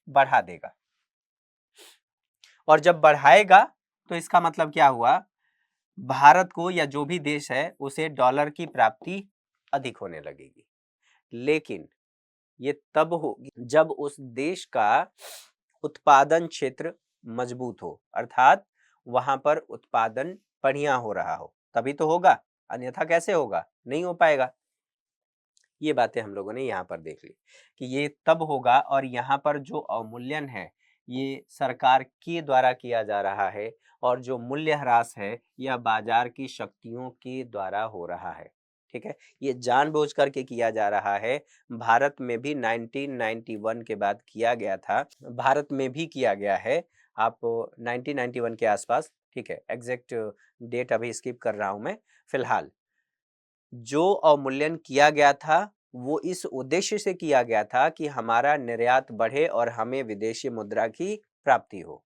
बढ़ा देगा। और जब बढ़ाएगा तो इसका मतलब क्या हुआ? भारत को या जो भी देश है उसे डॉलर की प्राप्ति अधिक होने लगेगी। लेकिन ये तब होगी जब उस देश का उत्पादन क्षेत्र मजबूत हो, अर्थात वहां पर उत्पादन बढ़िया हो रहा हो, तभी तो होगा, अन्यथा कैसे होगा? नहीं हो पाएगा। ये बातें हम लोगों ने यहाँ पर देख ली कि ये तब होगा। और यहाँ पर जो अवमूल्यन है ये सरकार के द्वारा किया जा रहा है, और जो मूल्यह्रास है यह बाजार की शक्तियों के द्वारा हो रहा है। ठीक है, ये जानबूझ करके किया जा रहा है। भारत में भी 1991 के बाद किया गया था, भारत में भी किया गया है, आप 1991 के आसपास। ठीक है, एग्जैक्ट डेट अभी स्किप कर रहा हूं मैं। फिलहाल जो अवमूल्यन किया गया था वो इस उद्देश्य से किया गया था कि हमारा निर्यात बढ़े और हमें विदेशी मुद्रा की प्राप्ति हो।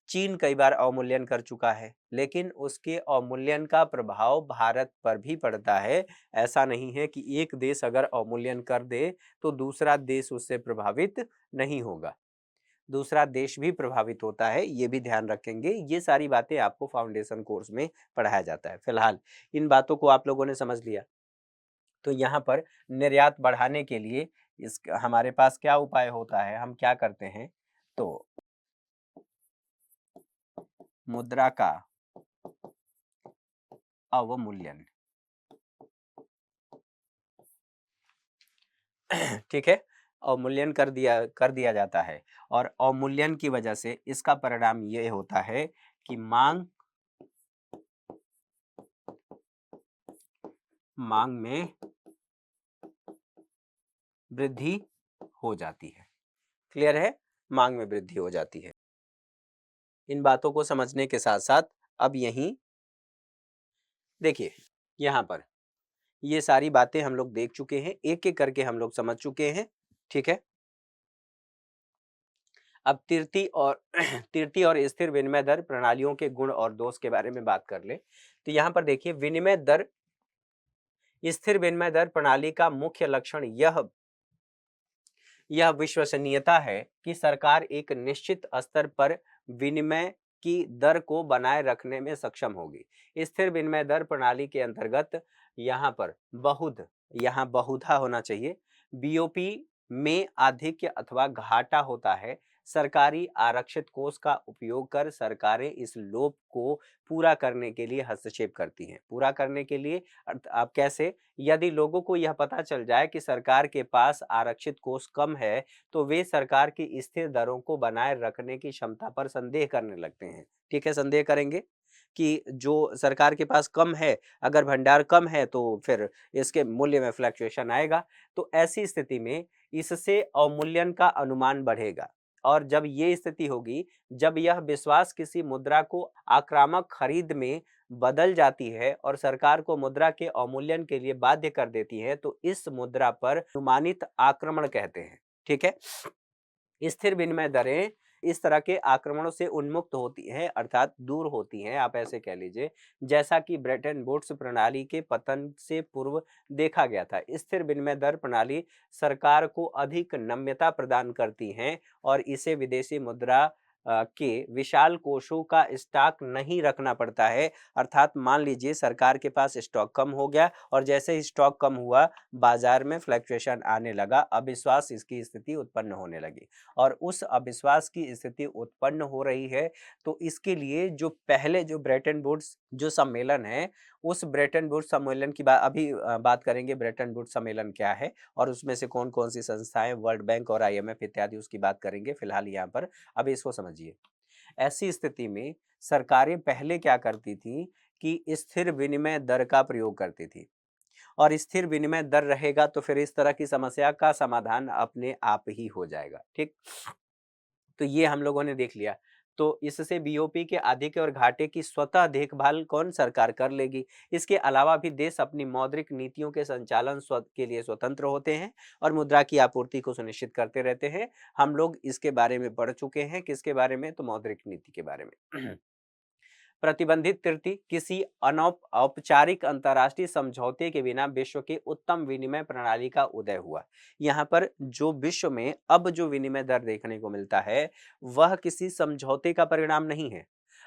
चीन कई बार अवमूल्यन कर चुका है, लेकिन उसके अवमूल्यन का प्रभाव भारत पर भी पड़ता है। ऐसा नहीं है कि एक देश अगर अवमूल्यन कर दे तो दूसरा देश उससे प्रभावित नहीं होगा, दूसरा देश भी प्रभावित होता है, ये भी ध्यान रखेंगे। ये सारी बातें आपको फाउंडेशन कोर्स में पढ़ाया जाता है। फिलहाल इन बातों को आप लोगों ने समझ लिया। तो यहाँ पर निर्यात बढ़ाने के लिए इस हमारे पास क्या उपाय होता है? हम क्या करते हैं? तो मुद्रा का अवमूल्यन। ठीक है, अवमूल्यन कर दिया जाता है, और अवमूल्यन की वजह से इसका परिणाम ये होता है कि मांग में वृद्धि हो जाती है। क्लियर है? मांग में वृद्धि हो जाती है। इन बातों को समझने के साथ साथ अब यहीं देखिए, यहां पर ये सारी बातें हम लोग देख चुके हैं, एक एक करके हम लोग समझ चुके हैं। ठीक है, अब तृतीय और तृतीय और स्थिर विनिमय दर प्रणालियों के गुण और दोष के बारे में बात कर ले। तो यहां पर देखिए, विनिमय दर, स्थिर विनिमय दर प्रणाली का मुख्य लक्षण यह विश्वसनीयता है कि सरकार एक निश्चित स्तर पर विनिमय की दर को बनाए रखने में सक्षम होगी। स्थिर विनिमय दर प्रणाली के अंतर्गत यहाँ पर यहाँ बहुधा होना चाहिए। बीओपी में आधिक्य अथवा घाटा होता है। सरकारी आरक्षित कोष का उपयोग कर सरकारें इस लोप को पूरा करने के लिए हस्तक्षेप करती हैं। पूरा करने के लिए आप कैसे? यदि लोगों को यह पता चल जाए कि सरकार के पास आरक्षित कोष कम है, तो वे सरकार की स्थिर दरों को बनाए रखने की क्षमता पर संदेह करने लगते हैं। ठीक है, संदेह करेंगे कि जो सरकार के पास कम है, अगर भंडार कम है तो फिर इसके मूल्य में फ्लक्चुएशन आएगा। तो ऐसी स्थिति में इससे अवमूल्यन का अनुमान बढ़ेगा, और जब ये स्थिति होगी, जब यह विश्वास किसी मुद्रा को आक्रामक खरीद में बदल जाती है और सरकार को मुद्रा के अवमूल्यन के लिए बाध्य कर देती है, तो इस मुद्रा पर अनुमानित आक्रमण कहते हैं। ठीक है, स्थिर विनिमय दरें इस तरह के आक्रमणों से उन्मुक्त होती हैं, अर्थात दूर होती हैं, आप ऐसे कह लीजिए, जैसा कि ब्रेटन वुड्स प्रणाली के पतन से पूर्व देखा गया था। स्थिर विनिमय दर प्रणाली सरकार को अधिक नम्यता प्रदान करती हैं और इसे विदेशी मुद्रा के विशाल कोषों का स्टॉक नहीं रखना पड़ता है। अर्थात मान लीजिए सरकार के पास स्टॉक कम हो गया और जैसे ही स्टॉक कम हुआ, बाजार में फ्लक्चुएशन आने लगा, अविश्वास इसकी स्थिति उत्पन्न होने लगी, और उस अविश्वास की स्थिति उत्पन्न हो रही है। तो इसके लिए जो पहले जो ब्रेटन वुड्स जो सम्मेलन है, उस ब्रेटन वुड्स सम्मेलन की अभी बात करेंगे। ब्रेटन वुड्स सम्मेलन क्या है और उसमें से कौन कौन सी संस्थाएं, वर्ल्ड बैंक और IMF इत्यादि, उसकी बात करेंगे। फिलहाल यहाँ पर अभी इसको समझिए। ऐसी स्थिति में सरकारें पहले क्या करती थी कि स्थिर विनिमय दर का प्रयोग करती थी, और स्थिर विनिमय दर रहेगा तो फिर इस तरह की समस्या का समाधान अपने आप ही हो जाएगा। ठीक, तो ये हम लोगों ने देख लिया। तो इससे बीओपी के आधिक्य और घाटे की स्वतः देखभाल कौन? सरकार कर लेगी। इसके अलावा भी देश अपनी मौद्रिक नीतियों के संचालन के लिए स्वतंत्र होते हैं और मुद्रा की आपूर्ति को सुनिश्चित करते रहते हैं। हम लोग इसके बारे में पढ़ चुके हैं। किसके बारे में? तो मौद्रिक नीति के बारे में। प्रतिबंधित तृतीय किसी औपचारिक अंतर्राष्ट्रीय समझौते के बिना विश्व के उत्तम विनिमय प्रणाली का उदय हुआ। यहाँ पर जो विश्व में अब जो विनिमय दर देखने को मिलता है, वह किसी समझौते का परिणाम नहीं है।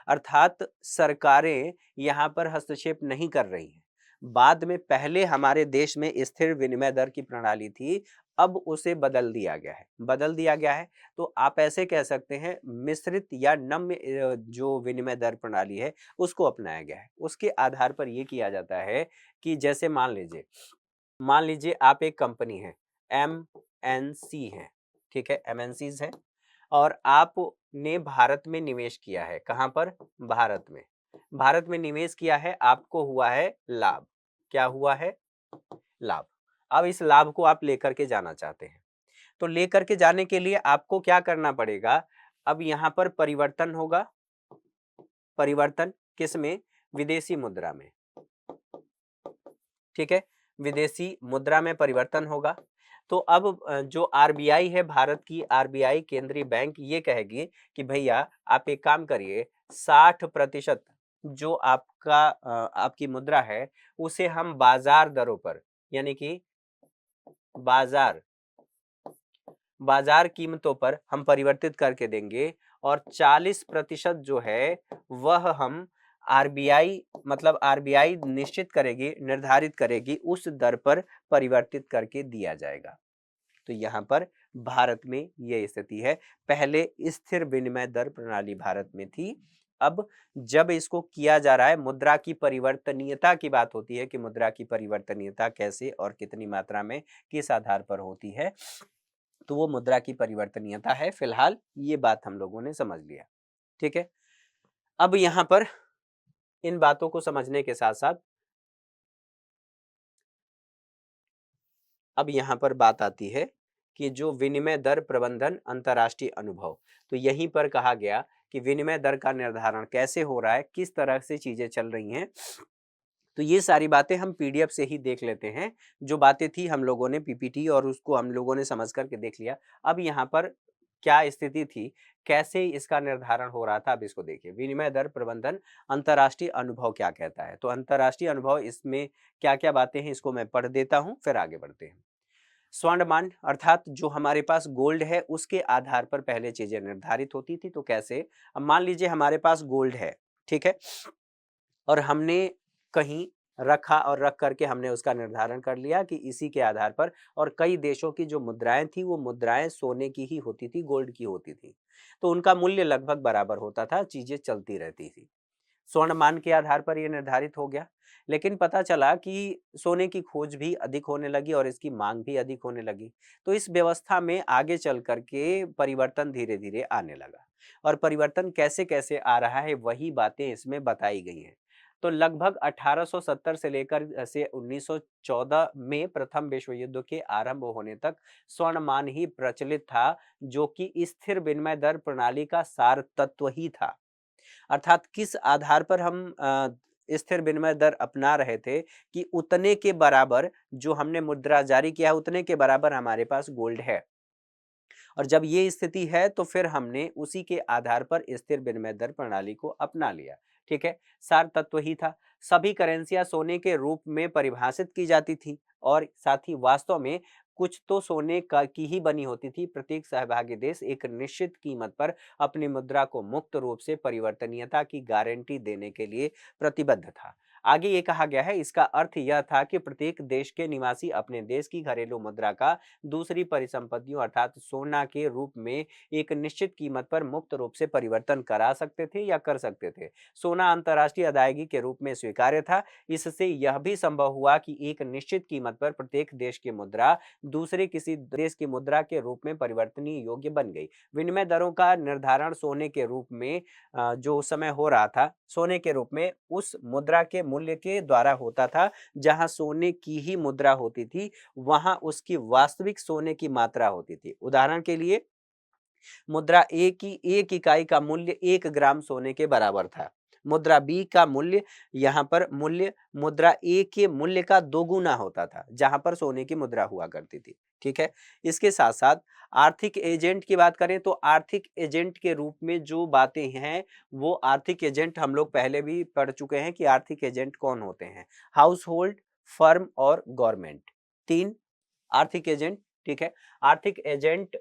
अर्थात सरकारें यहाँ पर हस्तक्षेप नहीं कर रही हैं। बाद में पहले हमारे देश में स्थिर विनिमय दर की प्रणाली थी, अब उसे बदल दिया गया है। बदल दिया गया है तो आप ऐसे कह सकते हैं मिश्रित या नम्य जो विनिमय दर प्रणाली है उसको अपनाया गया है। उसके आधार पर यह किया जाता है कि जैसे मान लीजिए आप एक कंपनी है, MNC है, ठीक है, MNCs है, और आपने भारत में निवेश किया है। कहां पर? भारत में। भारत में निवेश किया है, आपको हुआ है लाभ। क्या हुआ है? लाभ। अब इस लाभ को आप लेकर के जाना चाहते हैं, तो लेकर के जाने के लिए आपको क्या करना पड़ेगा? अब यहां पर परिवर्तन होगा। परिवर्तन किस में? विदेशी मुद्रा में। ठीक है, विदेशी मुद्रा में परिवर्तन होगा। तो अब जो आरबीआई है, भारत की आरबीआई केंद्रीय बैंक, ये कहेगी कि भैया आप एक काम करिए, 60% जो आपकी मुद्रा है उसे हम बाजार दरों पर, यानी कि बाजार कीमतों पर हम परिवर्तित करके देंगे, और 40% जो है वह हम आरबीआई निश्चित करेगी, निर्धारित करेगी, उस दर पर परिवर्तित करके दिया जाएगा। तो यहाँ पर भारत में यह स्थिति है। पहले स्थिर विनिमय दर प्रणाली भारत में थी, अब जब इसको किया जा रहा है, मुद्रा की परिवर्तनीयता की बात होती है कि मुद्रा की परिवर्तनीयता कैसे और कितनी मात्रा में किस आधार पर होती है, तो वो मुद्रा की परिवर्तनीयता है। फिलहाल ये बात हम लोगों ने समझ लिया। ठीक है, अब यहां पर इन बातों को समझने के साथ साथ अब यहां पर बात आती है कि जो विनिमय दर प्रबंधन अंतर्राष्ट्रीय अनुभव, तो यहीं पर कहा गया कि विनिमय दर का निर्धारण कैसे हो रहा है, किस तरह से चीजें चल रही हैं। तो ये सारी बातें हम PDF से ही देख लेते हैं। जो बातें थी हम लोगों ने PPT और उसको हम लोगों ने समझ करके देख लिया। अब यहाँ पर क्या स्थिति थी, कैसे इसका निर्धारण हो रहा था, अब इसको देखिए। विनिमय दर प्रबंधन अंतर्राष्ट्रीय अनुभव क्या कहता है? तो अंतर्राष्ट्रीय अनुभव, इसमें क्या क्या बातें हैं इसको मैं पढ़ देता हूं, फिर आगे बढ़ते हैं। स्वर्ण मान अर्थात जो हमारे पास गोल्ड है उसके आधार पर पहले चीजें निर्धारित होती थी। तो कैसे? अब मान लीजिए हमारे पास गोल्ड है, ठीक है, और हमने कहीं रखा और रख करके हमने उसका निर्धारण कर लिया कि इसी के आधार पर, और कई देशों की जो मुद्राएं थी वो मुद्राएं सोने की ही होती थी, गोल्ड की होती थी, तो उनका मूल्य लगभग बराबर होता था, चीजें चलती रहती थी। स्वर्ण मान के आधार पर यह निर्धारित हो गया। लेकिन पता चला कि सोने की खोज भी अधिक होने लगी और इसकी मांग भी अधिक होने लगी। तो इस व्यवस्था में आगे चल करके परिवर्तन धीरे धीरे आने लगा, और परिवर्तन कैसे कैसे आ रहा है वही बातें इसमें बताई गई हैं। तो लगभग 1870 से लेकर से 1914 में प्रथम विश्व युद्ध के आरंभ होने तक स्वर्ण मान ही प्रचलित था, जो कि स्थिर विनिमय दर प्रणाली का सार तत्व ही था। अर्थात किस आधार पर हम स्थिर विनिमय दर अपना रहे थे कि उतने के बराबर जो हमने मुद्रा जारी किया है उतने के बराबर हमारे पास गोल्ड है, और जब ये स्थिति है तो फिर हमने उसी के आधार पर स्थिर विनिमय दर प्रणाली को अपना लिया। ठीक है, सार तत्व ही था। सभी करेंसियां सोने के रूप में परिभाषित की जाती थी, और साथ ही वास्तव में कुछ तो सोने का की ही बनी होती थी। प्रत्येक सहभागी देश एक निश्चित कीमत पर अपनी मुद्रा को मुक्त रूप से परिवर्तनीयता की गारंटी देने के लिए प्रतिबद्ध था। आगे ये कहा गया है, इसका अर्थ यह था कि प्रत्येक देश के निवासी अपने देश की घरेलू मुद्रा का दूसरी परिसंपत्तियों अर्थात सोना के रूप में एक निश्चित कीमत पर मुक्त रूप से परिवर्तन करा सकते थे या कर सकते थे। सोना अंतर्राष्ट्रीय अदायगी के रूप में स्वीकार्य था। इससे यह भी संभव हुआ कि एक निश्चित कीमत पर प्रत्येक देश की मुद्रा दूसरे किसी देश की मुद्रा के रूप में परिवर्तनीय योग्य बन गई। विनिमय दरों का निर्धारण सोने के रूप में जो उस समय हो रहा था, सोने के रूप में उस मुद्रा के मूल्य के द्वारा होता था। जहां सोने की ही मुद्रा होती थी वहां उसकी वास्तविक सोने की मात्रा होती थी। उदाहरण के लिए मुद्रा ए की एक इकाई का मूल्य 1 ग्राम सोने के बराबर था। मुद्रा बी का मूल्य, यहाँ पर मूल्य मुद्रा ए के मूल्य का दोगुना होता था, जहां पर सोने की मुद्रा हुआ करती थी। ठीक है, इसके साथ साथ आर्थिक एजेंट की बात करें तो आर्थिक एजेंट के रूप में जो बातें हैं, वो आर्थिक एजेंट हम लोग पहले भी पढ़ चुके हैं कि आर्थिक एजेंट कौन होते हैं। हाउस होल्ड, फर्म और गवर्नमेंट, तीन आर्थिक एजेंट। ठीक है, आर्थिक एजेंट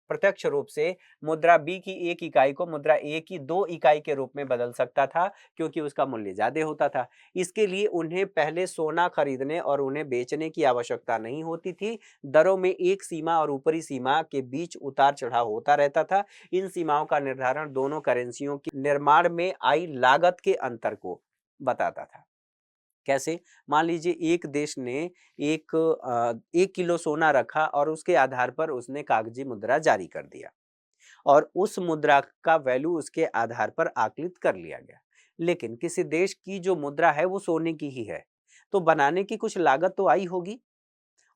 प्रत्यक्ष रूप से मुद्रा बी की एक इकाई को मुद्रा ए की 2 इकाई के रूप में बदल सकता था, क्योंकि उसका मूल्य ज्यादा होता था। इसके लिए उन्हें पहले सोना खरीदने और उन्हें बेचने की आवश्यकता नहीं होती थी। दरों में एक सीमा और ऊपरी सीमा के बीच उतार चढ़ाव होता रहता था। इन सीमाओं का निर्धारण दोनों करेंसियों की निर्माण में आई लागत के अंतर को बताता था। कैसे? मान लीजिए एक देश ने 1 किलो सोना रखा और उसके आधार पर उसने कागजी मुद्रा जारी कर दिया, और उस मुद्रा का वैल्यू उसके आधार पर आकलित कर लिया गया। लेकिन किसी देश की जो मुद्रा है वो सोने की ही है, तो बनाने की कुछ लागत तो आई होगी,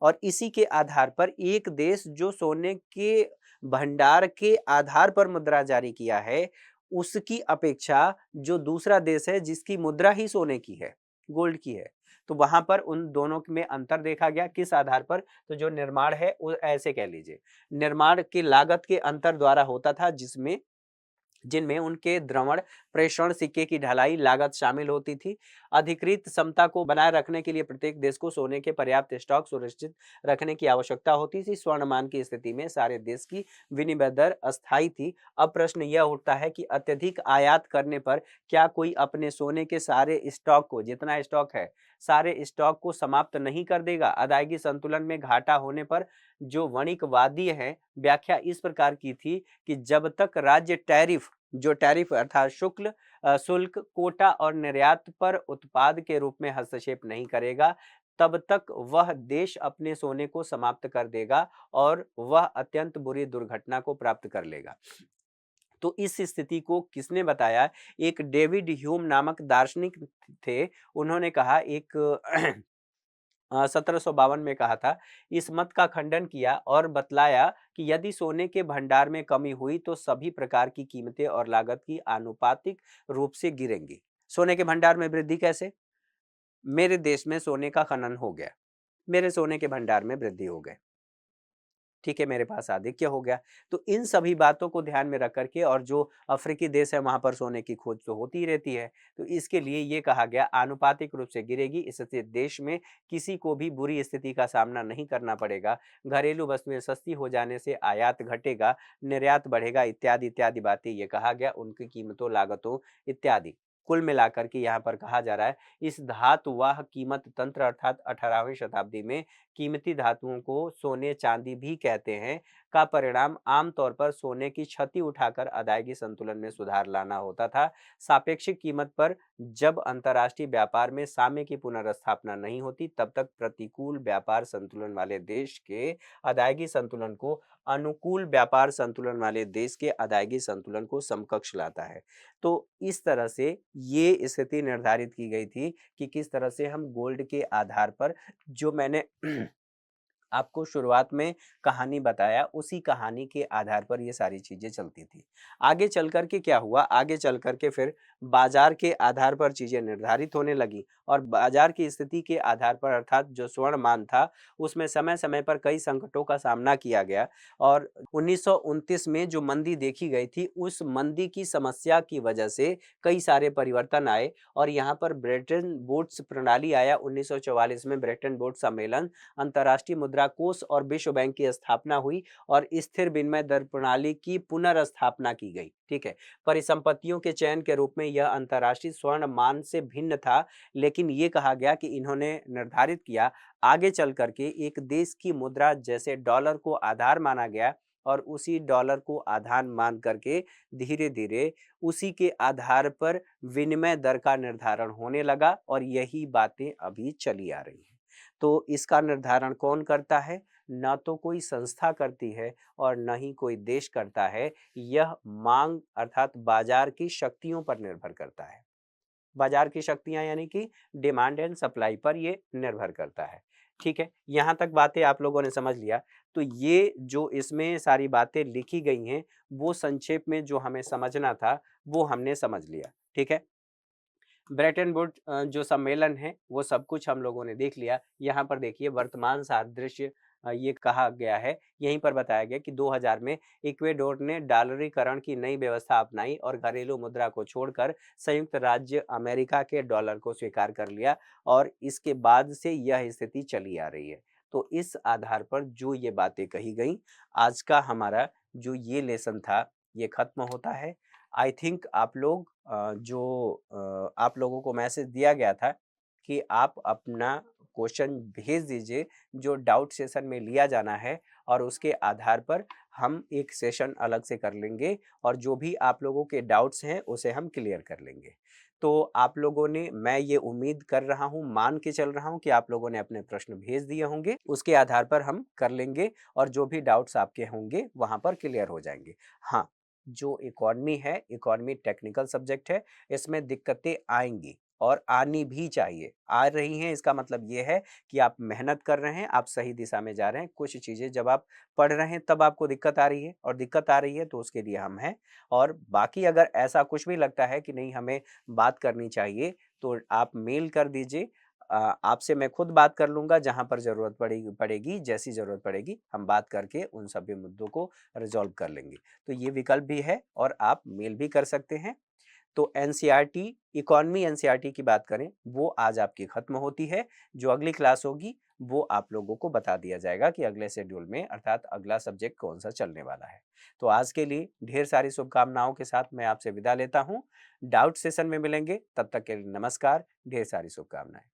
और इसी के आधार पर एक देश जो सोने के भंडार के आधार पर मुद्रा जारी किया है, उसकी अपेक्षा जो दूसरा देश है जिसकी मुद्रा ही सोने की है, गोल्ड की है, तो वहां पर उन दोनों में अंतर देखा गया। किस आधार पर? तो जो निर्माण है वो ऐसे कह लीजिए, निर्माण की लागत के अंतर द्वारा होता था, जिनमें उनके द्रवण, प्रेषण, सिक्के की ढलाई लागत शामिल होती थी। अधिकृत समता को बनाए रखने के लिए प्रत्येक देश को सोने के पर्याप्त स्टॉक सुनिश्चित रखने की आवश्यकता होती थी। स्वर्णमान की स्थिति में सारे देश की विनिमय दर अस्थायी थी। अब प्रश्न यह उठता है कि अत्यधिक आयात करने पर क्या कोई अपने सोने के सारे स्टॉक को, जितना स्टॉक है, सारे स्टॉक को समाप्त नहीं कर देगा? अदायगी संतुलन में घाटा होने पर जो वणिकवादी हैं, व्याख्या इस प्रकार की थी कि जब तक राज्य टैरिफ अर्थात शुल्क, कोटा और निर्यात पर उत्पाद के रूप में हस्तक्षेप नहीं करेगा, तब तक वह देश अपने सोने को समाप्त कर देगा और वह अत्यंत बुरी दुर्घटना को प्राप्त कर लेगा। तो इस स्थिति को किसने बताया? एक डेविड ह्यूम नामक दार्शनिक थे। उन्होंने कहा, एक 1752 में कहा था, इस मत का खंडन किया और बतलाया कि यदि सोने के भंडार में कमी हुई तो सभी प्रकार की कीमतें और लागत की आनुपातिक रूप से गिरेंगी। सोने के भंडार में वृद्धि कैसे? मेरे देश में सोने का खनन हो गया, मेरे सोने के भंडार में वृद्धि हो गई, ठीक है, मेरे पास आधिक्य हो गया। तो इन सभी बातों को ध्यान में रख करके, और जो अफ्रीकी देश है वहाँ पर सोने की खोज तो होती ही रहती है। तो इसके लिए ये कहा गया आनुपातिक रूप से गिरेगी, इससे देश में किसी को भी बुरी स्थिति का सामना नहीं करना पड़ेगा। घरेलू वस्तुएं सस्ती हो जाने से आयात घटेगा, निर्यात बढ़ेगा, इत्यादि इत्यादि बातें ये कहा गया, उनकी कीमतों, लागतों इत्यादि। कुल मिलाकर के यहाँ पर कहा जा रहा है, इस धातुवाह कीमत तंत्र अर्थात 18वीं शताब्दी में कीमती धातुओं को सोने चांदी भी कहते हैं का परिणाम आमतौर पर सोने की क्षति उठाकर अदायगी संतुलन में सुधार लाना होता था। सापेक्षिक कीमत पर जब अंतर्राष्ट्रीय व्यापार में साम्य की पुनर्स्थापना नहीं होती, तब तक प्रतिकूल व्यापार संतुलन वाले देश के अदायगी संतुलन को अनुकूल व्यापार संतुलन वाले देश के अदायगी संतुलन को समकक्ष लाता है। तो इस तरह से ये स्थिति निर्धारित की गई थी कि किस तरह से हम गोल्ड के आधार पर, जो मैंने आपको शुरुआत में कहानी बताया, उसी कहानी के आधार पर ये सारी चीजें चलती थी। आगे चल कर के क्या हुआ, आगे चल कर के फिर बाजार के आधार पर चीजें निर्धारित होने लगी, और बाजार की स्थिति के आधार पर अर्थात जो स्वर्ण मान था उसमें समय समय पर कई संकटों का सामना किया गया। और 1929 में जो मंदी देखी गई थी, उस मंदी की समस्या की वजह से कई सारे परिवर्तन आए, और यहाँ पर ब्रेटन वुड्स प्रणाली आया। 1944 में ब्रेटन वुड्स सम्मेलन, अंतर्राष्ट्रीय मुद्रा कोष और विश्व बैंक की स्थापना हुई, और स्थिर विनिमय दर प्रणाली की पुनर्स्थापना की गई। ठीक है, परिसंपत्तियों के चयन के रूप में यह अंतर्राष्ट्रीय स्वर्ण मान से भिन्न था, लेकिन ये कहा गया कि इन्होंने निर्धारित किया आगे चल करके एक देश की मुद्रा जैसे डॉलर को आधार माना गया, और उसी डॉलर को आधार मान करके धीरे धीरे उसी के आधार पर विनिमय दर का निर्धारण होने लगा, और यही बातें अभी चली आ रही हैं। तो इसका निर्धारण कौन करता है? ना तो कोई संस्था करती है और न ही कोई देश करता है। यह मांग अर्थात बाजार की शक्तियों पर निर्भर करता है। बाजार की शक्तियां यानी कि डिमांड एंड सप्लाई पर ये निर्भर करता है। ठीक है, यहाँ तक बातें आप लोगों ने समझ लिया। तो ये जो इसमें सारी बातें लिखी गई हैं, वो संक्षेप में जो हमें समझना था वो हमने समझ लिया। ठीक है, ब्रेटन वुड जो सम्मेलन है वो सब कुछ हम लोगों ने देख लिया। यहाँ पर देखिए वर्तमान सादृश्य ये कहा गया है, यहीं पर बताया गया कि 2000 में इक्वेडोर ने डॉलरीकरण की नई व्यवस्था अपनाई और घरेलू मुद्रा को छोड़कर संयुक्त राज्य अमेरिका के डॉलर को स्वीकार कर लिया, और इसके बाद से यह स्थिति चली आ रही है। तो इस आधार पर जो ये बातें कही गई, आज का हमारा जो ये लेसन था ये खत्म होता है। आई थिंक आप लोग आप लोगों को मैसेज दिया गया था कि आप अपना क्वेश्चन भेज दीजिए जो डाउट सेशन में लिया जाना है, और उसके आधार पर हम एक सेशन अलग से कर लेंगे, और जो भी आप लोगों के डाउट्स हैं उसे हम क्लियर कर लेंगे। तो आप लोगों ने, मैं ये उम्मीद कर रहा हूँ, मान के चल रहा हूँ कि आप लोगों ने अपने प्रश्न भेज दिए होंगे, उसके आधार पर हम कर लेंगे, और जो भी डाउट्स आपके होंगे वहाँ पर क्लियर हो जाएंगे। हाँ, जो इकॉनमी है, इकॉनमी टेक्निकल सब्जेक्ट है, इसमें दिक्कतें आएंगी और आनी भी चाहिए। आ रही हैं इसका मतलब ये है कि आप मेहनत कर रहे हैं, आप सही दिशा में जा रहे हैं। कुछ चीज़ें जब आप पढ़ रहे हैं तब आपको दिक्कत आ रही है, और दिक्कत आ रही है तो उसके लिए हम हैं। और बाकी अगर ऐसा कुछ भी लगता है कि नहीं हमें बात करनी चाहिए, तो आप मेल कर दीजिए। आपसे मैं खुद बात कर लूँगा, जहाँ पर ज़रूरत पड़ेगी, जैसी ज़रूरत पड़ेगी हम बात करके उन सभी मुद्दों को रिज़ॉल्व कर लेंगे। तो ये विकल्प भी है, और आप मेल भी कर सकते हैं। तो एनसीईआरटी, इकॉनमी एनसीईआरटी की बात करें, वो आज आपकी खत्म होती है। जो अगली क्लास होगी वो आप लोगों को बता दिया जाएगा कि अगले शेड्यूल में अर्थात अगला सब्जेक्ट कौन सा चलने वाला है। तो आज के लिए ढेर सारी शुभकामनाओं के साथ मैं आपसे विदा लेता हूँ। डाउट सेशन में मिलेंगे, तब तक के लिए नमस्कार, ढेर सारी शुभकामनाएं।